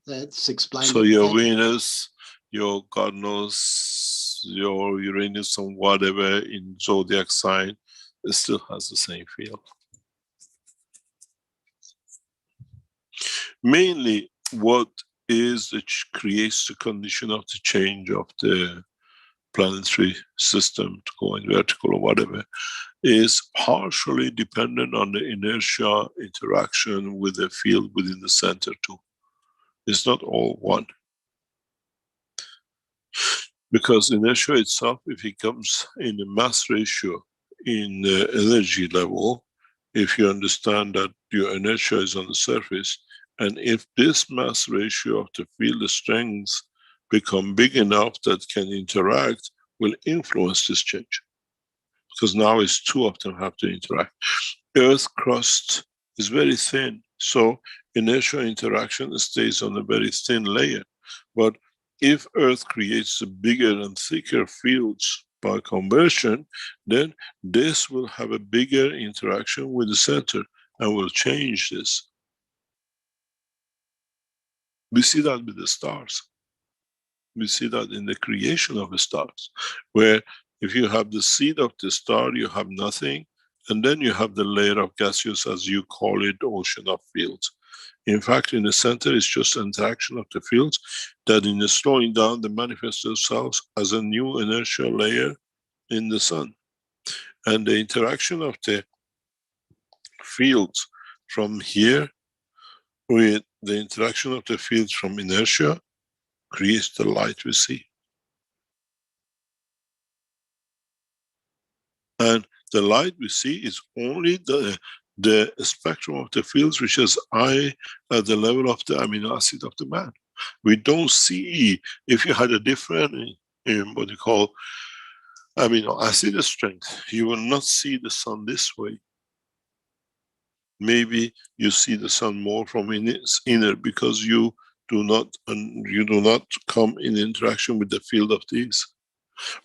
that's explained. So your Venus, your God knows, your Uranus and whatever in zodiac sign, it still has the same field. Mainly what is it creates the condition of the change of the planetary system to go in vertical or whatever is partially dependent on the inertia interaction with the field within the center too. It's not all one. Because inertia itself, if it comes in a mass ratio in the energy level, if you understand that your inertia is on the surface, and if this mass ratio of the field strengths become big enough that can interact, will influence this change. Because now it's two of them have to interact. Earth crust is very thin, so inertial interaction stays on a very thin layer. But if Earth creates a bigger and thicker fields by conversion, then this will have a bigger interaction with the center and will change this. We see that with the stars. We see that in the creation of the stars, where if you have the seed of the star, you have nothing, and then you have the layer of gaseous, as you call it, ocean of fields. In fact, in the center, it's just interaction of the fields that in the slowing down, they manifest themselves as a new inertial layer in the sun. And the interaction of the fields from here with the interaction of the fields from inertia creates the light we see. And the light we see is only the spectrum of the fields which is I at the level of the amino acid of the man. We don't see, if you had a different what you call amino acid strength, you will not see the sun this way. Maybe you see the sun more from its inner because you do not come in interaction with the field of these.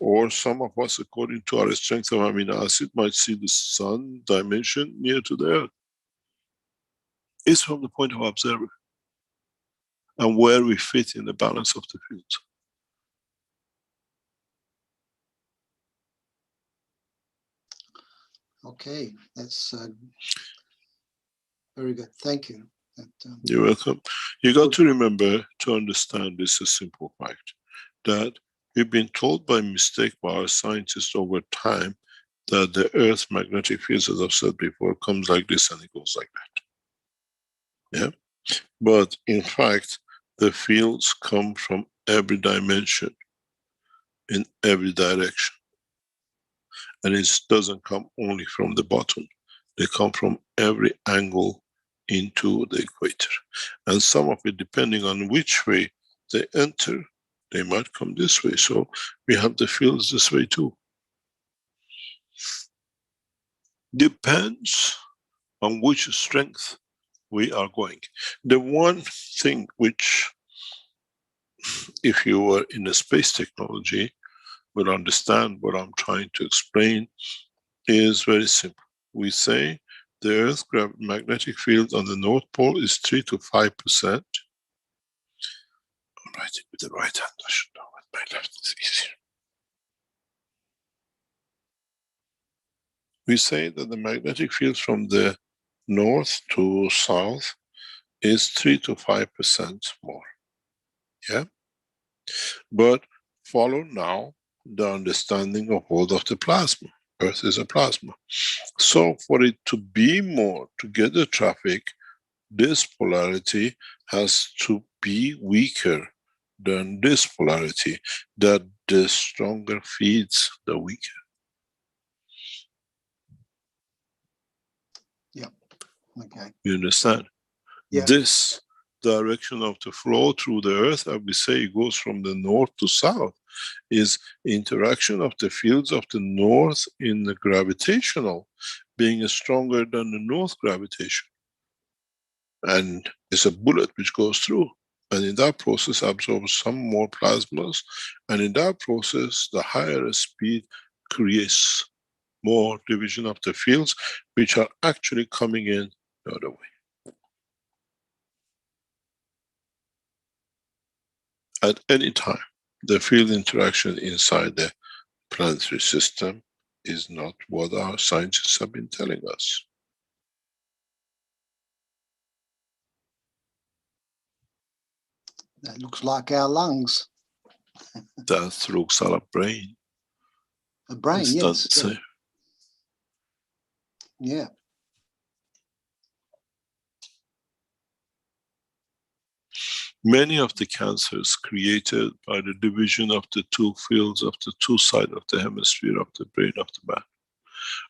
Or some of us, according to our strength of amino acid, might see the sun dimension near to the earth. It's from the point of observer and where we fit in the balance of the fields. Okay, that's very good. Thank you. You're welcome. You got to remember to understand this is a simple fact that we've been told by mistake by our scientists over time that the Earth's magnetic field, as I've said before, comes like this and it goes like that. Yeah, but in fact, the fields come from every dimension, in every direction, and it doesn't come only from the bottom. They come from every angle into the equator, and some of it, depending on which way they enter, they might come this way. So we have the fields this way too. Depends on which strength we are going. The one thing which, if you were in the space technology, will understand what I'm trying to explain, is very simple. We say the Earth's magnetic field on the North Pole is 3 to 5%. I'll write it with the right hand. I should know with my left is easier. We say that the magnetic field from the north to south is 3 to 5% more. Yeah? But follow now the understanding of all of the plasma. Earth is a plasma. So for it to be more, to get the traffic, this polarity has to be weaker than this polarity, that the stronger feeds the weaker. Yeah. Okay. You understand? Yeah. This direction of the flow through the earth, as we say, it goes from the north to south, is interaction of the fields of the north in the gravitational being stronger than the north gravitation. And it's a bullet which goes through. And in that process absorbs some more plasmas. And in that process, the higher speed creates more division of the fields, which are actually coming in the other way. At any time, the field interaction inside the planetary system is not what our scientists have been telling us. That looks like our lungs. That looks like a brain. A brain, It's yes. done, yeah. Many of the cancers created by the division of the two fields of the two sides of the hemisphere of the brain of the man,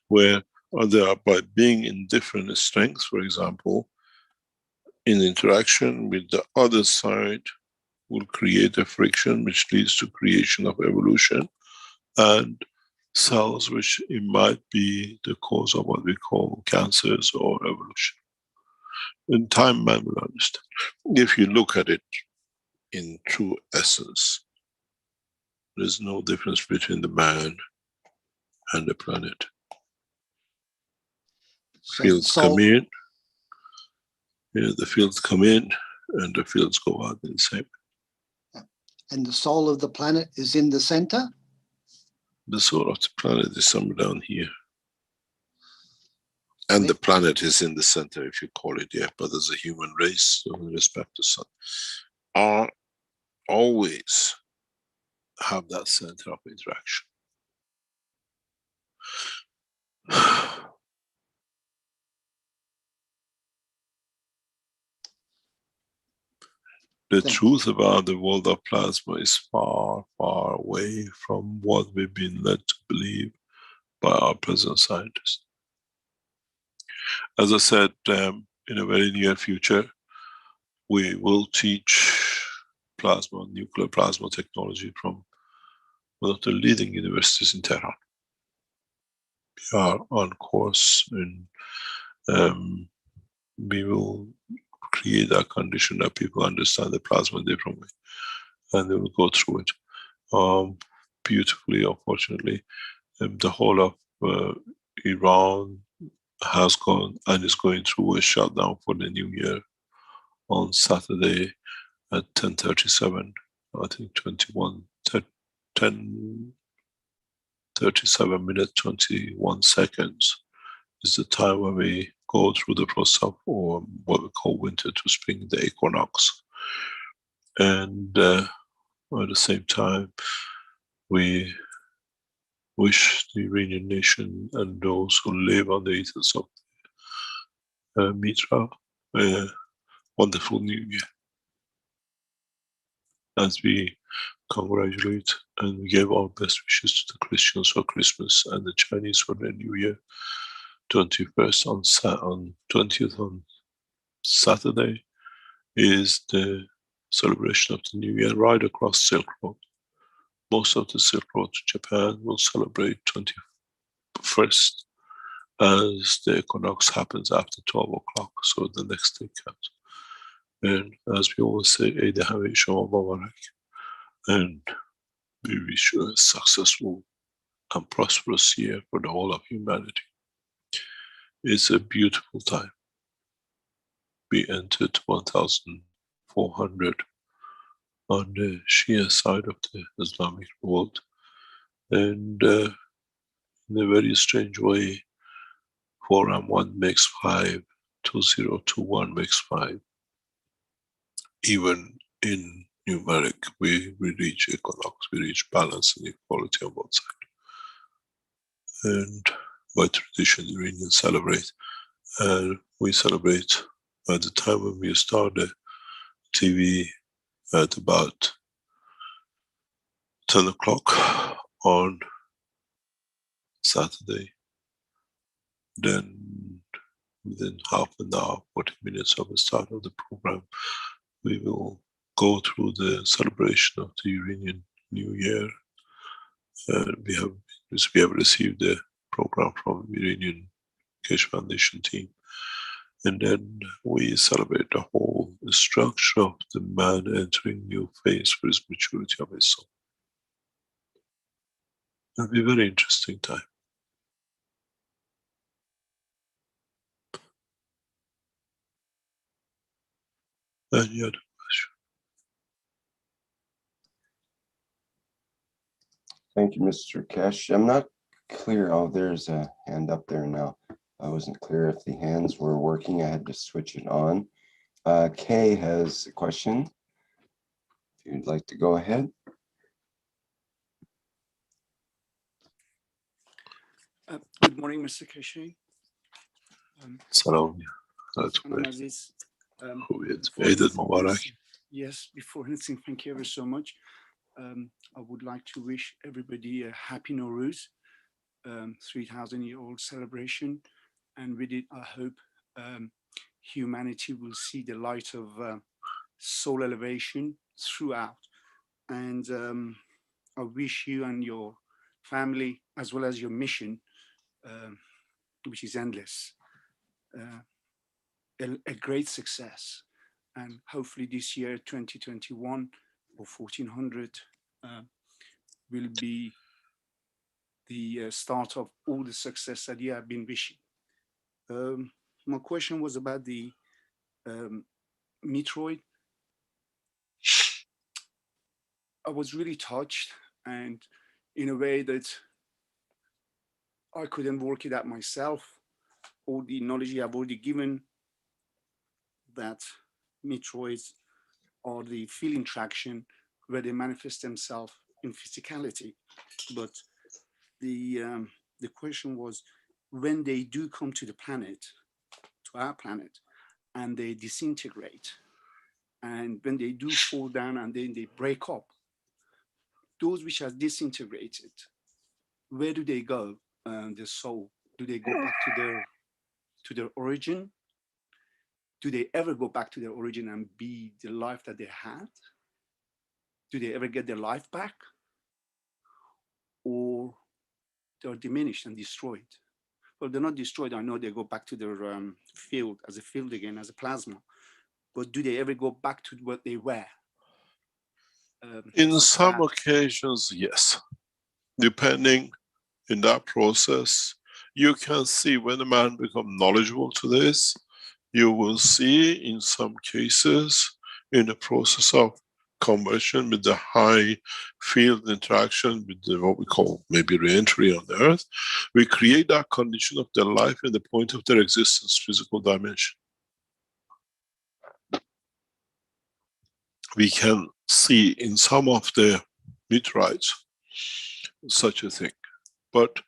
where they are by being in different strengths, for example, in interaction with the other side will create a friction which leads to creation of evolution and cells which it might be the cause of what we call cancers or evolution. In time, man will understand. If you look at it in true essence, there's no difference between the man and the planet. So Fields come in, the fields come in, and the fields go out in the same. And the soul of the planet is in the center? The soul of the planet is somewhere down here. And the planet is in the center, if you call it, yeah. But as a human race, so with respect to sun, are always have that center of interaction. The truth about the world of plasma is far, far away from what we've been led to believe by our present scientists. As I said, in a very near future, we will teach plasma, nuclear plasma technology from one of the leading universities in Tehran. We are on course, and we will create that condition that people understand the plasma differently, and they will go through it beautifully. Unfortunately, the whole of Iran has gone and is going through a shutdown for the new year on Saturday at 10:37. I think 10:37 minutes 21 seconds is the time when we go through the process of, or what we call winter to spring, the equinox. And at the same time, we wish the Iranian nation and those who live on the ethos of Mitra a wonderful new year. As we congratulate and we give our best wishes to the Christians for Christmas and the Chinese for their New Year, 21st on 20th on Saturday is the celebration of the New Year right across Silk Road. Most of the Silk Road to Japan will celebrate 21st as the equinox happens after 12 o'clock, so the next day counts. And as we always say, Eid Hameh Shoma Mubarak, and we wish you a successful and prosperous year for the whole of humanity. It's a beautiful time. We entered 1,400 on the Shia side of the Islamic world, and in a very strange way, 4 and 1 makes 5, 2021 makes 5. Even in numeric, we reach equinox, we reach balance and equality on both sides. And by tradition, the Iranians celebrate. And we celebrate at the time when we start the TV at about 10 o'clock on Saturday. Then within half an hour, 40 minutes of the start of the program, we will go through the celebration of the Iranian New Year. We have received the program from the Iranian Keshe Foundation team. And then we celebrate the whole structure of the man entering new phase for his maturity of his soul. It'll be a very interesting time. Any other question? Thank you, Mr. Keshe. I'm not clear. Oh, there's a hand up there now. I wasn't clear if the hands were working. I had to switch it on. Kay has a question. If you'd like to go ahead. Good morning, Mr. Keshe. Salam. That's great. Yes, before anything, thank you ever so much. I would like to wish everybody a happy Nowruz, 3,000-year-old celebration. And with it, I hope humanity will see the light of soul elevation throughout. And I wish you and your family, as well as your mission, which is endless, a great success. And hopefully this year, 2021 or 1400, will be the start of all the success that you have been wishing. My question was about the meteoroid. I was really touched, and in a way that I couldn't work it out myself. All the knowledge you have already given, that meteoroids are the field interaction where they manifest themselves in physicality. But the question was, when they do come to the planet, to our planet, and they disintegrate, and when they do fall down and then they break up, those which are disintegrated, where do they go? The soul, do they go back to their origin? Do they ever go back to their origin and be the life that they had? Do they ever get their life back? Or they're diminished and destroyed? Well, they're not destroyed. I know they go back to their field, as a field again, as a plasma. But do they ever go back to what they were? In some occasions, yes. Depending in that process, you can see when a man becomes knowledgeable to this, you will see in some cases in the process of conversion with the high field interaction with the, what we call maybe re-entry on the earth, we create that condition of their life in the point of their existence, physical dimension. We can see in some of the meteorites such a thing, but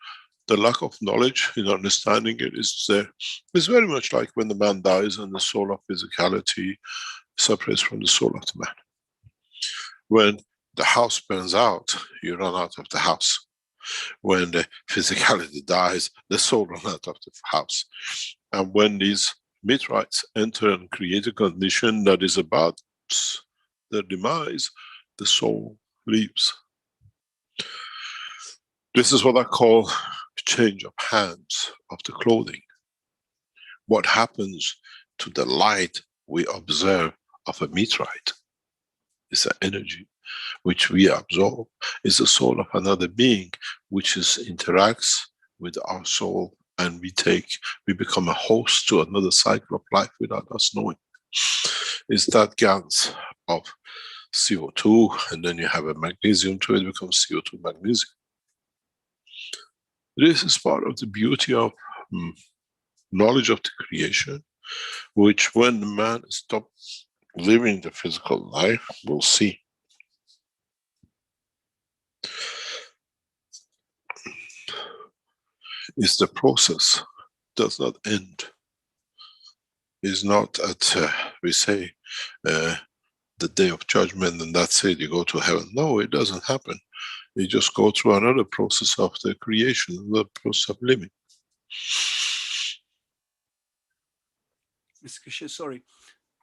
the lack of knowledge in understanding it is there. It's very much like when the man dies and the soul of physicality separates from the soul of the man. When the house burns out, you run out of the house. When the physicality dies, the soul runs out of the house. And when these meteorites enter and create a condition that is about their demise, the soul leaves. This is what I call change of hands of the clothing. What happens to the light we observe of a meteorite is an energy which we absorb, is the soul of another being which interacts with our soul, and we become a host to another cycle of life without us knowing. It's that gans of CO2, and then you have a magnesium to it, becomes CO2 magnesium. This is part of the beauty of knowledge of the creation, which when the man stops living the physical life, we'll see. Is the process does not end. Is not at, we say, the day of judgment and that's it, you go to heaven. No, it doesn't happen. You just go through another process of the creation, another process of living. Mr. Keshe, sorry.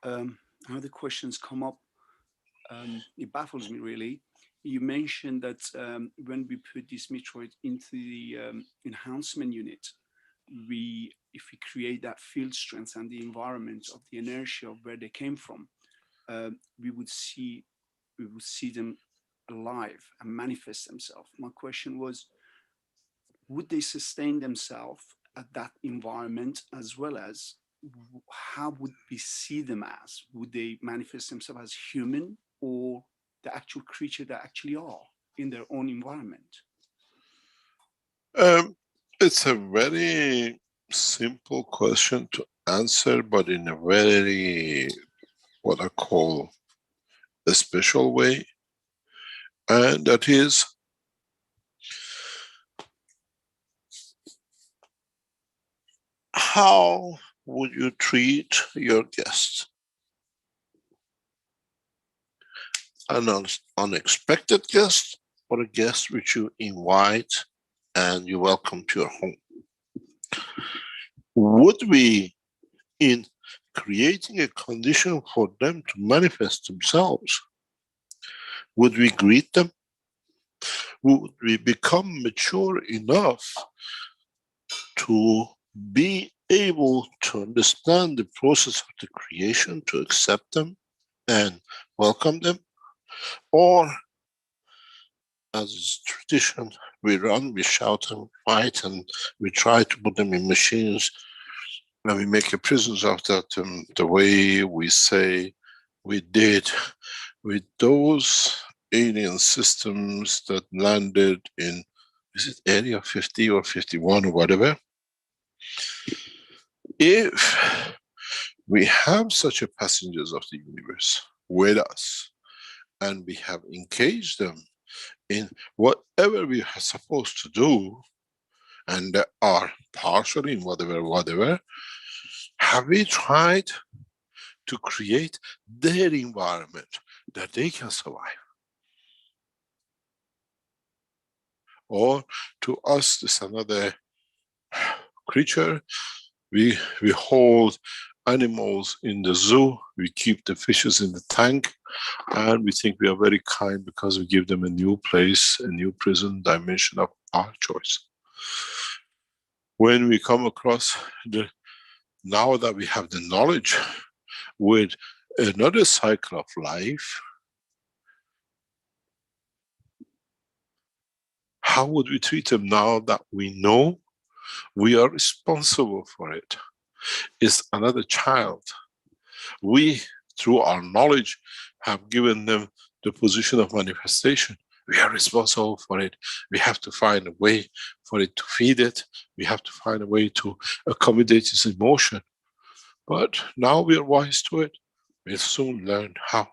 Another questions come up. It baffles me really. You mentioned that when we put this meteorite into the enhancement unit, if we create that field strength and the environment of the inertia of where they came from, we would see them alive and manifest themselves. My question was, would they sustain themselves at that environment, as well as how would we see them as? Would they manifest themselves as human or the actual creature they actually are in their own environment? It's a very simple question to answer, but in a very, what I call, a special way. And that is, how would you treat your guest? An unexpected guest, or a guest which you invite and you welcome to your home? Would we, in creating a condition for them to manifest themselves, would we greet them? Would we become mature enough to be able to understand the process of the creation, to accept them and welcome them? Or, as is tradition, we run, we shout and fight, and we try to put them in machines, and we make a prisons of that, the way we say we did with those alien systems that landed in, is it Area 50 or 51 or whatever? If we have such a passengers of the universe with us, and we have engaged them in whatever we are supposed to do, and they are partially in whatever, have we tried to create their environment that they can survive? Or to us, this another creature. We hold animals in the zoo, we keep the fishes in the tank, and we think we are very kind because we give them a new place, a new prison dimension of our choice. When we come across now that we have the knowledge with another cycle of life, how would we treat them now that we know we are responsible for it? It's another child. We, through our knowledge, have given them the position of manifestation. We are responsible for it. We have to find a way for it to feed it. We have to find a way to accommodate its emotion. But now we are wise to it. We'll soon learn how.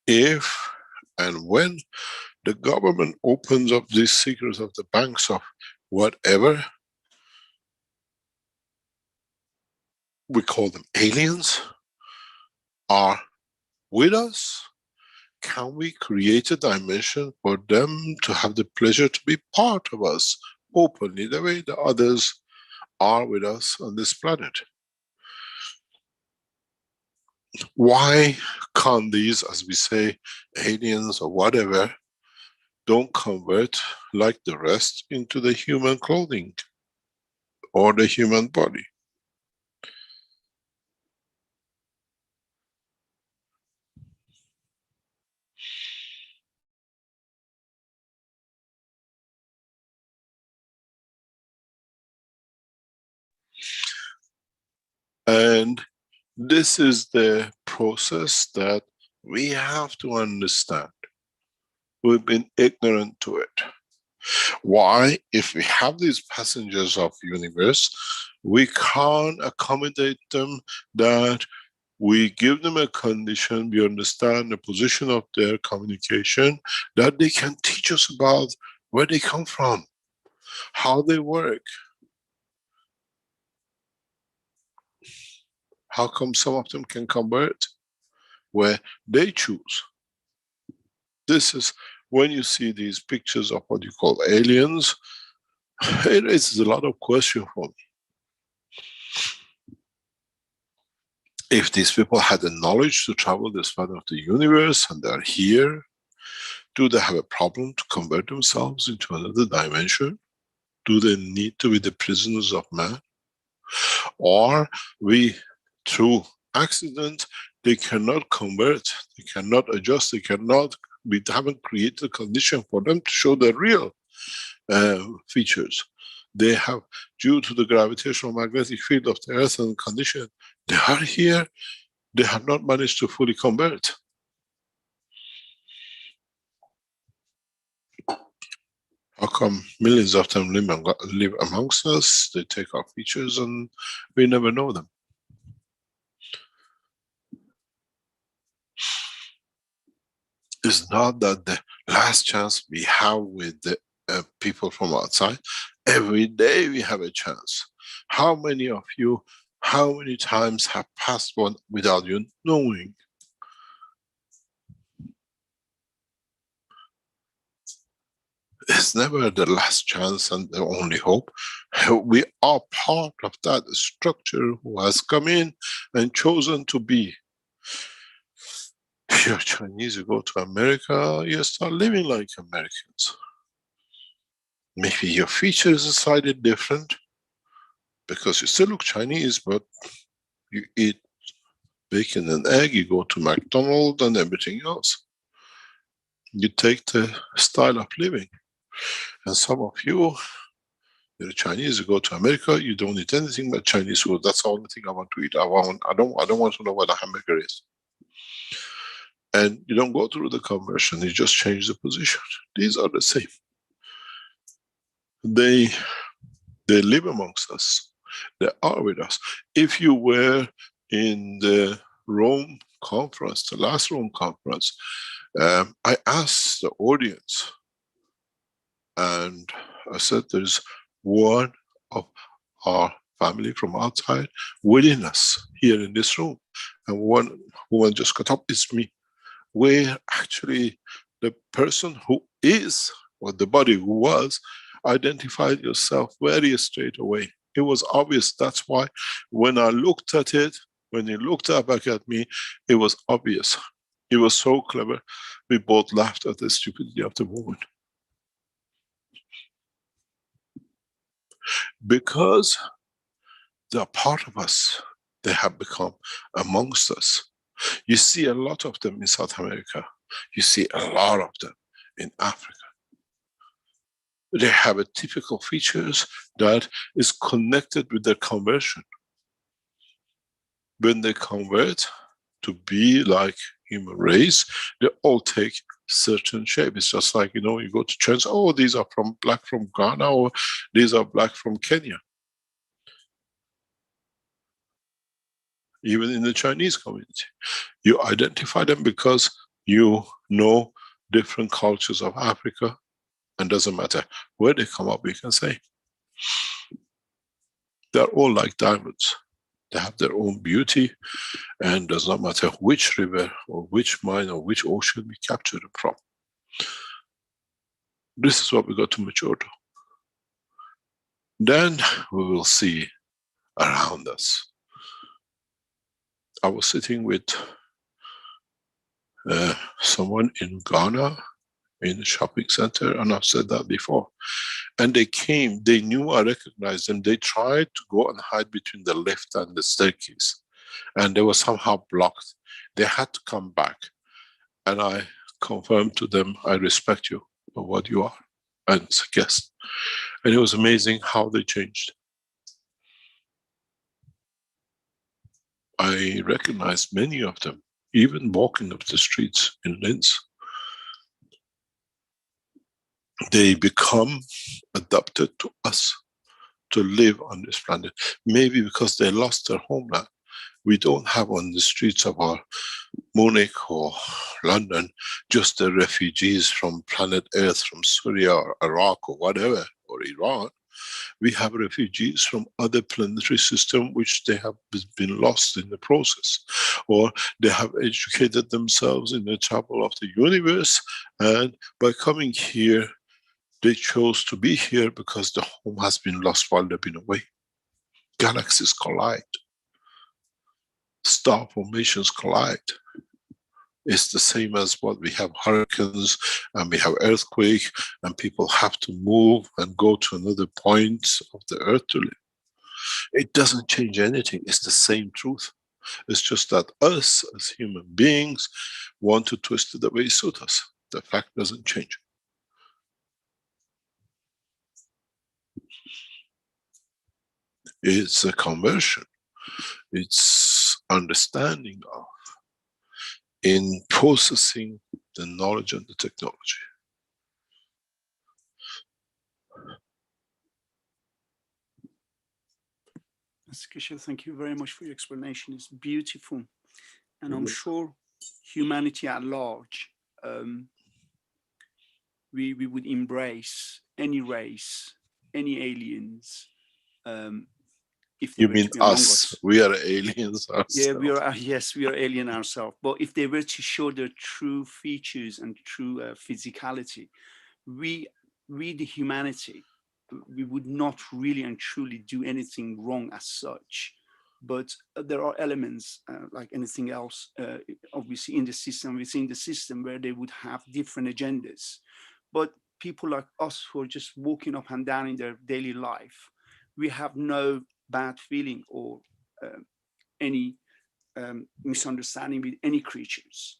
If and when the government opens up these secrets of the banks of whatever, we call them aliens, are with us, can we create a dimension for them to have the pleasure to be part of us openly, the way the others are with us on this planet? Why can't these, as we say, aliens or whatever, don't convert like the rest into the human clothing or the human body? And this is the process that we have to understand. We've been ignorant to it. Why? If we have these passengers of universe, We can't accommodate them, that we give them a condition, we understand the position of their communication, that they can teach us about where they come from, how they work. How come some of them can convert where they choose? This is when you see these pictures of what you call aliens, it raises a lot of questions for me. If these people had the knowledge to travel this part of the universe and they're here, do they have a problem to convert themselves into another dimension? Do they need to be the prisoners of man? Or we, through accident, they cannot convert, they cannot adjust, they cannot, we haven't created a condition for them to show their real features. They have, due to the gravitational magnetic field of the Earth and condition, they are here, they have not managed to fully convert. How come millions of them live amongst us, they take our features and we never know them? It's not that the last chance we have with the people from outside. Every day we have a chance. How many of you, how many times have passed one without you knowing? It's never the last chance and the only hope. We are part of that structure who has come in and chosen to be. If you're Chinese, you go to America, you start living like Americans. Maybe your features are slightly different because you still look Chinese, but you eat bacon and egg, you go to McDonald's and everything else. You take the style of living. And some of you, you're Chinese, you go to America, you don't eat anything but Chinese food. That's the only thing I want to eat. I don't want to know what a hamburger is. And you don't go through the conversion, you just change the position. These are the same. They live amongst us. They are with us. If you were in the Rome conference, the last Rome conference, I asked the audience, and I said, there's one of our family from outside within us here in this room. And one woman just got up, it's me. Where actually the person who is, or the body who was, identified yourself very straight away. It was obvious. That's why when I looked at it, when he looked up back at me, it was obvious. It was so clever. We both laughed at the stupidity of the woman. Because they are part of us, they have become amongst us. You see a lot of them in South America. You see a lot of them in Africa. They have a typical features that is connected with their conversion. When they convert to be like human race, they all take certain shape. It's just like, you know, you go to church, oh, these are from black from Ghana, or these are black from Kenya. Even in the Chinese community, you identify them because you know different cultures of Africa, and doesn't matter where they come up, we can say. They're all like diamonds. They have their own beauty, and does not matter which river or which mine or which ocean we capture them from. This is what we got to mature to. Then we will see around us. I was sitting with someone in Ghana in a shopping center, and I've said that before. And they came, they knew I recognized them. They tried to go and hide between the lift and the staircase, and they were somehow blocked. They had to come back. And I confirmed to them, I respect you for what you are, and as a guest. And it was amazing how they changed. I recognized many of them, even walking up the streets in Linz. They become adapted to us. to live on this planet. Maybe because they lost their homeland. We don't have on the streets of our Munich or London just the refugees from planet Earth, from Syria or Iraq or whatever, or Iran. We have refugees from other planetary systems which they have been lost in the process, or they have educated themselves in the travel of the universe, and by coming here, they chose to be here because the home has been lost while they've been away. Galaxies collide. Star formations collide. It's the same as what we have hurricanes and we have earthquake, and people have to move and go to another point of the earth to live. It doesn't change anything. It's the same truth. It's just that us as human beings want to twist it the way it suits us. The fact doesn't change. It's a conversion. It's understanding of, in processing the knowledge and the technology. Keshe, thank you very much for your explanation. It's beautiful. And I'm sure humanity at large, we would embrace any race, any aliens, if they you were mean to be among us? We are aliens ourselves. Yeah, we are. Yes, we are alien ourselves. But if they were to show their true features and true physicality, we the humanity, we would not really and truly do anything wrong as such. But there are elements like anything else, obviously in the system, within the system, where they would have different agendas. But people like us who are just walking up and down in their daily life, we have no bad feeling or any misunderstanding with any creatures,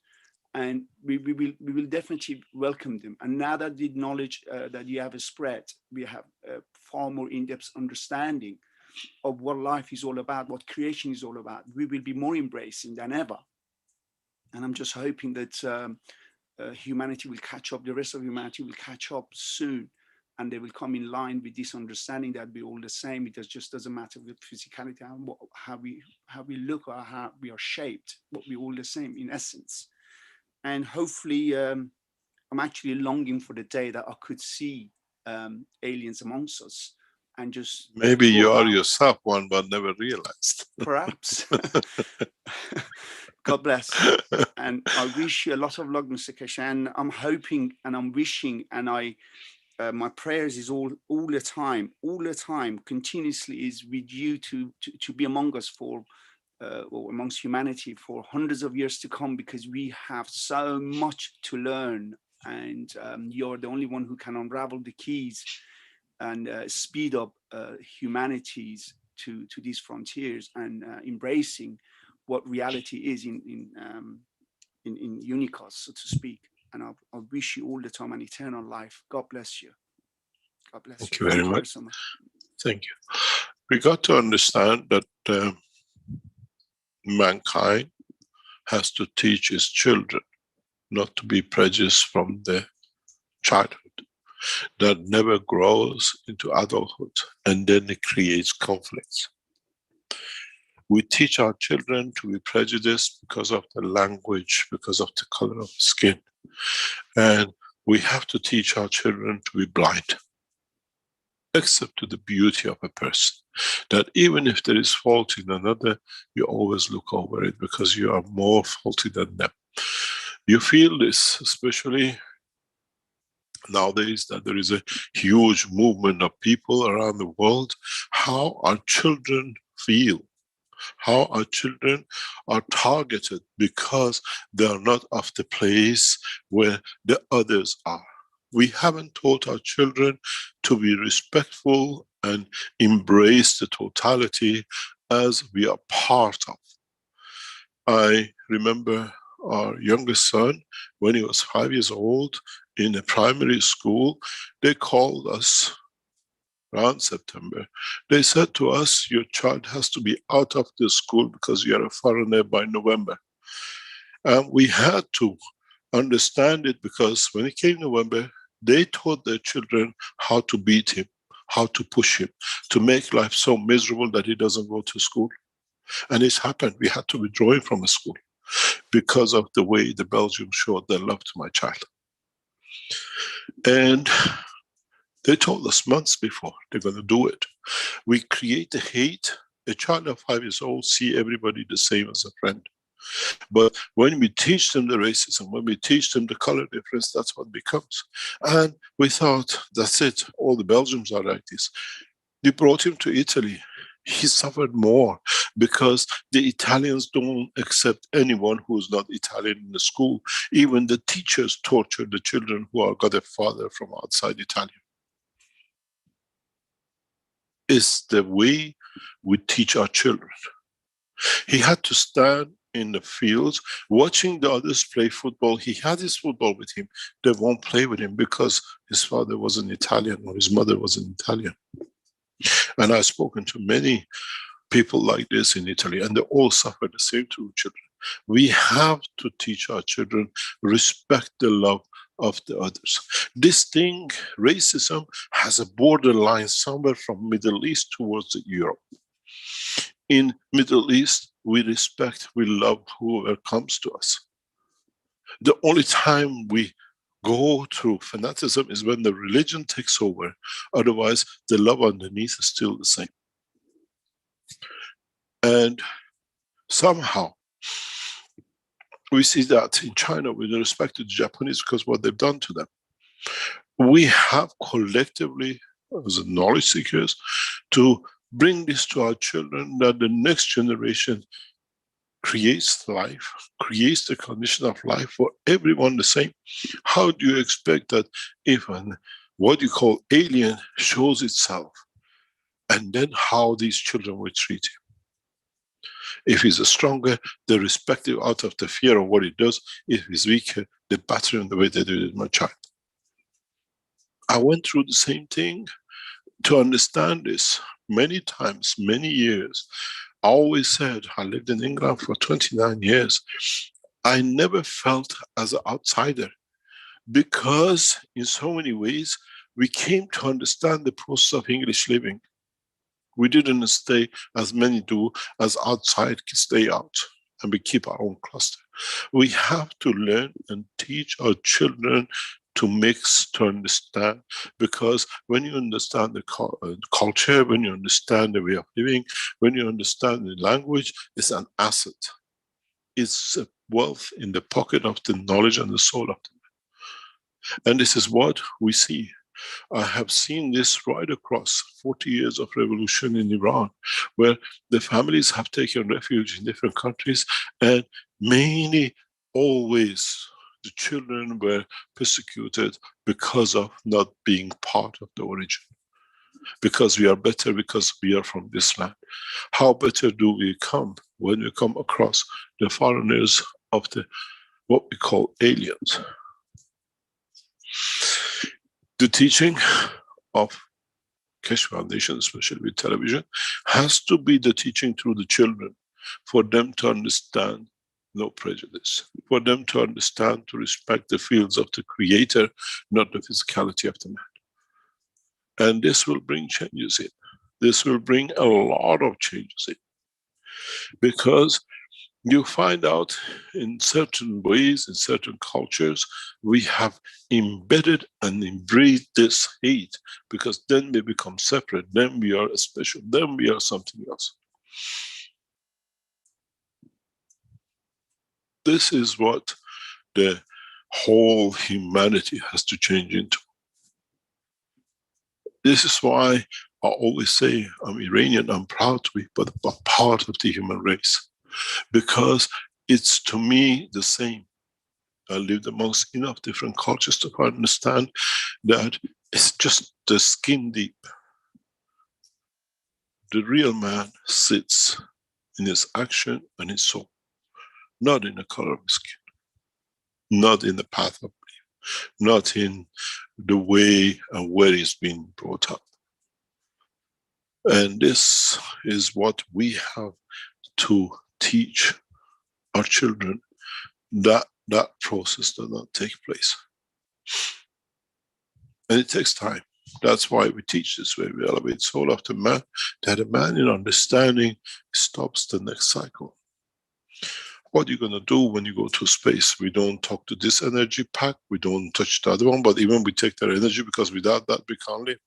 and we will definitely welcome them. And now that the knowledge that you have spread, we have a far more in-depth understanding of what life is all about, what creation is all about. We will be more embracing than ever. And I'm just hoping that humanity will catch up, the rest of humanity will catch up soon, and they will come in line with this understanding that we're all the same. It just doesn't matter with physicality, how we look or how we are shaped, but we're all the same in essence. And hopefully, I'm actually longing for the day that I could see aliens amongst us, and just maybe you are yourself one, but never realized. Perhaps. God bless. And I wish you a lot of luck, Mr. Keshe. And I'm hoping and I'm wishing, and my prayers is all the time, continuously is with you to be among us for, or amongst humanity for hundreds of years to come, because we have so much to learn, and you're the only one who can unravel the keys and speed up humanities to these frontiers, and embracing what reality is in Unicos, so to speak. And I wish you all the time an eternal life. God bless you. God bless you. Thank you very much. So much. Thank you. We got to understand that mankind has to teach its children not to be prejudiced from their childhood. That never grows into adulthood, and then it creates conflicts. We teach our children to be prejudiced because of the language, because of the color of skin. And we have to teach our children to be blind, except to the beauty of a person. That even if there is fault in another, you always look over it because you are more faulty than them. You feel this, especially nowadays, that there is a huge movement of people around the world. How our children feel, how our children are targeted because they are not of the place where the others are. We haven't taught our children to be respectful and embrace the totality as we are part of. I remember our youngest son, when he was 5 years old, in a primary school, they called us around September. They said to us, your child has to be out of the school because you are a foreigner by November. And we had to understand it, because when it came November, they taught their children how to beat him, how to push him, to make life so miserable that he doesn't go to school. And it's happened. We had to withdraw him from a school because of the way the Belgians showed their love to my child. And they told us months before they're going to do it. We create the hate. A child of 5 years old see everybody the same as a friend. But when we teach them the racism, when we teach them the color difference, that's what becomes. And we thought, that's it, all the Belgians are like this. We brought him to Italy. He suffered more because the Italians don't accept anyone who's not Italian in the school. Even the teachers torture the children who are got a father from outside Italy. It's the way we teach our children. He had to stand in the fields watching the others play football. He had his football with him. They won't play with him because his father was an Italian or his mother was an Italian. And I've spoken to many people like this in Italy, and they all suffer the same to children. We have to teach our children respect the love of the others. This thing, racism, has a borderline somewhere from Middle East towards Europe. In Middle East, we respect, we love whoever comes to us. The only time we go through fanaticism is when the religion takes over. Otherwise, the love underneath is still the same. And somehow, we see that in China with respect to the Japanese because what they've done to them. We have collectively, as knowledge seekers, to bring this to our children, that the next generation creates life, creates the condition of life for everyone the same. How do you expect that if what you call alien shows itself, and then how these children will treat him? If he's stronger, they respect him out of the fear of what he does. If he's weaker, they batter him the way they did with my child. I went through the same thing. To understand this, many times, many years, I always said, I lived in England for 29 years. I never felt as an outsider because in so many ways, we came to understand the process of English living. We didn't stay, as many do, as outside stay out, and we keep our own cluster. We have to learn and teach our children to mix, to understand, because when you understand the culture, when you understand the way of living, when you understand the language, it's an asset. It's a wealth in the pocket of the knowledge and the soul of the man. And this is what we see. I have seen this right across 40 years of revolution in Iran, where the families have taken refuge in different countries, and many, always, the children were persecuted because of not being part of the origin. Because we are better, because we are from this land. How better do we come when we come across the foreigners of the what we call aliens? The teaching of Keshe Foundation, especially with television, has to be the teaching through the children for them to understand no prejudice, for them to understand, to respect the fields of the Creator, not the physicality of the man. And this will bring changes in. This will bring a lot of changes in. Because you find out in certain ways, in certain cultures, we have embedded and embraced this hate, because then we become separate, then we are special, then we are something else. This is what the whole humanity has to change into. This is why I always say I'm Iranian, I'm proud to be, but part of the human race. Because it's, to me, the same. I lived amongst enough different cultures to understand that it's just the skin deep. The real man sits in his action and his soul, not in the color of his skin, not in the path of belief, not in the way and where he's been brought up. And this is what we have to teach our children, that process does not take place. And it takes time. That's why we teach this way. We elevate soul of the man, that a man in understanding stops the next cycle. What are you going to do when you go to space? We don't talk to this energy pack, we don't touch the other one, but even we take their energy, because without that we can't live.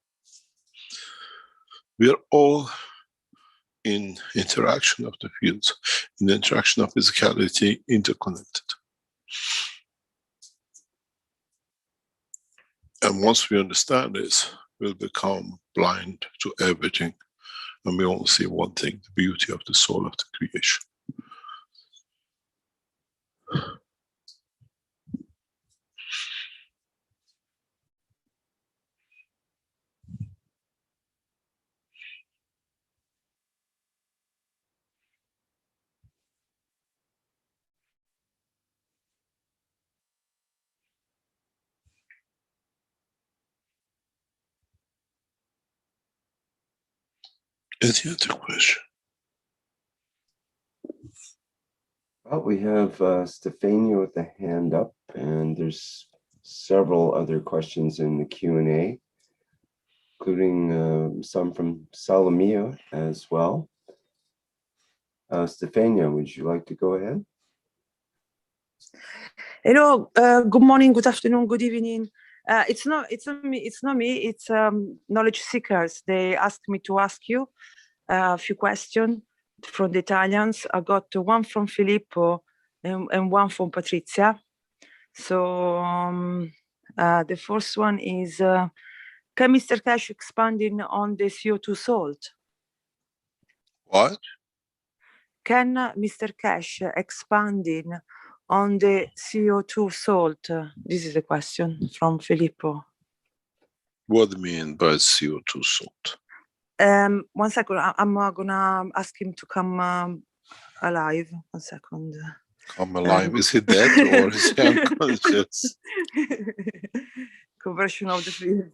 We are all in interaction of the fields, in the interaction of physicality, interconnected. And once we understand this, we'll become blind to everything, and we only see one thing, the beauty of the soul of the creation. Any other question? Well, we have Stefania with a hand up, and there's several other questions in the Q&A, including some from Salomia as well. Stefania, would you like to go ahead? Hello, good morning, good afternoon, good evening. It's not me, it's knowledge seekers. They asked me to ask you a few questions from the Italians. I got one from Filippo and one from Patrizia. So the first one is, can Mr. Keshe expanding on the CO2 salt? What? Can Mr. Keshe expanding on the CO2 salt? This is a question from Filippo. What do you mean by CO2 salt? 1 second, I'm gonna ask him to come alive. 1 second. Come alive? Is he dead or is he unconscious? Conversion of the field.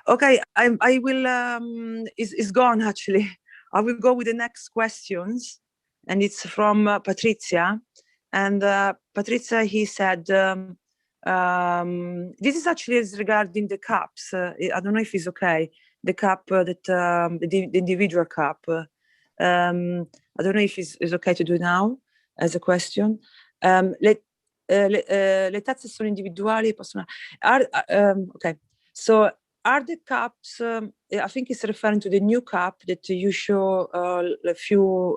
Okay, I will, it's gone actually. I will go with the next questions, and it's from Patrizia. And Patrizia, he said, this is actually regarding the cups. I don't know if it's okay, the cup, that the individual cup. I don't know if it's okay to do now as a question. Le tazze sono individuali, possono... okay, so are the cups, I think it's referring to the new cup that you show a few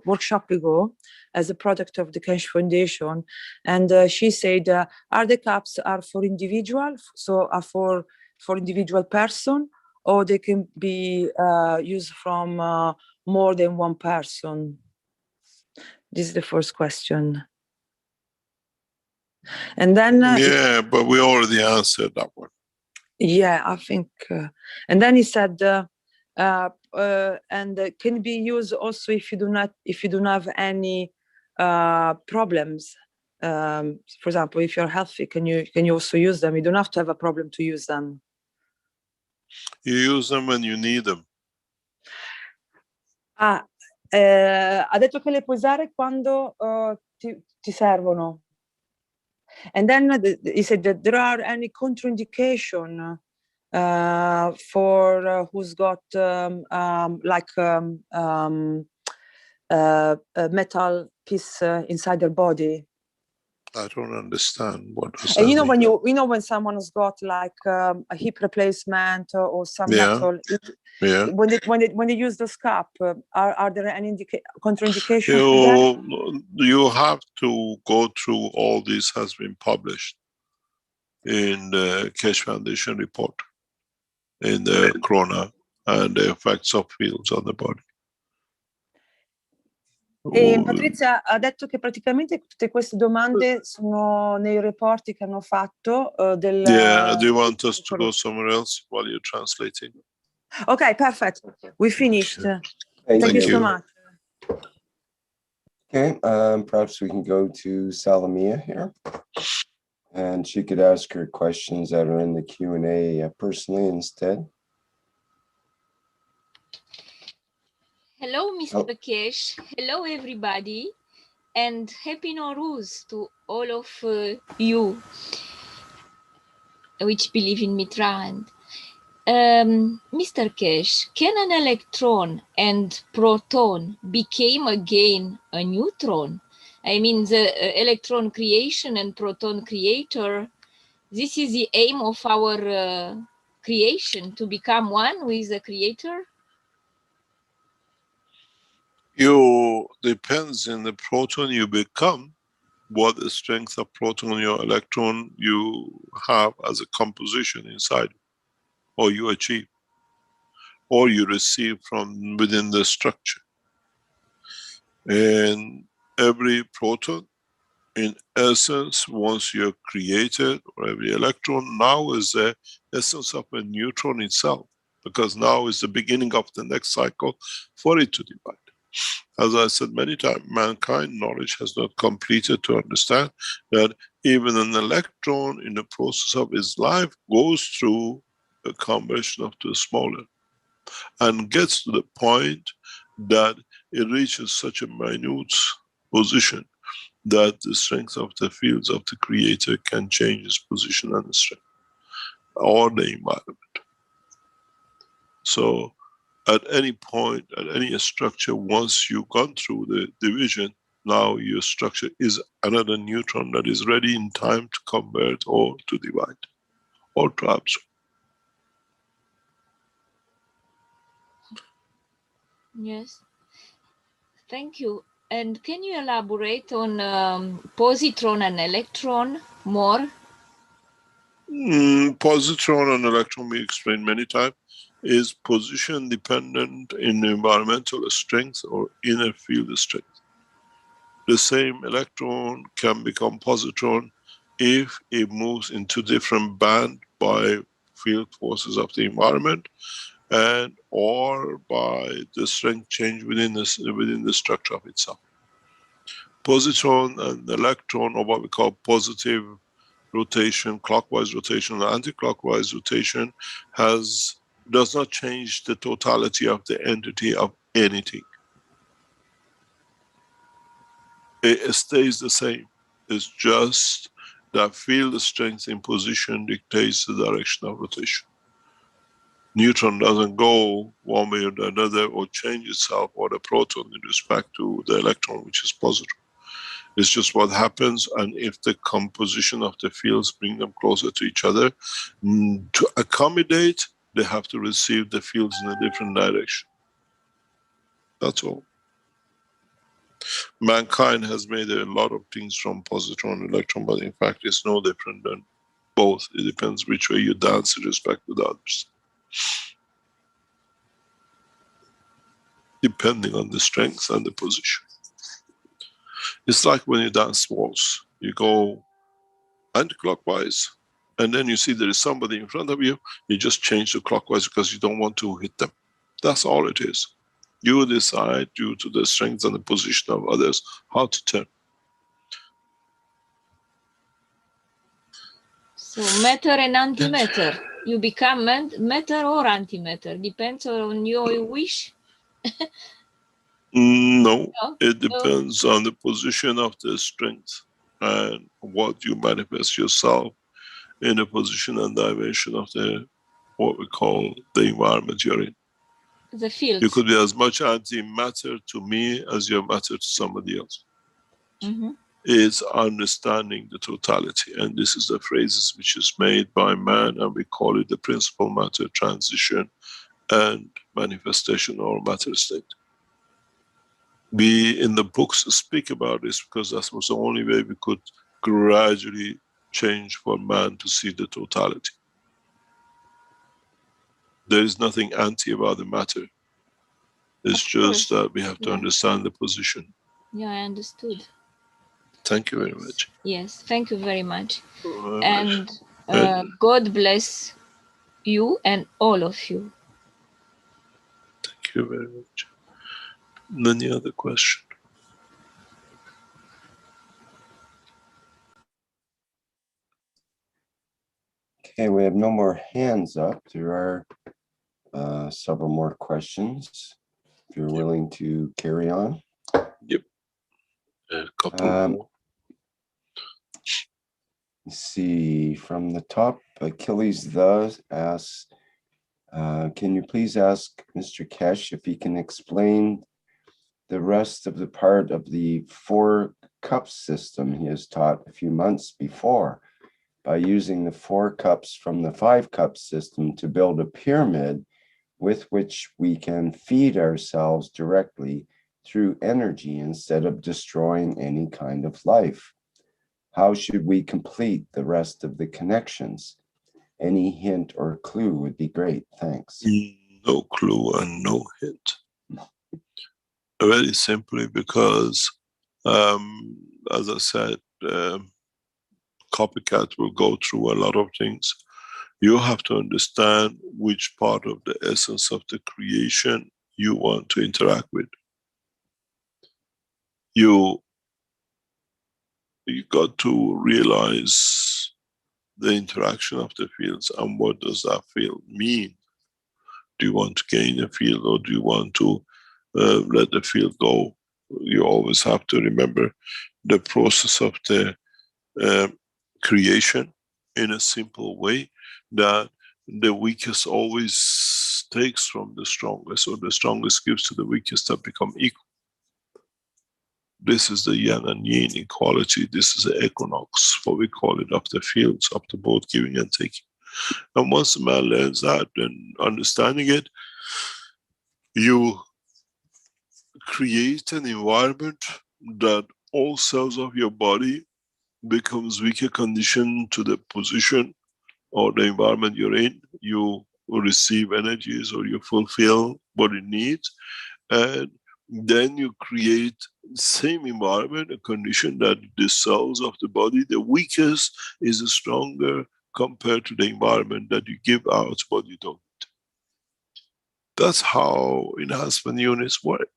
workshops ago as a product of the Keshe Foundation. And she said, are the cups are for individual, so are for individual person, or they can be used from more than one person? This is the first question. And then... yeah, but we already answered that one. Yeah, I think, and then he said, and can be used also if you don't have any problems. For example, if you're healthy, can you also use them? You don't have to have a problem to use them. You use them when you need them. Ha detto che le puoi usare quando ti servono. And then he said that there are any contraindication for who's got like a metal piece inside their body. I don't understand what does And that you know mean? when someone has got like a hip replacement or some Yeah. metal. Yeah. When they use those cup, are there any contraindications for that? You have to go through all this has been published in the Keshe Foundation report, in the corona and the effects of fields on the body. E Patrizia ha detto che praticamente tutte queste domande sono nei report che hanno fatto del... Yeah, do you want us to go somewhere else while you're translating? Okay, perfect. We finished. Okay. Thank you so much. Okay, perhaps we can go to Salamia here. And she could ask her questions that are in the Q&A personally instead. Hello, Mr. Keshe. Hello, everybody. And happy Nowruz to all of you which believe in Mitrand. Mr. Keshe, can an electron and proton become again a neutron? I mean, the electron creation and proton creator, this is the aim of our creation, to become one with the creator? You depends in the proton you become, what the strength of proton or electron you have as a composition inside, or you achieve, or you receive from within the structure. And every proton, in essence, once you're created, or every electron, now is the essence of a neutron itself, because now is the beginning of the next cycle for it to divide. As I said many times, mankind knowledge has not completed to understand that even an electron in the process of its life goes through a conversion of the smaller and gets to the point that it reaches such a minute position that the strength of the fields of the creator can change its position and strength, or the environment. So at any point, at any structure, once you've gone through the division, now your structure is another neutron that is ready in time to convert or to divide or to absorb. Yes. Thank you. And can you elaborate on positron and electron more? Positron and electron, we explained many times, is position dependent in environmental strength or inner field strength. The same electron can become positron if it moves into different band by field forces of the environment, and or by the strength change within the structure of itself. Positron and electron, or what we call positive rotation, clockwise rotation, and anti-clockwise rotation, does not change the totality of the entity of anything. It stays the same. It's just that field strength in position dictates the direction of rotation. Neutron doesn't go one way or the other or change itself, or the proton in respect to the electron, which is positron. It's just what happens, and if the composition of the fields bring them closer to each other, to accommodate, they have to receive the fields in a different direction. That's all. Mankind has made a lot of things from positron and electron, but in fact it's no different than both. It depends which way you dance in respect to the others, depending on the strength and the position. It's like when you dance waltz, you go anti-clockwise, and then you see there is somebody in front of you, you just change to clockwise because you don't want to hit them. That's all it is. You decide, due to the strength and the position of others, how to turn. So matter and antimatter. You become matter or antimatter, depends on your wish. No, it depends on the position of the strength and what you manifest yourself in the position and dimension of the, what we call the environment you're in. The field. You could be as much antimatter to me as you're matter to somebody else. Mm-hmm. It's understanding the totality, and this is the phrases which is made by man, and we call it the principal matter transition and manifestation or matter state. We in the books speak about this because that was the only way we could gradually change for man to see the totality. There is nothing anti about the matter. It's just that we have to understand the position. Yeah, I understood. Thank you very much. Yes, thank you very much. And God bless you and all of you. Thank you very much. Any other question? Okay, we have no more hands up. There are several more questions. If you're willing to carry on. Yep. A couple more. Let's see, from the top, Achilles thus asks, can you please ask Mr. Keshe if he can explain the rest of the part of the 4 cup system he has taught a few months before by using the 4 cups from the 5 cup system to build a pyramid with which we can feed ourselves directly through energy instead of destroying any kind of life. How should we complete the rest of the connections? Any hint or clue would be great. Thanks. No clue and no hint. Very simply because, as I said, copycat will go through a lot of things. You have to understand which part of the essence of the creation you want to interact with. You got to realize the interaction of the fields and what does that field mean. Do you want to gain a field or do you want to let the field go? You always have to remember the process of the creation in a simple way, that the weakest always takes from the strongest, or the strongest gives to the weakest, that become equal. This is the yin and yin equality. This is the equinox, what we call it, of the fields, of the both giving and taking. And once the man learns that and understanding it, you create an environment that all cells of your body becomes weaker conditioned to the position or the environment you're in. You will receive energies or you fulfill what it needs. And then you create the same environment, a condition that the cells of the body, the weakest is stronger compared to the environment that you give out what you don't. That's how enhancement units work.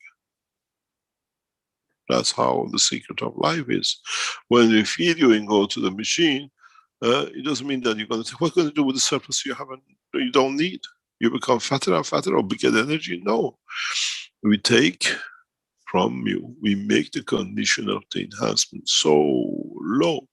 That's how the secret of life is. When we feed you and go to the machine, it doesn't mean that you're going to say, what are you going to do with the surplus you don't need? You become fatter and fatter or get energy? No. We take from you, we make the condition of the enhancement so low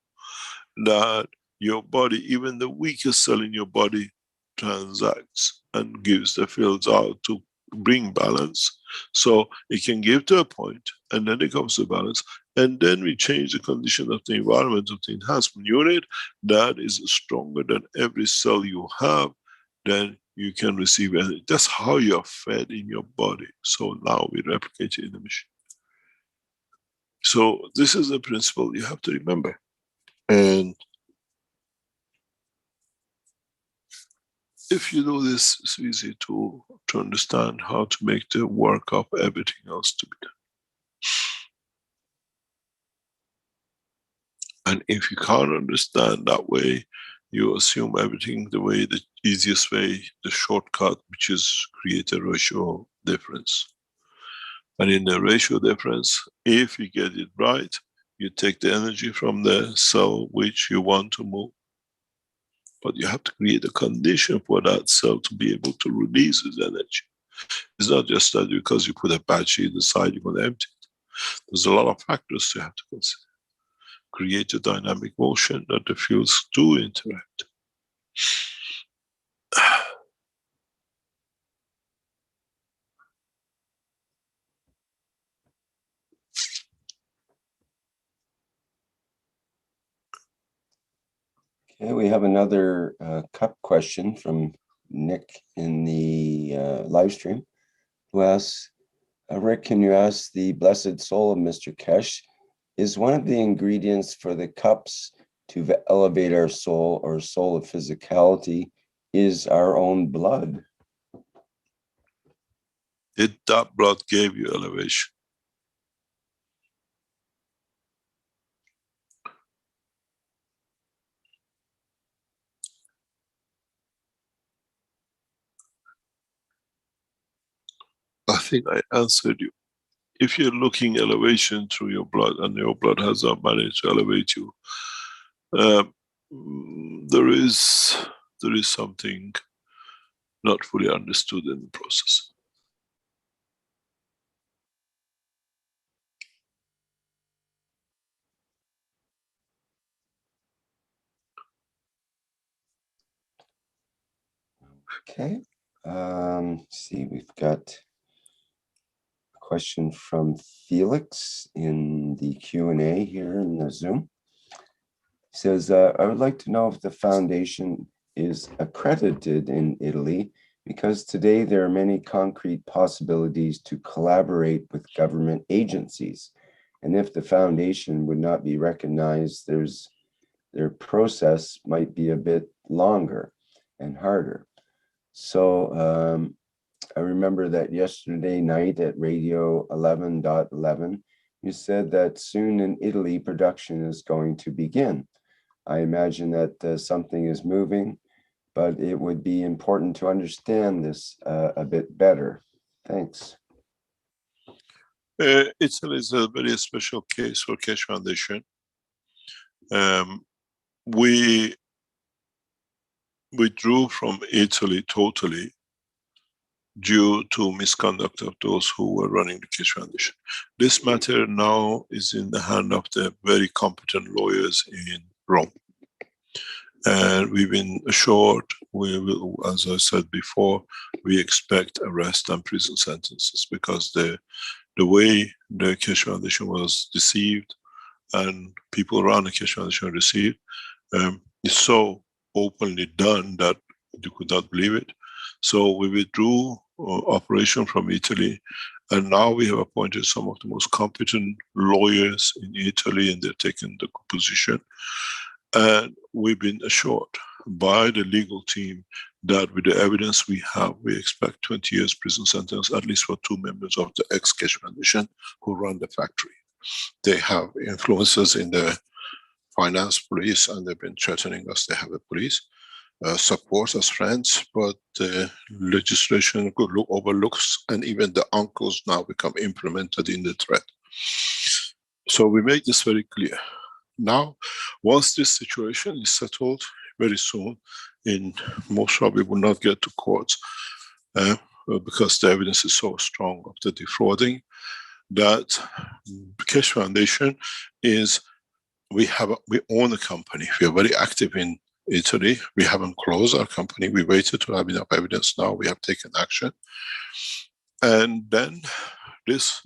that your body, even the weakest cell in your body, transacts and gives the fields out to bring balance. So it can give to a point and then it comes to balance, and then we change the condition of the environment of the enhancement unit that is stronger than every cell you have. Then you can receive energy. That's how you're fed in your body. So now we replicate it in the machine. So this is the principle you have to remember. And if you do this, it's easy to understand how to make the work of everything else to be done. And if you can't understand that way, you assume everything the way, the easiest way, the shortcut, which is create a ratio difference. And in the ratio difference, if you get it right, you take the energy from the cell which you want to move. But you have to create a condition for that cell to be able to release its energy. It's not just that because you put a battery in the side, you're going to empty it. There's a lot of factors you have to consider. Create a dynamic motion that the fields do interact. Okay, we have another cup question from Nick in the live stream, who asks, Rick, can you ask the blessed soul of Mr. Keshe, is one of the ingredients for the cups to elevate our soul or soul of physicality is our own blood? That blood gave you elevation. I think I answered you. If you're looking elevation through your blood and your blood has not managed to elevate you, there is there is something not fully understood in the process. Okay. See, we've got a question from Felix in the Q&A here in the Zoom. He says, I would like to know if the foundation is accredited in Italy, because today there are many concrete possibilities to collaborate with government agencies. And if the foundation would not be recognized, their process might be a bit longer and harder. So I remember that yesterday night at Radio 11.11, you said that soon in Italy, production is going to begin. I imagine that something is moving, but it would be important to understand this a bit better. Thanks. Italy is a very special case for Keshe Foundation. We withdrew from Italy totally due to misconduct of those who were running the Keshe Foundation. This matter now is in the hand of the very competent lawyers in Rome. And we've been assured, we will, as I said before, we expect arrest and prison sentences, because the way the Keshe Foundation was deceived and people around the Keshe Foundation received is so openly done that you could not believe it. So we withdrew operation from Italy, and now we have appointed some of the most competent lawyers in Italy, and they're taking the position. And we've been assured by the legal team that with the evidence we have, we expect 20 years prison sentence, at least for 2 members of the ex-Keshe Foundation who run the factory. They have influences in the finance police, and they've been threatening us. They have the police support as friends, but the legislation overlooks, and even the uncles now become implemented in the threat. So we make this very clear. Now, once this situation is settled very soon, most probably will not get to courts because the evidence is so strong of the defrauding, that Keshe Foundation is, we own a company. We are very active in Italy. We haven't closed our company. We waited to have enough evidence. Now we have taken action. And then this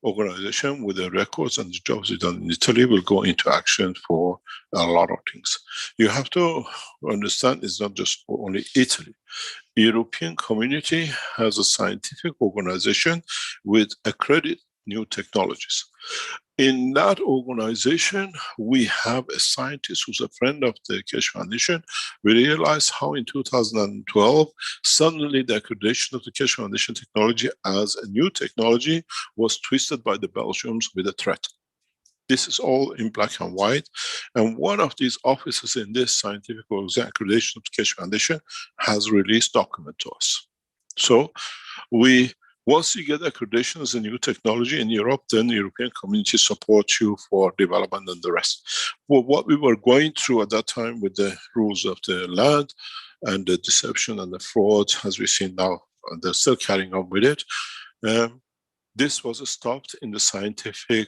organization with the records and the jobs we've done in Italy will go into action for a lot of things. You have to understand it's not just for only Italy. European community has a scientific organization with accredited new technologies. In that organization, we have a scientist who's a friend of the Keshe Foundation. We realized how in 2012, suddenly the accreditation of the Keshe Foundation technology as a new technology was twisted by the Belgians with a threat. This is all in black and white. And one of these officers in this scientific accreditation of the Keshe Foundation has released document to us. So once you get accreditation as a new technology in Europe, then the European community supports you for development and the rest. Well, what we were going through at that time with the rules of the land and the deception and the fraud, as we see now, and they're still carrying on with it, this was stopped in the scientific,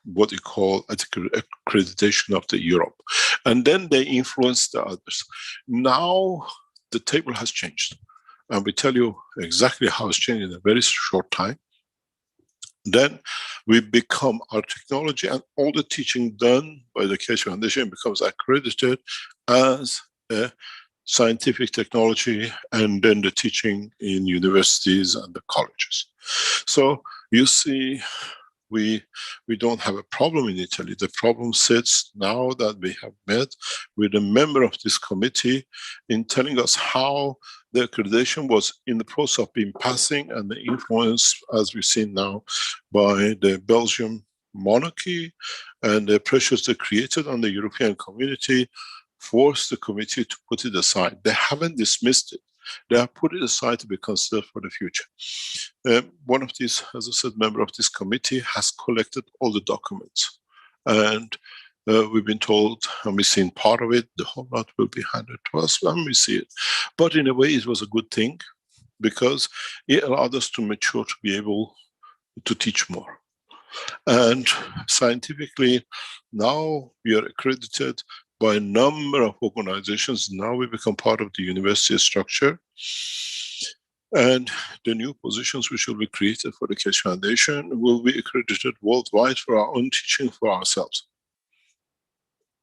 what you call accreditation of the Europe. And then they influenced the others. Now the table has changed. And we tell you exactly how it's changed in a very short time. Then we become our technology, and all the teaching done by the Keshe Foundation becomes accredited as a scientific technology, and then the teaching in universities and the colleges. So you see, we don't have a problem in Italy. The problem sits now that we have met with a member of this committee in telling us how the accreditation was in the process of being passing, and the influence, as we've seen now, by the Belgian monarchy and the pressures they created on the European community forced the committee to put it aside. They haven't dismissed it. They have put it aside to be considered for the future. One of these, as I said, member of this committee has collected all the documents. And We've been told, and we've seen part of it, the whole lot will be handed to us, and we see it. But in a way, it was a good thing, because it allowed us to mature to be able to teach more. And scientifically, now we are accredited by a number of organizations. Now we become part of the university structure. And the new positions which will be created for the Keshe Foundation will be accredited worldwide for our own teaching for ourselves.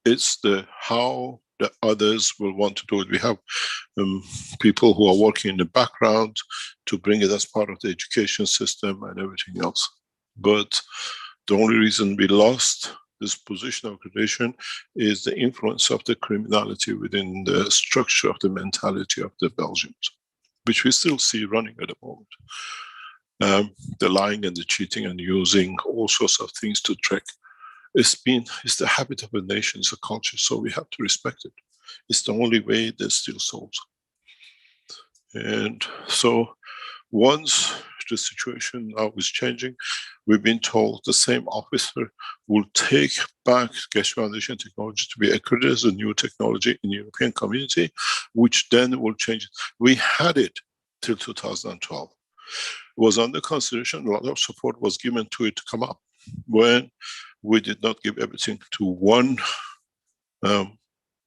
It's the how the others will want to do it. We have people who are working in the background to bring it as part of the education system and everything else. But the only reason we lost this position of accreditation is the influence of the criminality within the structure of the mentality of the Belgians, which we still see running at the moment. The lying and the cheating and using all sorts of things to trick. It's the habit of a nation, it's a culture, so we have to respect it. It's the only way there's still souls. And so once the situation now is changing, we've been told the same officer will take back Keshe Foundation technology to be accredited as a new technology in the European community, which then will change it. We had it till 2012. It was under consideration, a lot of support was given to it to come up. When we did not give everything to one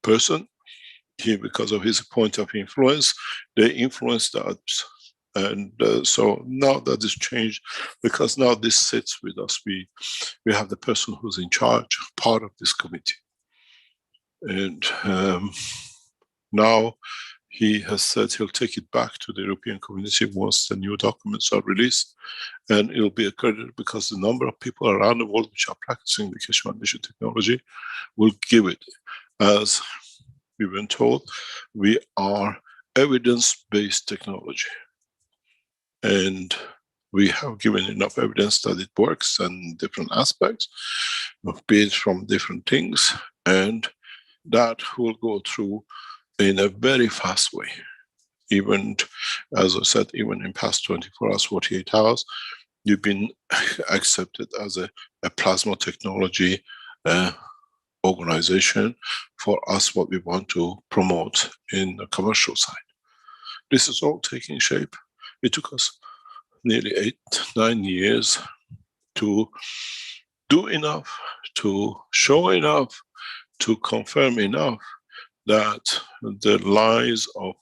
person, he, because of his point of influence, they influenced others. And so now that is changed, because now this sits with us. We have the person who's in charge, part of this committee. And now he has said he'll take it back to the European community once the new documents are released, and it'll be accredited, because the number of people around the world which are practicing the Keshe Foundation technology will give it. As we've been told, we are evidence-based technology. And we have given enough evidence that it works in different aspects, be it from different things, and that will go through in a very fast way. Even, as I said, even in past 24 hours, 48 hours, you've been accepted as a plasma technology organization for us, what we want to promote in the commercial side. This is all taking shape. It took us nearly 8-9 years to do enough, to show enough, to confirm enough that the lies of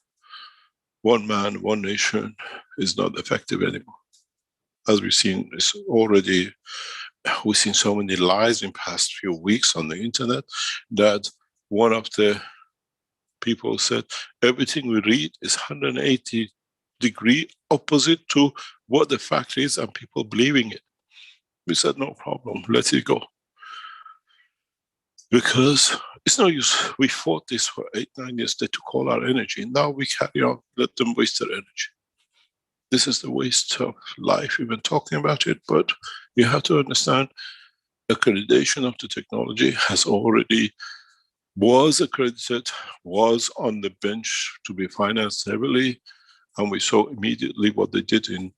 one man, one nation is not effective anymore. As we've seen, it's already, we've seen so many lies in past few weeks on the internet that one of the people said, everything we read is 180-degree opposite to what the fact is, and people believing it. We said, no problem, let it go. Because it's no use. We fought this for 8-9 years. They took all our energy. Now we carry on, let them waste their energy. This is the waste of life. We've been talking about it, but you have to understand, accreditation of the technology has already was accredited, was on the bench to be financed heavily, and we saw immediately what they did in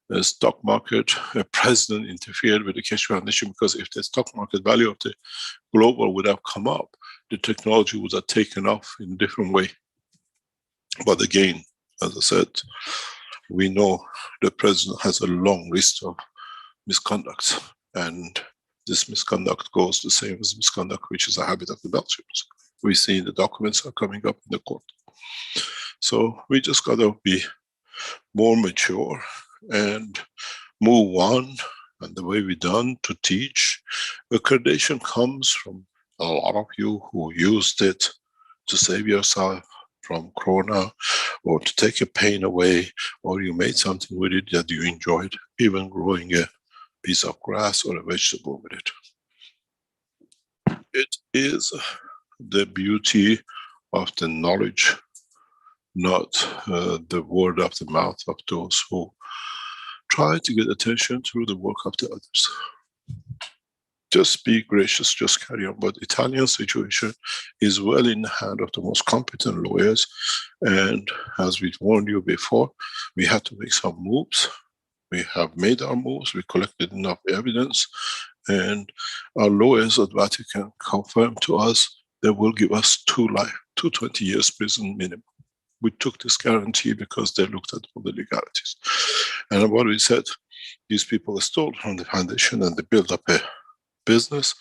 the stock market. A president interfered with the Keshe Foundation, because if the stock market value of the global would have come up, the technology would have taken off in a different way. But again, as I said, we know the president has a long list of misconducts, and this misconduct goes the same as misconduct, which is a habit of the Belgians. We see the documents are coming up in the court. So we just got to be more mature and move on, and the way we done to teach. Accreditation comes from a lot of you who used it to save yourself from Corona, or to take a pain away, or you made something with it that you enjoyed, even growing a piece of grass or a vegetable with it. It is the beauty of the knowledge, not the word of the mouth of those who try to get attention through the work of the others. Just be gracious, just carry on. But Italian situation is well in the hand of the most competent lawyers. And as we warned you before, we had to make some moves. We have made our moves, we collected enough evidence, And our lawyers at Vatican confirmed to us they will give us 20 years prison minimum. We took this guarantee because they looked at all the legalities. And what we said, these people stole from the foundation and they built up a business.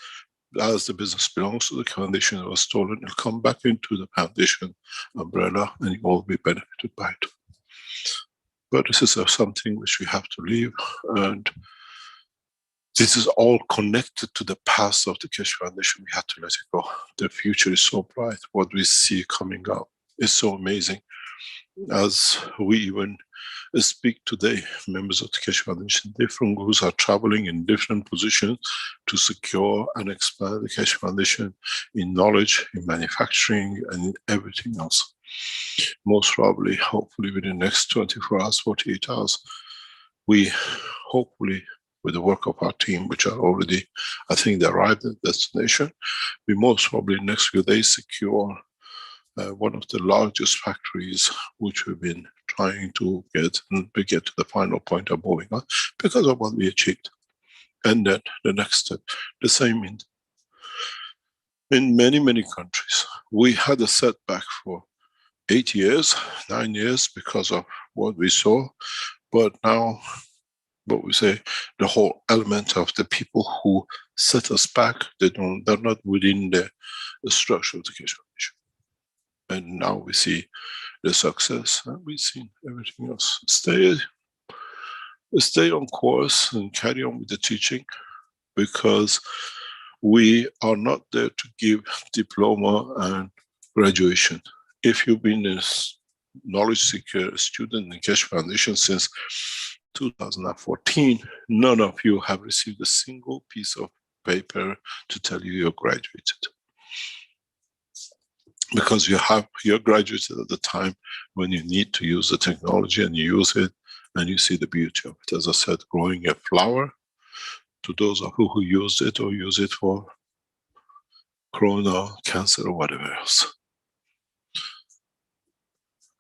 As the business belongs to the foundation, it was stolen, it'll come back into the foundation umbrella and you will be benefited by it. But this is something which we have to leave, and this is all connected to the past of the Keshe Foundation. We had to let it go. The future is so bright. What we see coming up is so amazing. As we even speak today, members of the Keshe Foundation, different groups are traveling in different positions to secure and expand the Keshe Foundation in knowledge, in manufacturing, and in everything else. Most probably, hopefully within the next 24 hours, 48 hours, we hopefully, with the work of our team, which are already, I think they arrived at destination, we most probably in the next few days secure one of the largest factories which we've been trying to get, and we get to the final point of moving on because of what we achieved. And then the next step, the same in many, many countries. We had a setback for 8 years, 9 years because of what we saw, but now what we say, the whole element of the people who set us back, they're not within the structure of the Keshe Foundation. And now we see the success, and we see everything else. Stay on course and carry on with the teaching, because we are not there to give diploma and graduation. If you've been a knowledge seeker student in Keshe Foundation since 2014, none of you have received a single piece of paper to tell you you're graduated. Because you're graduated at the time when you need to use the technology, and you use it and you see the beauty of it. As I said, growing a flower, to those of you who use it or use it for corona, cancer, or whatever else.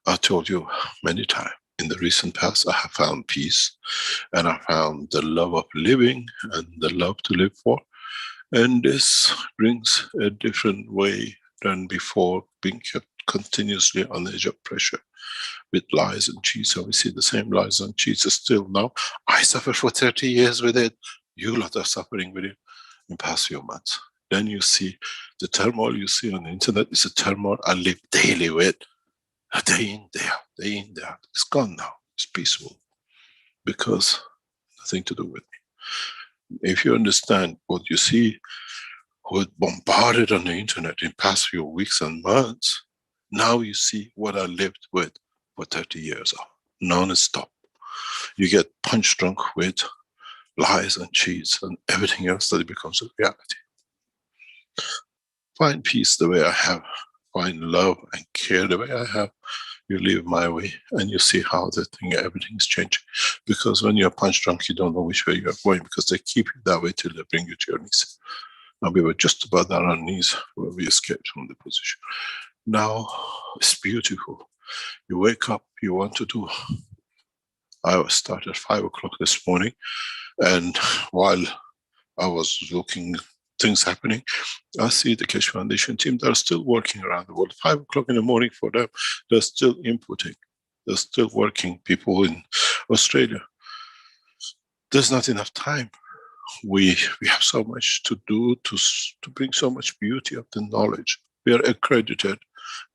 I told you many times, in the recent past, I have found peace, and I found the love of living and the love to live for. And this brings a different way than before, being kept continuously on the edge of pressure with lies and cheats. And we see the same lies and cheats still now. I suffered for 30 years with it. You lot are suffering with it in past few months. Then you see the turmoil you see on the internet is a turmoil I live daily with. Day in, day out, day in, day out. It's gone now. It's peaceful. Because nothing to do with me. If you understand what you see, who bombarded on the internet in past few weeks and months, now you see what I lived with for 30 years, non-stop. You get punch drunk with lies and cheats and everything else that it becomes a reality. Find peace the way I have. Find love and care the way I have. You live my way, and you see how everything is changing. Because when you're punch drunk, you don't know which way you're going, because they keep you that way till they bring you to your knees. And we were just about on our knees where we escaped from the position. Now it's beautiful. You wake up, you want to do. I started at 5 o'clock this morning, and while I was looking things happening, I see the Keshe Foundation team, they're still working around the world. 5 o'clock in the morning for them, they're still inputting. They're still working, people in Australia. There's not enough time. We have so much to do to bring so much beauty of the knowledge. We are accredited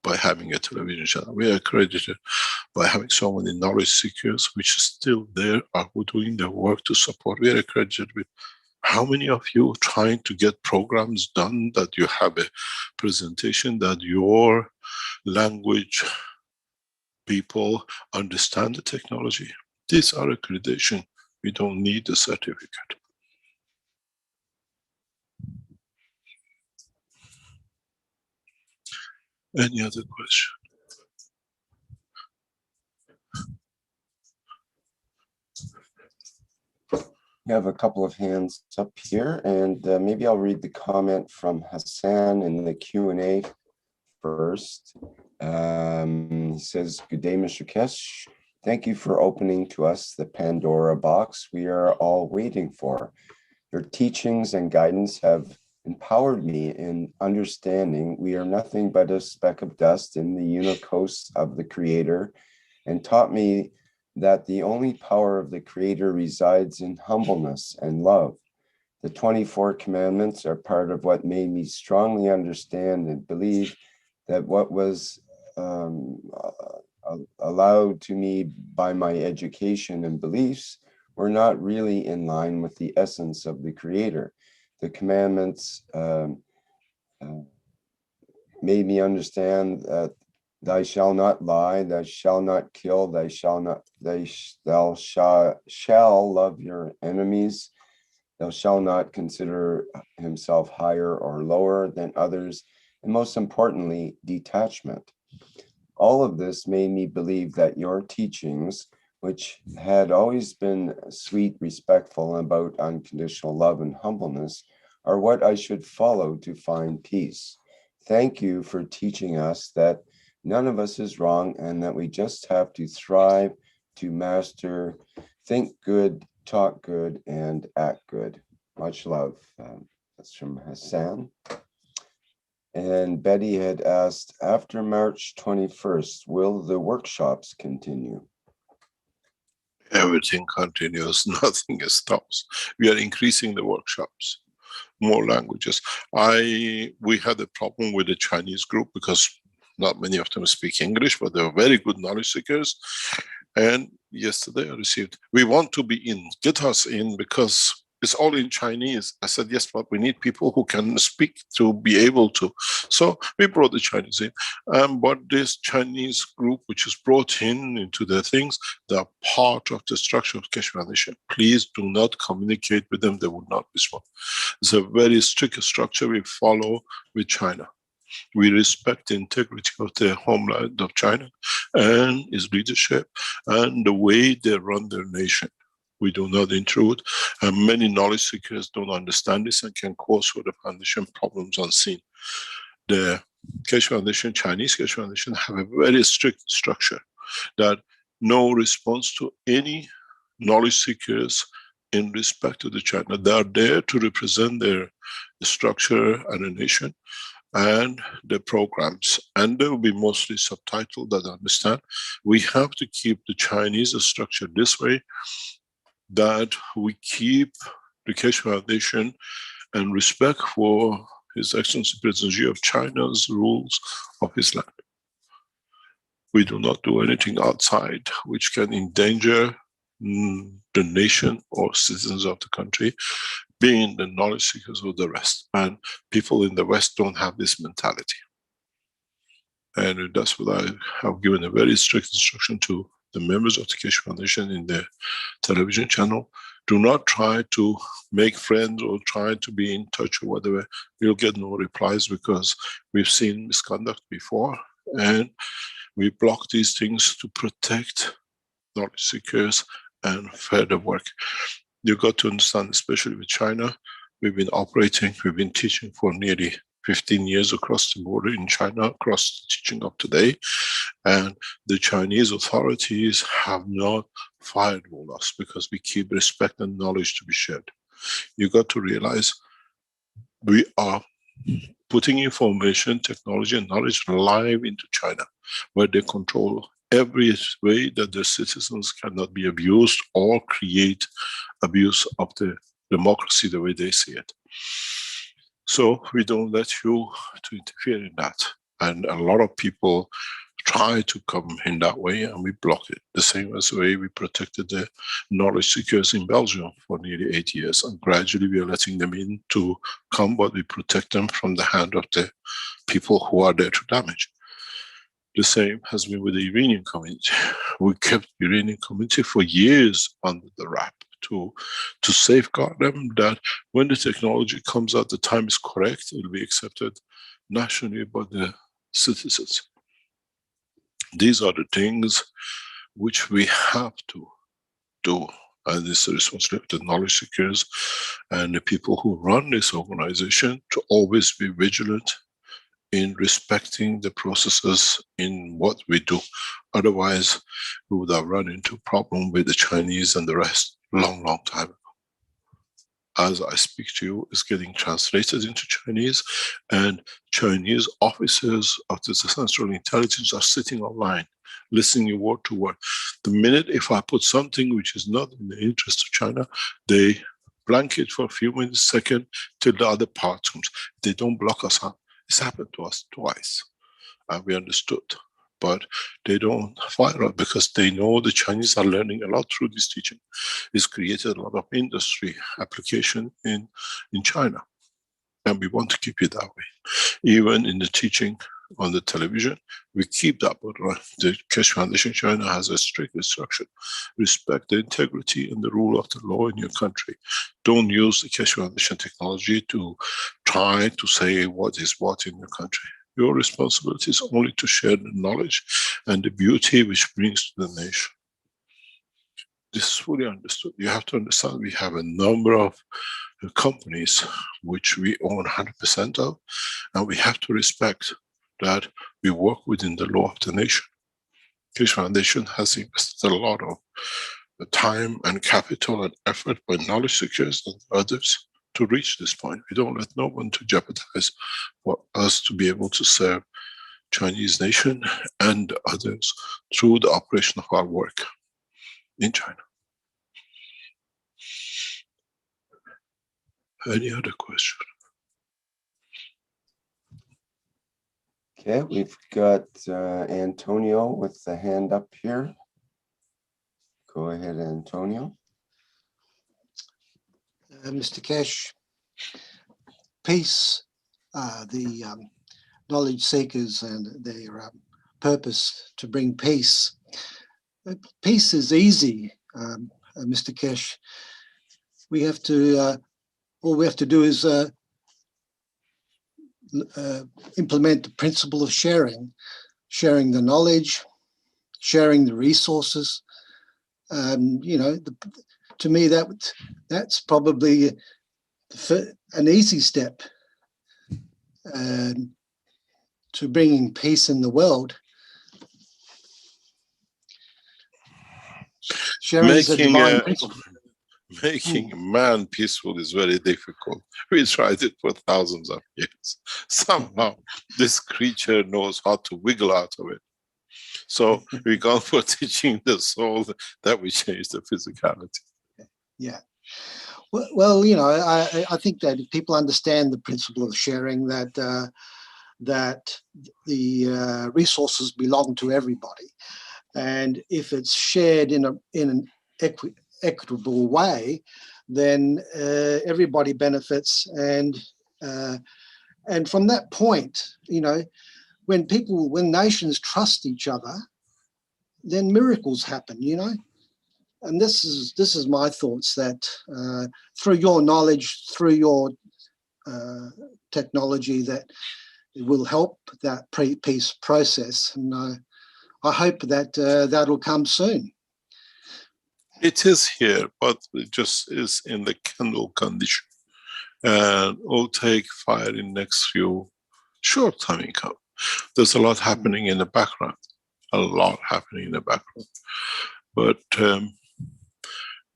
by having a television channel. We are accredited by having so many knowledge seekers, which is still there, are doing their work to support. We are accredited with how many of you trying to get programs done that you have a presentation that your language people understand the technology? These are accreditation. We don't need the certificate. Any other question? We have a couple of hands up here, and maybe I'll read the comment from Hassan in the Q&A first. He says, "Good day, Mr. Keshe. Thank you for opening to us the Pandora box we are all waiting for. Your teachings and guidance have empowered me in understanding we are nothing but a speck of dust in the universe of the Creator, and taught me that the only power of the Creator resides in humbleness and love. The 24 commandments are part of what made me strongly understand and believe that what was allowed to me by my education and beliefs were not really in line with the essence of the Creator. The commandments made me understand that thou shalt not lie, thou shalt not kill, thou shall love your enemies, thou shalt not consider himself higher or lower than others, and most importantly, detachment. All of this made me believe that your teachings, which had always been sweet, respectful, and about unconditional love and humbleness, are what I should follow to find peace. Thank you for teaching us that none of us is wrong and that we just have to thrive to master, think good, talk good, and act good. Much love. That's from Hassan. And Betty had asked, after March 21st, will the workshops continue? Everything continues, nothing stops. We are increasing the workshops, more languages. We had a problem with the Chinese group because not many of them speak English, but they are very good knowledge seekers. And yesterday I received, we want to be in, get us in, because it's all in Chinese. I said, yes, but we need people who can speak to be able to. So we brought the Chinese in. But this Chinese group, which is brought into the things, they are part of the structure of Keshe Foundation. Please do not communicate with them. They will not respond. It's a very strict structure we follow with China. We respect the integrity of the homeland of China and its leadership and the way they run their nation. We do not intrude, and many knowledge seekers don't understand this and can cause for the foundation problems unseen. The Keshe Foundation, Chinese Keshe Foundation, have a very strict structure that no response to any knowledge seekers in respect to the China. They are there to represent their structure and the nation and the programs, and they will be mostly subtitled that I understand. We have to keep the Chinese structure this way, that we keep the Keshe Foundation and respect for His Excellency President Xi of China's rules of his land. We do not do anything outside which can endanger the nation or citizens of the country, being the knowledge seekers of the West. And people in the West don't have this mentality. And that's what I have given a very strict instruction to the members of the Keshe Foundation in the television channel. Do not try to make friends or try to be in touch or whatever. You'll get no replies because we've seen misconduct before, and we block these things to protect knowledge seekers and further work. You've got to understand, especially with China, we've been operating, we've been teaching for nearly 15 years across the border in China, across the teaching of today. And the Chinese authorities have not firewalled us because we keep respect and knowledge to be shared. You got to realize we are putting information, technology, and knowledge live into China, where they control every way that their citizens cannot be abused or create abuse of the democracy the way they see it. So we don't let you to interfere in that. And a lot of people try to come in that way and we block it. The same as the way we protected the knowledge seekers in Belgium for nearly 8 years. And gradually we are letting them in to come, but we protect them from the hand of the people who are there to damage. The same has been with the Iranian community. We kept the Iranian community for years under the wrap to safeguard them, that when the technology comes out, the time is correct, it will be accepted nationally by the citizens. These are the things which we have to do, and it's the responsibility of the knowledge seekers and the people who run this organization to always be vigilant in respecting the processes in what we do. Otherwise, we would have run into a problem with the Chinese and the rest long time ago. as I speak to you, is getting translated into Chinese, and Chinese officers of the Central Intelligence are sitting online, listening word to word. The minute if I put something which is not in the interest of China, they blank it for a few minutes, second, till the other part comes. They don't block us out. It's happened to us twice, and we understood. But they don't fire us because they know the Chinese are learning a lot through this teaching. It's created a lot of industry application in China. And we want to keep it that way. Even in the teaching on the television, we keep that. But the Keshe Foundation China has a strict instruction. Respect the integrity and the rule of the law in your country. Don't use the Keshe Foundation technology to try to say what is what in your country. Your responsibility is only to share the knowledge and the beauty which brings to the nation. This is fully understood. You have to understand we have a number of companies which we own 100% of, and we have to respect that we work within the law of the nation. Keshe Foundation has invested a lot of time and capital and effort by knowledge seekers and others to reach this point. We don't let no one to jeopardize for us to be able to serve Chinese nation and others through the operation of our work in China. Any other question? Okay, we've got Antonio with the hand up here. Go ahead, Antonio. Mr. Keshe, peace, the knowledge seekers and their purpose to bring peace. Peace is easy, Mr. Keshe. We have to, all we have to do is implement the principle of sharing the knowledge, sharing the resources. You know, to me, that's probably an easy step to bringing peace in the world. Sharing is a divine principle. Making man peaceful is very difficult. We tried it for thousands of years. Somehow this creature knows how to wiggle out of it. So we gone for teaching the soul that we change the physicality. Yeah. Well, you know, I think that if people understand the principle of sharing, that the resources belong to everybody, and if it's shared in an equitable way, then everybody benefits, and from that point, you know, when nations trust each other, then miracles happen, you know. And this is my thoughts, that through your knowledge, through your technology, that it will help that peace process, and I hope that that'll come soon. It is here, but it just is in the candle condition, and will take fire in next few short time income. There's a lot happening in the background, but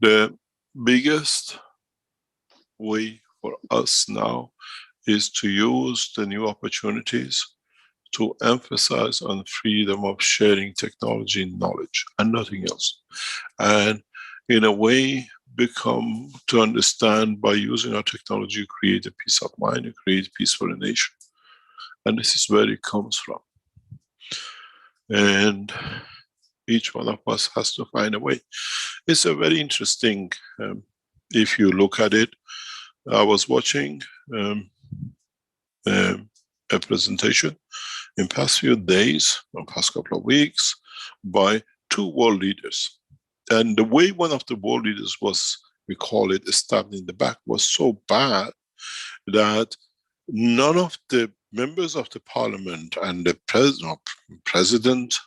the biggest way for us now is to use the new opportunities to emphasize on freedom of sharing technology and knowledge and nothing else. And in a way, become to understand by using our technology, create a peace of mind and create peace for the nation. And this is where it comes from. And each one of us has to find a way. It's a very interesting, if you look at it, I was watching a presentation in past few days, or past couple of weeks, by two world leaders. And the way one of the world leaders was, we call it stabbed in the back, was so bad that none of the members of the parliament and the president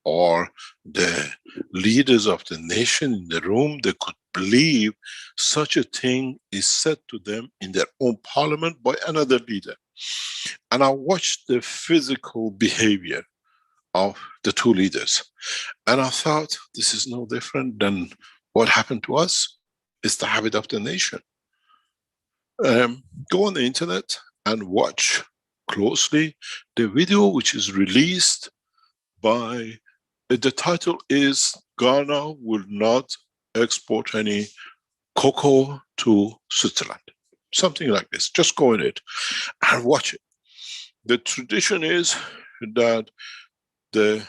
or the leaders of the nation in the room, they could believe such a thing is said to them in their own parliament by another leader. And I watched the physical behavior of the two leaders, and I thought, this is no different than what happened to us. It's the habit of the nation. Go on the internet and watch closely the video which is released by, the title is Ghana will not export any cocoa to Switzerland. Something like this. Just go in it and watch it. The tradition is that the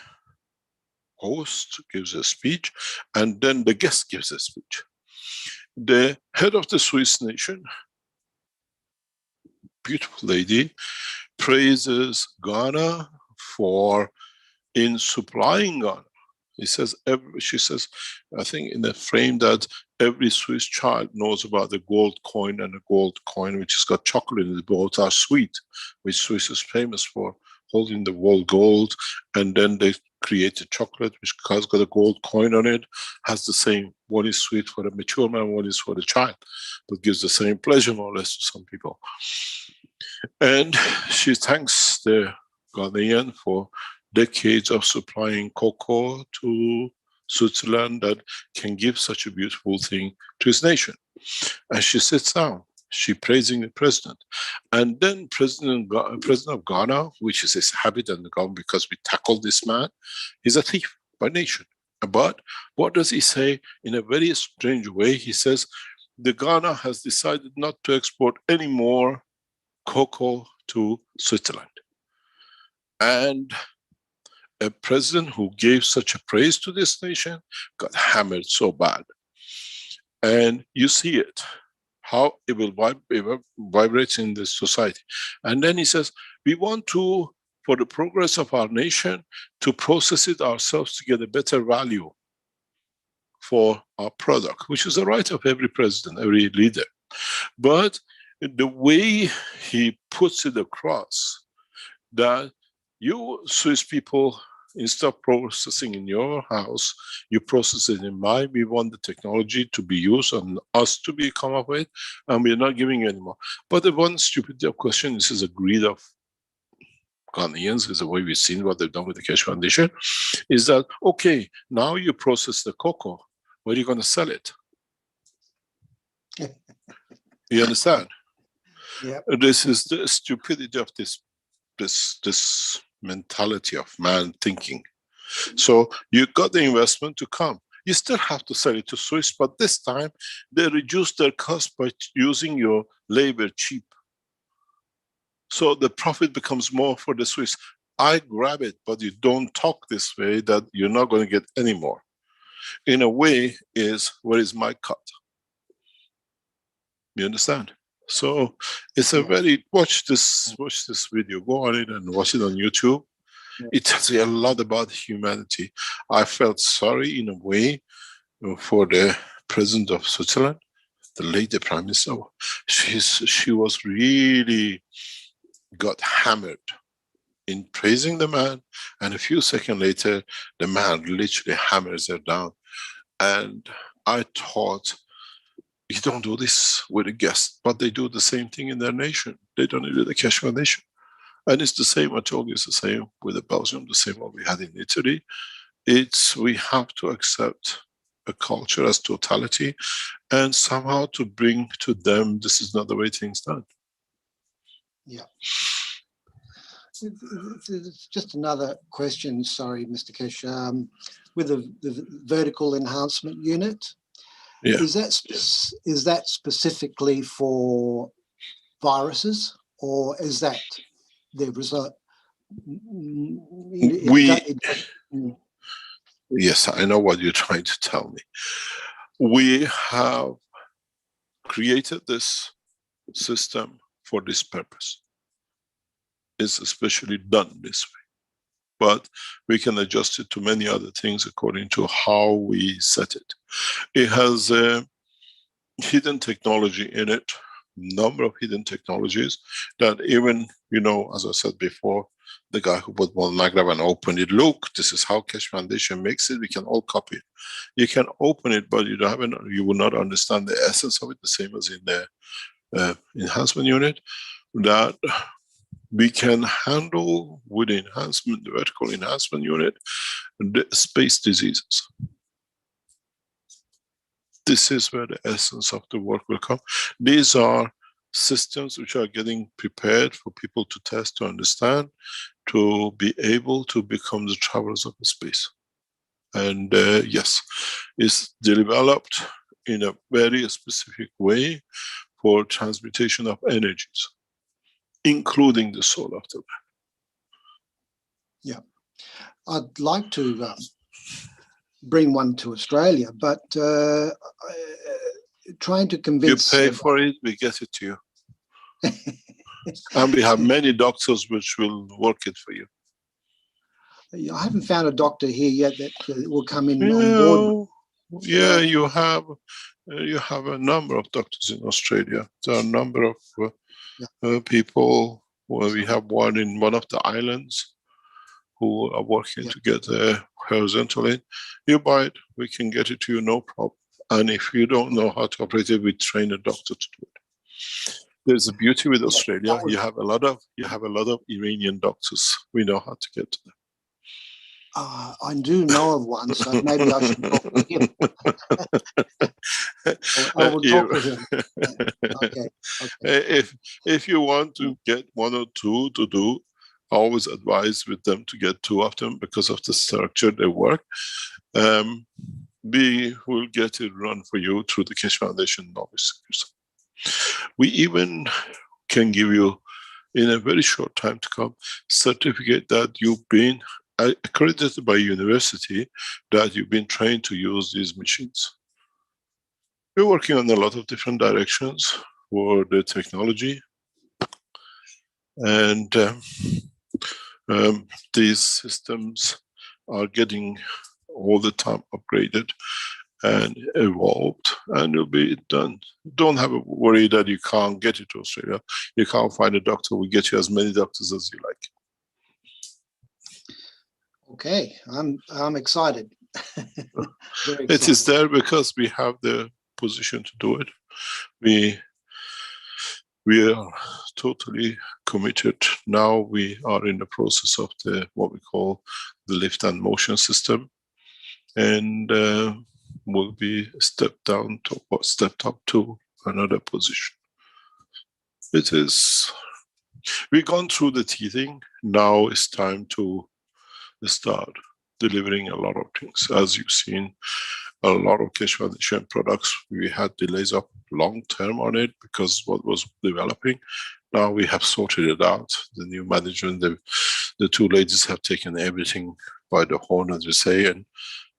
host gives a speech and then the guest gives a speech. The head of the Swiss nation, beautiful lady, praises Ghana for in supplying Ghana. She says, I think in the frame that every Swiss child knows about the gold coin, and the gold coin which has got chocolate in it, both are sweet, which Swiss is famous for, holding the whole gold, and then they created chocolate which has got a gold coin on it, has the same, one is sweet for a mature man, one is for the child, but gives the same pleasure more or less to some people. And she thanks the Ghanaian for decades of supplying cocoa to Switzerland that can give such a beautiful thing to his nation. And she sits down, she praising the president. And then president of Ghana, which is his habit and the government, because we tackled this man, he's a thief by nature. But what does he say? In a very strange way, he says, the Ghana has decided not to export any more cocoa to Switzerland. And a president who gave such a praise to this nation got hammered so bad. And you see it, how it will vibrate in the society. And then he says, we want to, for the progress of our nation, to process it ourselves to get a better value for our product, which is the right of every president, every leader. But the way he puts it across, that you Swiss people, instead of processing in your house, you process it in mine. We want the technology to be used and us to be come up with, and we're not giving anymore. But the one stupid question, this is a greed of Ghanaians, is the way we've seen what they've done with the Keshe Foundation, is that, okay, now you process the cocoa, where are you going to sell it? You understand? Yeah. This is the stupidity of this mentality of man thinking. So you got the investment to come. You still have to sell it to Swiss, but this time they reduce their cost by using your labor cheap. So the profit becomes more for the Swiss. I grab it, but you don't talk this way, that you're not going to get any more. In a way, is where is my cut? You understand? So it's a very, watch this video, go on it and watch it on YouTube. It tells you a lot about humanity. I felt sorry in a way for the president of Switzerland, the lady prime minister. She was really got hammered in praising the man, and a few seconds later, the man literally hammers her down. And I thought, you don't do this with a guest, but they do the same thing in their nation. They don't do the Keshe Foundation. And it's the same, I told you, it's the same with the Belgium, the same what we had in Italy. We have to accept a culture as totality and somehow to bring to them, this is not the way things done. Yeah. It's just another question, sorry, Mr. Keshe. With the vertical enhancement unit, yeah. Is that specifically for viruses, or is that the result? Yes, I know what you're trying to tell me. We have created this system for this purpose. It's especially done this way. But we can adjust it to many other things according to how we set it. It has a hidden technology in it, number of hidden technologies that even, you know, as I said before, the guy who put one magnet and opened it, look, this is how Keshe Foundation makes it, we can all copy it. You can open it, but you will not understand the essence of it, the same as in the enhancement unit, that we can handle with the enhancement, the vertical enhancement unit, the space diseases. This is where the essence of the work will come. These are systems which are getting prepared for people to test, to understand, to be able to become the travelers of space. And yes, it's developed in a very specific way for transmutation of energies, including the soul of the man. Yeah, I'd like to bring one to Australia, but trying to convince... You pay for it, we get it to you. And we have many doctors which will work it for you. I haven't found a doctor here yet that will come in on board. Yeah, you have a number of doctors in Australia. There are a number of people. Well, we have one in one of the islands who are working to get horizontal in. You buy it, we can get it to you, no problem. And if you don't know how to operate it, we train a doctor to do it. There's a beauty with Australia. You have a lot of Iranian doctors. We know how to get to them. I do know of one, so maybe I should talk to him. I will talk to him. Okay. If you want to get one or two to do, I always advise with them to get two of them because of the structure they work. We will get it run for you through the Keshe Foundation Knowledge Seekers. We even can give you, in a very short time to come, certificate that you've been accredited by university, that you've been trained to use these machines. We're working on a lot of different directions for the technology, and these systems are getting all the time upgraded and evolved, and it'll be done. Don't have a worry that you can't get it to Australia. You can't find a doctor. We get you as many doctors as you like. Okay, I'm excited. Very excited. It is there because we have the position to do it. We are totally committed. Now we are in the process of what we call the lift and motion system, and will be stepped up to another position. We've gone through the teething. Now it's time to start delivering a lot of things. As you've seen, a lot of Keshe Foundation products, we had delays of long term on it because what was developing. Now we have sorted it out. The new management, the two ladies have taken everything by the horn, as we say, and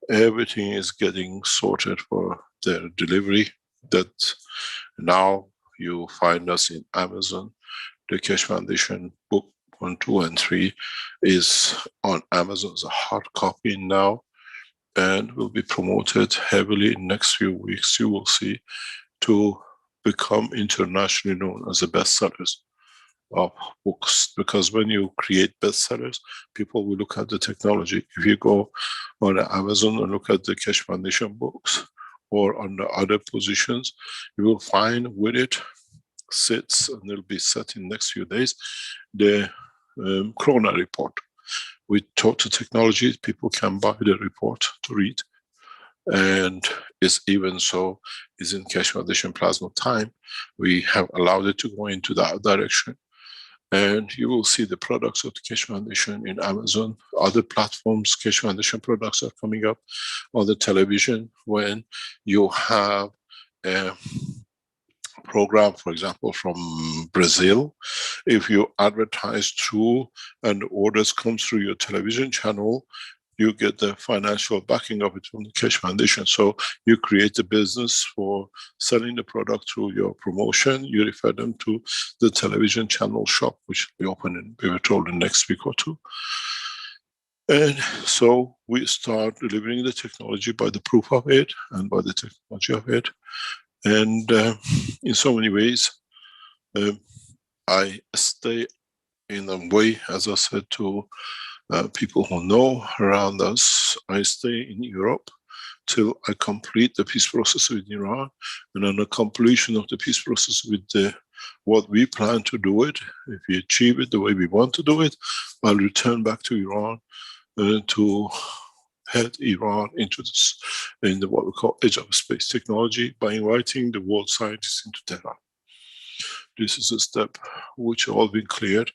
everything is getting sorted for their delivery. That now you find us in Amazon. The Keshe Foundation book 1, 2, and 3 is on Amazon as a hard copy now, and will be promoted heavily in next few weeks. You will see, to become internationally known as the bestsellers of books, because when you create bestsellers, people will look at the technology. If you go on Amazon and look at the Keshe Foundation books or on the other positions, you will find with it sits, and it'll be set in next few days, the Corona report. With total technology, people can buy the report to read, and it's even so is in Keshe Foundation Plasma Time. We have allowed it to go into that direction, and you will see the products of the Keshe Foundation in Amazon. Other platforms, Keshe Foundation products are coming up on the television. When you have a program, for example, from Brazil, if you advertise through and orders come through your television channel, you get the financial backing of it from the Keshe Foundation. So you create a business for selling the product through your promotion. You refer them to the television channel shop, which will be open we were told in next week or two. And so we start delivering the technology by the proof of it and by the technology of it. And in so many ways, I stay in a way, as I said to people who know around us, I stay in Europe till I complete the peace process with Iran. And on the completion of the peace process with what we plan to do it, if we achieve it the way we want to do it, I'll return back to Iran to head Iran into this, in what we call age of space technology, by inviting the world scientists into Tehran. This is a step which all been cleared.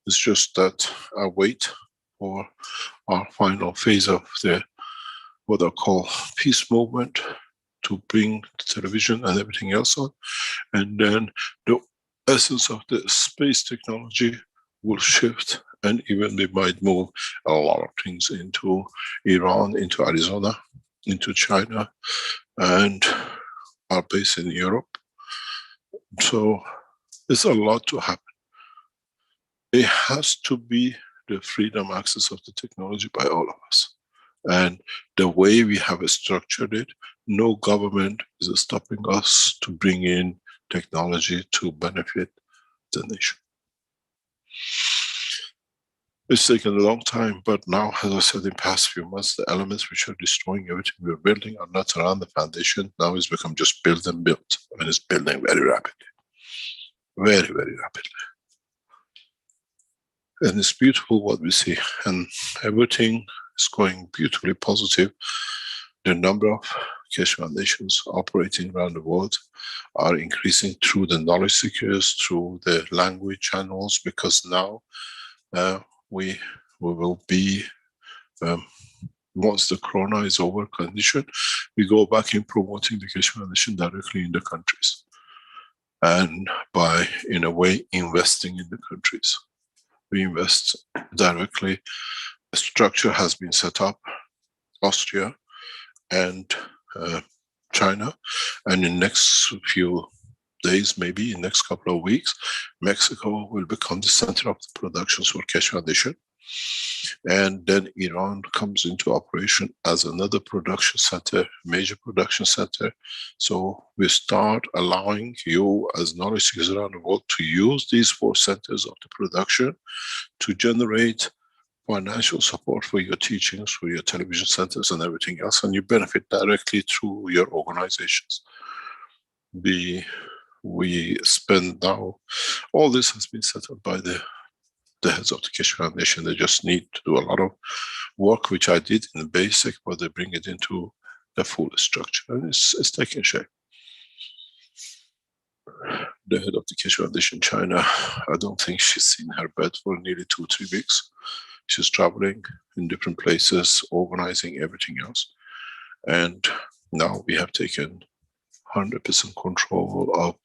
It's just that I wait for our final phase of the what I call peace movement to bring the television and everything else on. And then the essence of the space technology will shift, and even we might move a lot of things into Iran, into Arizona, into China, and our base in Europe. So there's a lot to happen. It has to be the freedom access of the technology by all of us. And the way we have structured it, no government is stopping us to bring in technology to benefit the nation. It's taken a long time, but now, as I said in the past few months, the elements which are destroying everything we're building are not around the foundation. Now it's become just build and build, and it's building very rapidly. Very, very rapidly. And it's beautiful what we see, and everything is going beautifully positive. The number of Keshe Foundations operating around the world are increasing through the knowledge seekers, through the language channels, because now we will be, once the corona is over condition, we go back in promoting the Keshe Foundation directly in the countries. And by, in a way, investing in the countries. We invest directly. A structure has been set up, Austria and China, and in next few days, maybe in next couple of weeks, Mexico will become the center of the productions for Keshe Foundation. And then Iran comes into operation as another production center, major production center. So we start allowing you as knowledge seekers around the world to use these 4 centers of the production to generate financial support for your teachings, for your television centers and everything else, and you benefit directly through your organizations. We spend now, all this has been set up by the heads of the Keshe Foundation. They just need to do a lot of work, which I did in the basic, but they bring it into the full structure, and it's taking shape. The head of the Keshe Foundation in China, I don't think she's seen her bed for nearly 2-3 weeks. She's traveling in different places, organizing everything else. And now we have taken 100% control of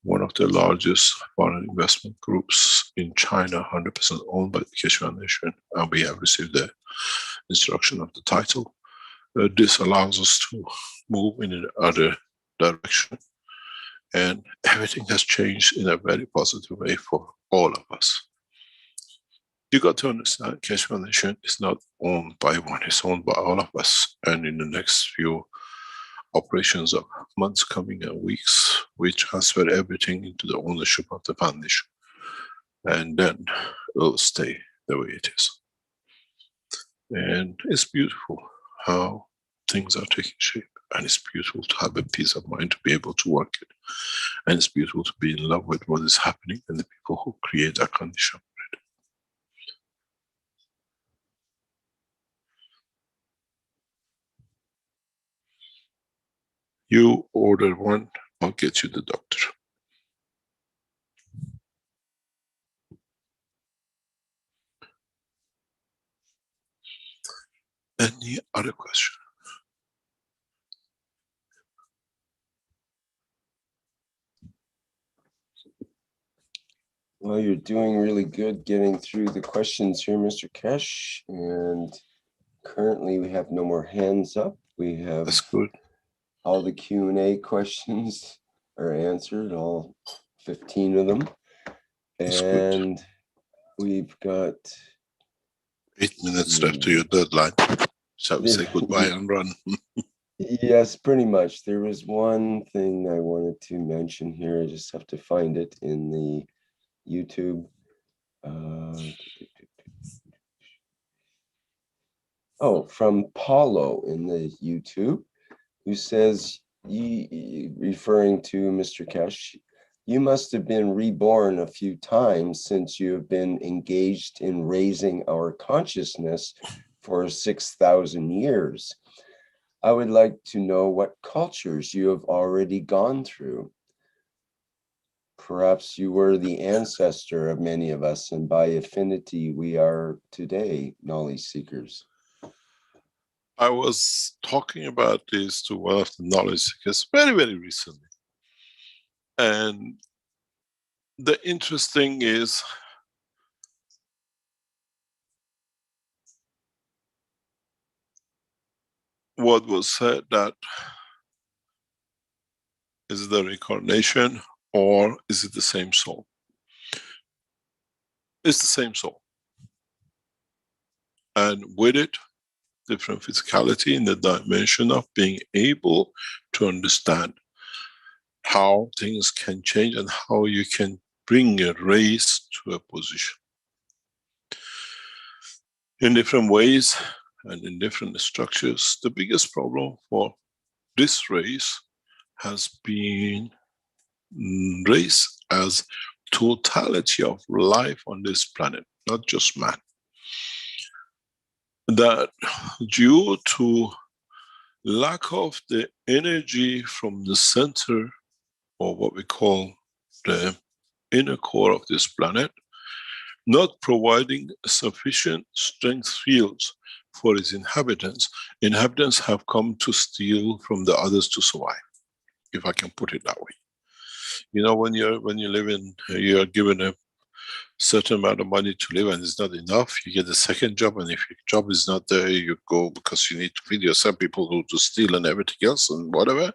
one of the largest foreign investment groups in China, 100% owned by the Keshe Foundation, and we have received the instruction of the title. This allows us to move in another direction, and everything has changed in a very positive way for all of us. You got to understand, Keshe Foundation is not owned by one, it's owned by all of us, and in the next few operations of months coming and weeks, we transfer everything into the ownership of the foundation, and then it'll stay the way it is. And it's beautiful how things are taking shape, and it's beautiful to have a peace of mind to be able to work it, and it's beautiful to be in love with what is happening and the people who create that condition. You order one, I'll get you the doctor. Any other question? Well, you're doing really good getting through the questions here, Mr. Keshe, and currently we have no more hands up. We have That's good. All the Q&A questions are answered, all 15 of them. That's and good. We've got 8 minutes left to your deadline. Shall we say goodbye and run? Yes, pretty much. There was one thing I wanted to mention here. I just have to find it in the YouTube. From Paulo in the YouTube, who says, referring to Mr. Keshe, you must have been reborn a few times since you have been engaged in raising our consciousness for 6,000 years. I would like to know what cultures you have already gone through. perhaps you were the ancestor of many of us, and by affinity, we are today knowledge seekers. I was talking about this to one of the knowledge seekers very, very recently. And the interesting is, what was said, that is it the reincarnation or is it the same soul? It's the same soul. And with it, different physicality in the dimension of being able to understand how things can change and how you can bring a race to a position. In different ways and in different structures. The biggest problem for this race has been race as totality of life on this planet, not just man. That due to lack of the energy from the center, or what we call the inner core of this planet, not providing sufficient strength fields for its inhabitants, inhabitants have come to steal from the others to survive, if I can put it that way. You know, when you live in, you are given a certain amount of money to live and it's not enough, you get a second job, and if your job is not there, you go because you need to feed yourself, people who to steal and everything else and whatever.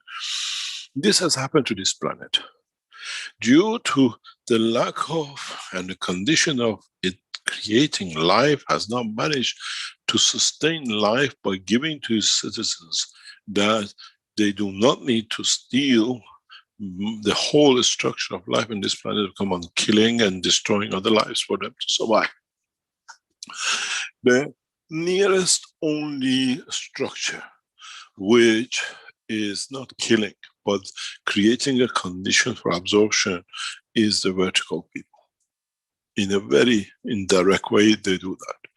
This has happened to this planet. Due to the lack of and the condition of it creating life, has not managed to sustain life by giving to its citizens that they do not need to steal the whole structure of life in this planet, to come on killing and destroying other lives for them to survive. The nearest only structure which is not killing but creating a condition for absorption is the vertical people. In a very indirect way, they do that.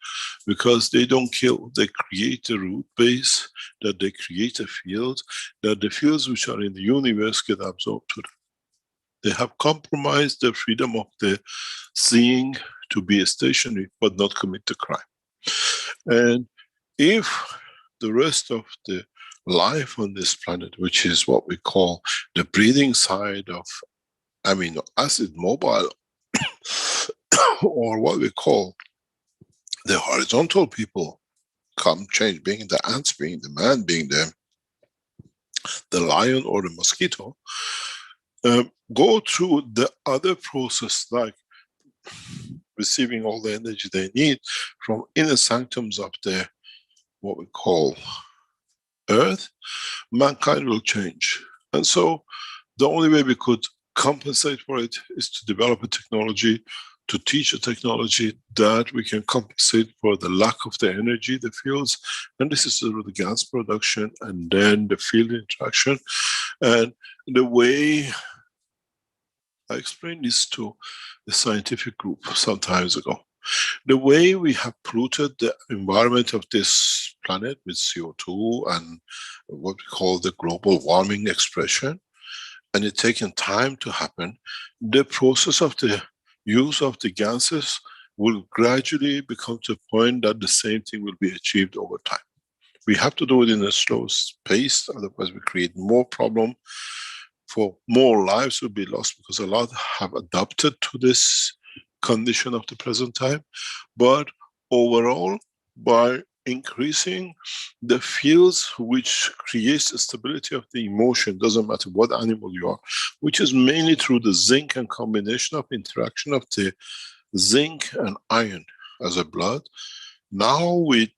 Because they don't kill, they create a root base, that they create a field, that the fields which are in the universe get absorbed to them. They have compromised the freedom of the seeing to be stationary, but not commit the crime. And if the rest of the life on this planet, which is what we call the breathing side of amino acid mobile, or what we call the horizontal people, come change, being the ants, being the man, being the lion or the mosquito, go through the other process like receiving all the energy they need from inner sanctums of the what we call earth, mankind will change. And so the only way we could compensate for it is to develop a technology, to teach a technology that we can compensate for the lack of the energy, the fields, and this is through the gas production and then the field interaction. And the way I explained this to the scientific group some time ago, the way we have polluted the environment of this planet with CO2 and what we call the global warming expression, and it's taken time to happen, the process of the use of the gases will gradually become to a point that the same thing will be achieved over time. We have to do it in a slow pace, otherwise we create more problem, for more lives will be lost, because a lot have adapted to this condition of the present time. But overall, by increasing the fields which creates the stability of the emotion, doesn't matter what animal you are, which is mainly through the zinc and combination of interaction of the zinc and iron as a blood. Now with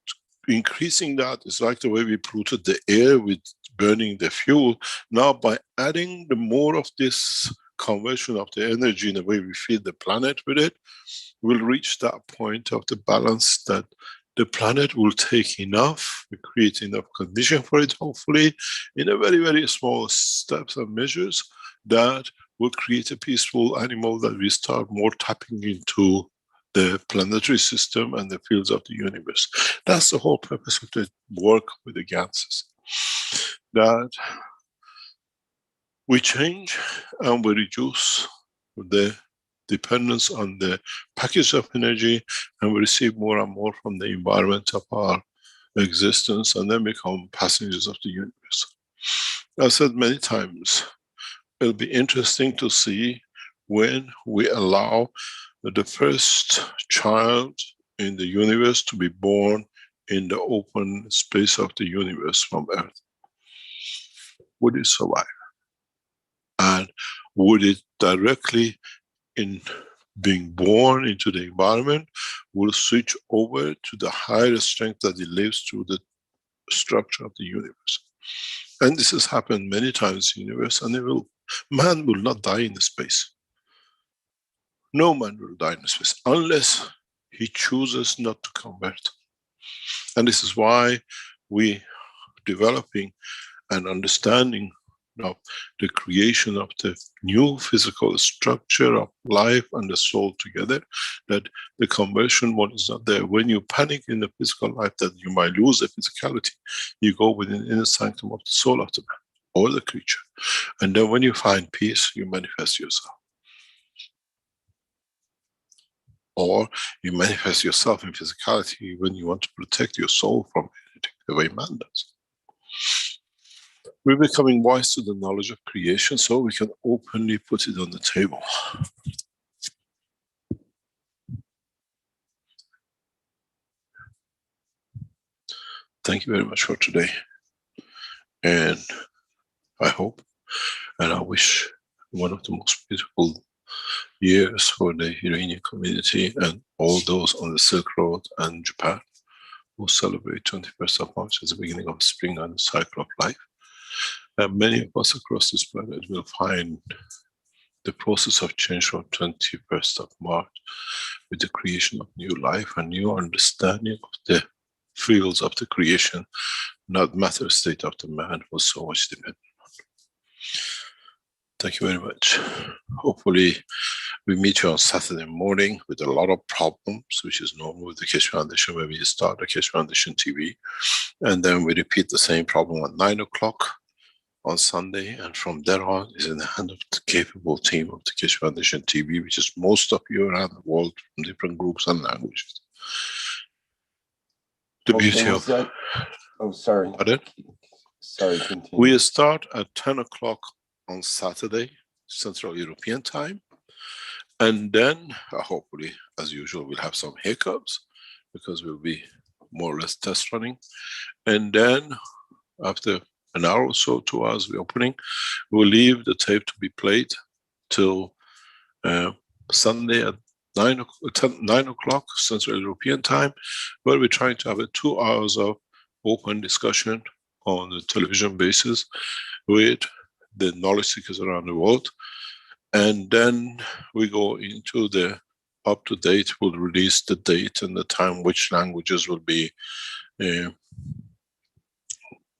increasing that, it's like the way we polluted the air with burning the fuel. Now by adding the more of this conversion of the energy in the way we feed the planet with it, we'll reach that point of the balance that the planet will take enough, we create enough condition for it, hopefully, in a very, very small steps and measures that will create a peaceful animal that we start more tapping into the planetary system and the fields of the universe. That's the whole purpose of the work with the gases. That we change and we reduce the dependence on the package of energy, and we receive more and more from the environment of our existence, and then become passengers of the universe. I've said many times, it'll be interesting to see when we allow the first child in the universe to be born in the open space of the universe from Earth. Would it survive? And would it directly, in being born into the environment, will switch over to the higher strength that it lives through the structure of the universe? And this has happened many times in the universe, and man will not die in the space. No man will die in the space unless he chooses not to convert. And this is why we developing an understanding of the creation of the new physical structure of life and the soul together, that the conversion one is not there. When you panic in the physical life that you might lose the physicality, you go within the inner sanctum of the soul of the man or the creature. And then when you find peace, you manifest yourself. Or you manifest yourself in physicality when you want to protect your soul from anything, the way man does. We're becoming wise to the knowledge of creation, so we can openly put it on the table. Thank you very much for today. And I hope and I wish one of the most beautiful years for the Iranian community and all those on the Silk Road and Japan who celebrate 21st of March as the beginning of spring and the cycle of life. And many of us across this planet will find the process of change from 21st of March with the creation of new life and new understanding of the fields of the creation, not matter state of the man was so much dependent on. Thank you very much. Hopefully we meet you on Saturday morning with a lot of problems, which is normal with the Keshe Foundation, where we start the Keshe Foundation TV. And then we repeat the same problem at 9 o'clock on Sunday. And from there on is in the hand of the capable team of the Keshe Foundation TV, which is most of you around the world from different groups and languages. The beauty of... Oh, sorry. Pardon? Sorry, continue. We start at 10 o'clock on Saturday, Central European time. And then, hopefully, as usual, we'll have some hiccups because we'll be more or less test running. And then, after an hour or so, 2 hours we're opening, we'll leave the tape to be played till Sunday at 9 o'clock Central European time, where we're trying to have a 2 hours of open discussion on a television basis with the knowledge seekers around the world. And then we go into the up-to-date, we'll release the date and the time which languages will be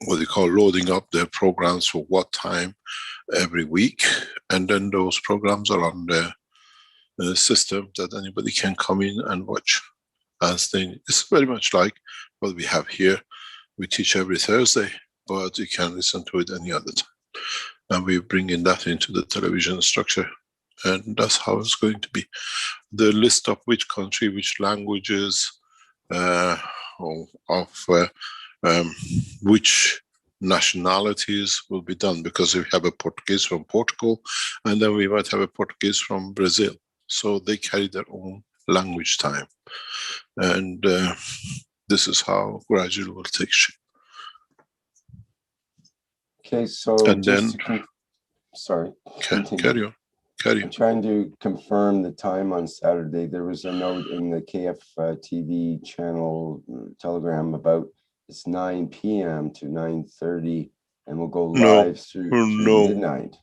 what they call loading up their programs for what time every week. And then those programs are on the system that anybody can come in and watch as they. It's very much like what we have here. We teach every Thursday, but you can listen to it any other time. And we're bringing that into the television structure. And that's how it's going to be. The list of which country, which languages, which nationalities will be done, because we have a Portuguese from Portugal, and then we might have a Portuguese from Brazil. So they carry their own language time. And this is how gradually will take shape. Okay, so and then, sorry. Carry on. I'm trying to confirm the time on Saturday. There was a note in the KF TV channel Telegram about it's 9 p.m. to 9:30, and we'll go live through midnight.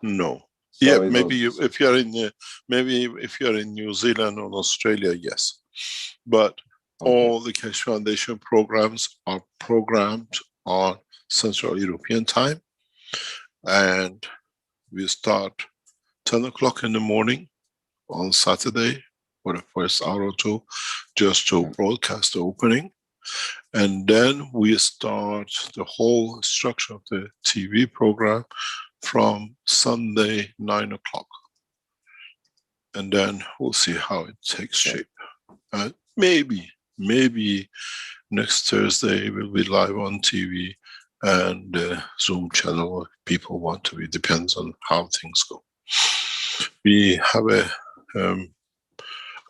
No. So yeah, maybe if you're in maybe if you're in New Zealand or Australia, yes. But all the Keshe Foundation programs are programmed on Central European time, and we start 10 o'clock in the morning on Saturday for the first hour or two, just to broadcast the opening. And then we start the whole structure of the TV program from Sunday, 9 o'clock. and then we'll see how it takes shape. Maybe next Thursday we'll be live on TV and Zoom channel if people want to be, depends on how things go. We have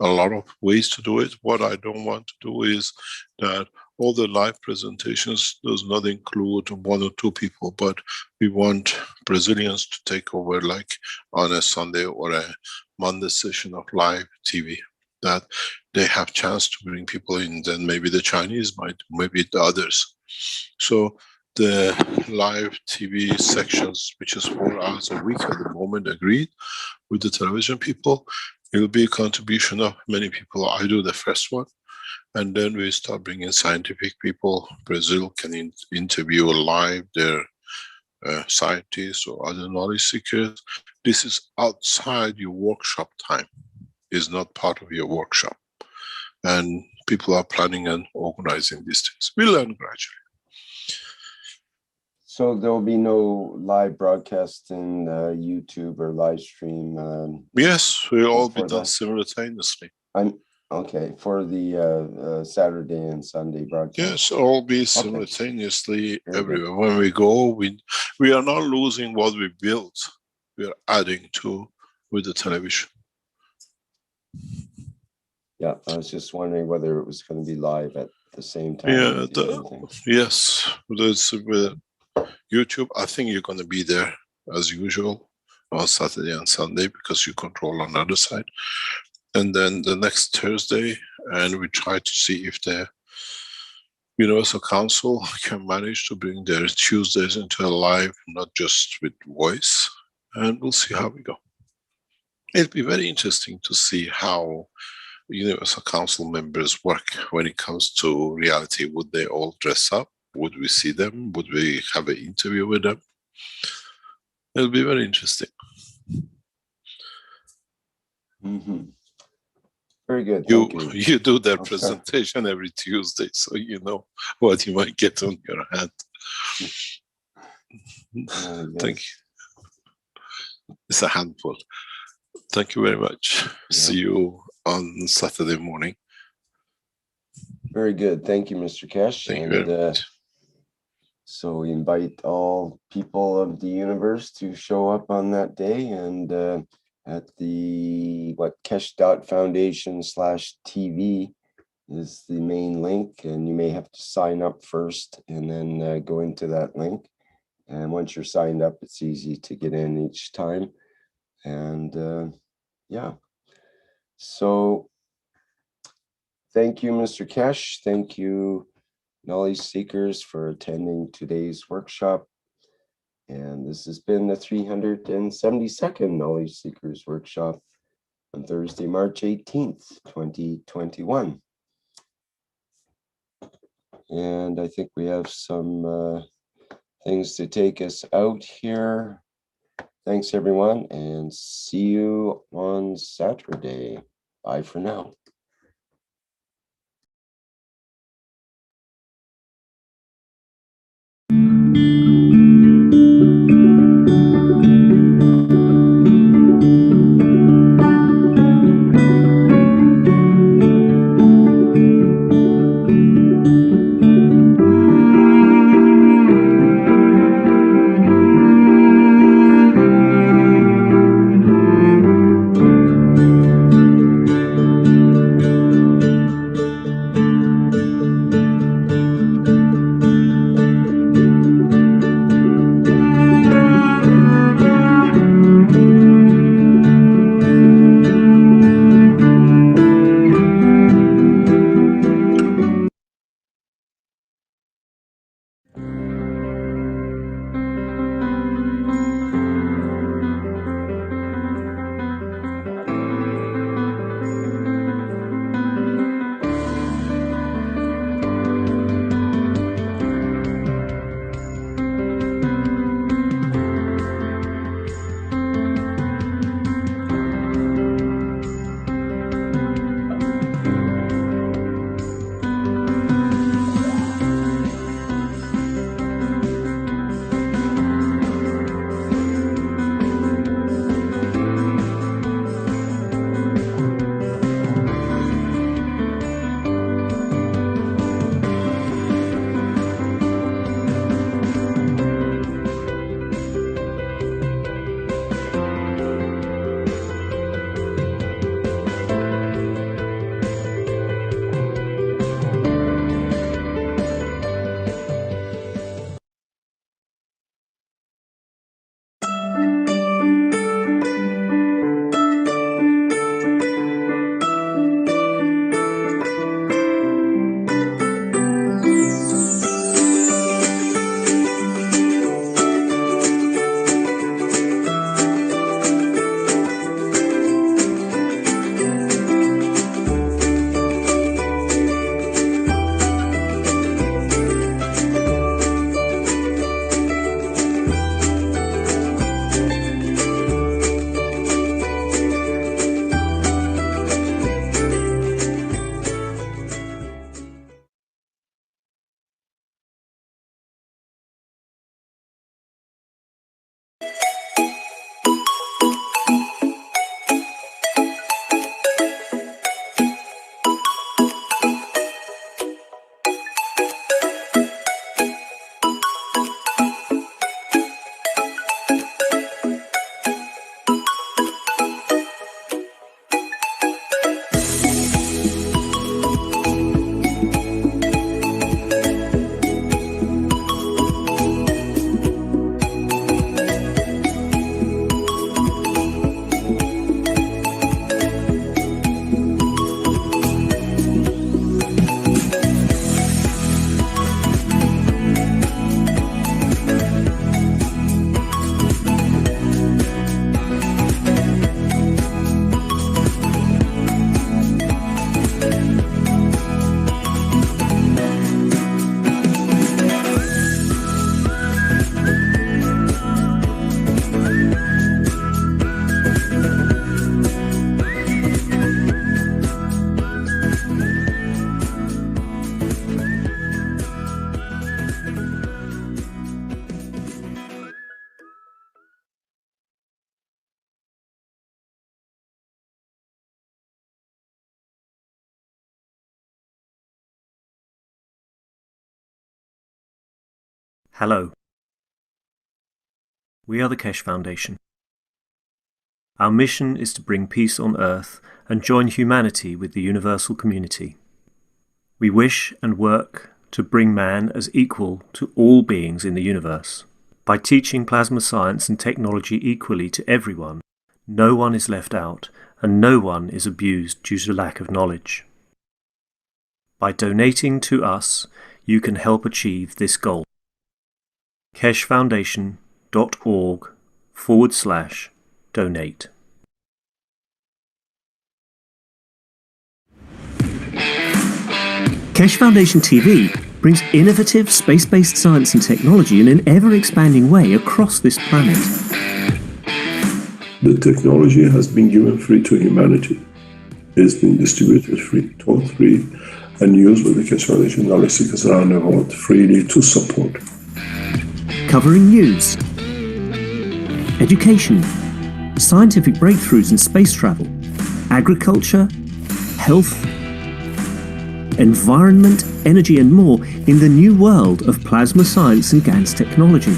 a lot of ways to do it. What I don't want to do is that all the live presentations does not include 1 or 2 people, but we want Brazilians to take over, like on a Sunday or a Monday session of live TV, that they have chance to bring people in. Then maybe the Chinese might, maybe the others. So the live TV sections, which is 4 hours a week at the moment, agreed with the television people. It will be a contribution of many people. I do the first one, and then we start bringing scientific people. Brazil can interview live their scientists or other knowledge seekers. This is outside your workshop time. It's not part of your workshop. And people are planning and organizing these things. We learn gradually. So there'll be no live broadcast in YouTube or live stream? Yes, we'll all be done simultaneously. Okay, for the Saturday and Sunday broadcast. Yes, all be simultaneously everywhere. When we go, we are not losing what we built. We are adding to with the television. Yeah, I was just wondering whether it was going to be live at the same time. Yeah, yes, with YouTube, I think you're going to be there as usual on Saturday and Sunday because you control on the other side. And then the next Thursday, and we try to see if the Universal Council can manage to bring their Tuesdays into a live, not just with voice, and we'll see how we go. It'll be very interesting to see how Universal Council members work when it comes to reality. Would they all dress up? Would we see them? Would we have an interview with them? It'll be very interesting. Mm-hmm. Very good. You do that presentation every Tuesday, so you know what you might get on your hand. Yes. Thank you. It's a handful. Thank you very much. Yeah. See you on Saturday morning. Very good. Thank you, Mr. Keshe. Thank you very much. So we invite all people of the universe to show up on that day, and at the Keshe.Foundation/TV is the main link, and you may have to sign up first and then go into that link. And once you're signed up, it's easy to get in each time. And yeah, so thank you, Mr. Keshe. Thank you, knowledge seekers, for attending today's workshop. And this has been the 372nd Knowledge Seekers Workshop on Thursday, March 18th, 2021. And I think we have some things to take us out here. Thanks, everyone, and see you on Saturday. Bye for now. Hello. We are the Keshe Foundation. Our mission is to bring peace on Earth and join humanity with the universal community. We wish and work to bring man as equal to all beings in the universe. By teaching plasma science and technology equally to everyone, no one is left out and no one is abused due to lack of knowledge. By donating to us, you can help achieve this goal. keshefoundation.org/donate. Keshe Foundation TV brings innovative space-based science and technology in an ever-expanding way across this planet. The technology has been given free to humanity. It's been distributed free, taught free, and used by the Keshe Foundation knowledge seekers around the world freely to support. Covering news, education, scientific breakthroughs in space travel, agriculture, health, environment, energy and more in the new world of plasma science and GANS technology.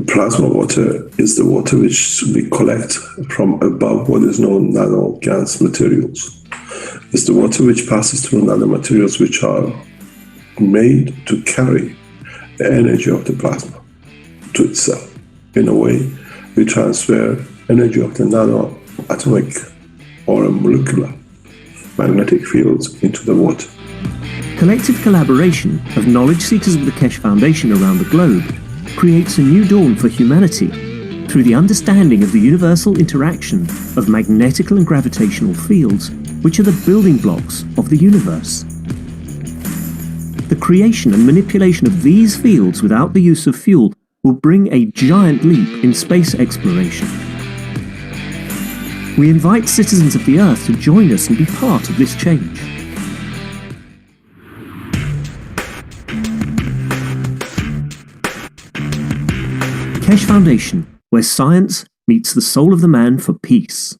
Plasma water is the water which we collect from above what is known nano-GANS materials. It's the water which passes through nanomaterials which are made to carry the energy of the plasma to itself. In a way, we transfer energy of the nano-atomic or molecular magnetic fields into the water. Collective collaboration of knowledge seekers of the Keshe Foundation around the globe creates a new dawn for humanity through the understanding of the universal interaction of magnetical and gravitational fields, which are the building blocks of the universe. The creation and manipulation of these fields without the use of fuel will bring a giant leap in space exploration. We invite citizens of the Earth to join us and be part of this change. Keshe Foundation, where science meets the soul of the man for peace.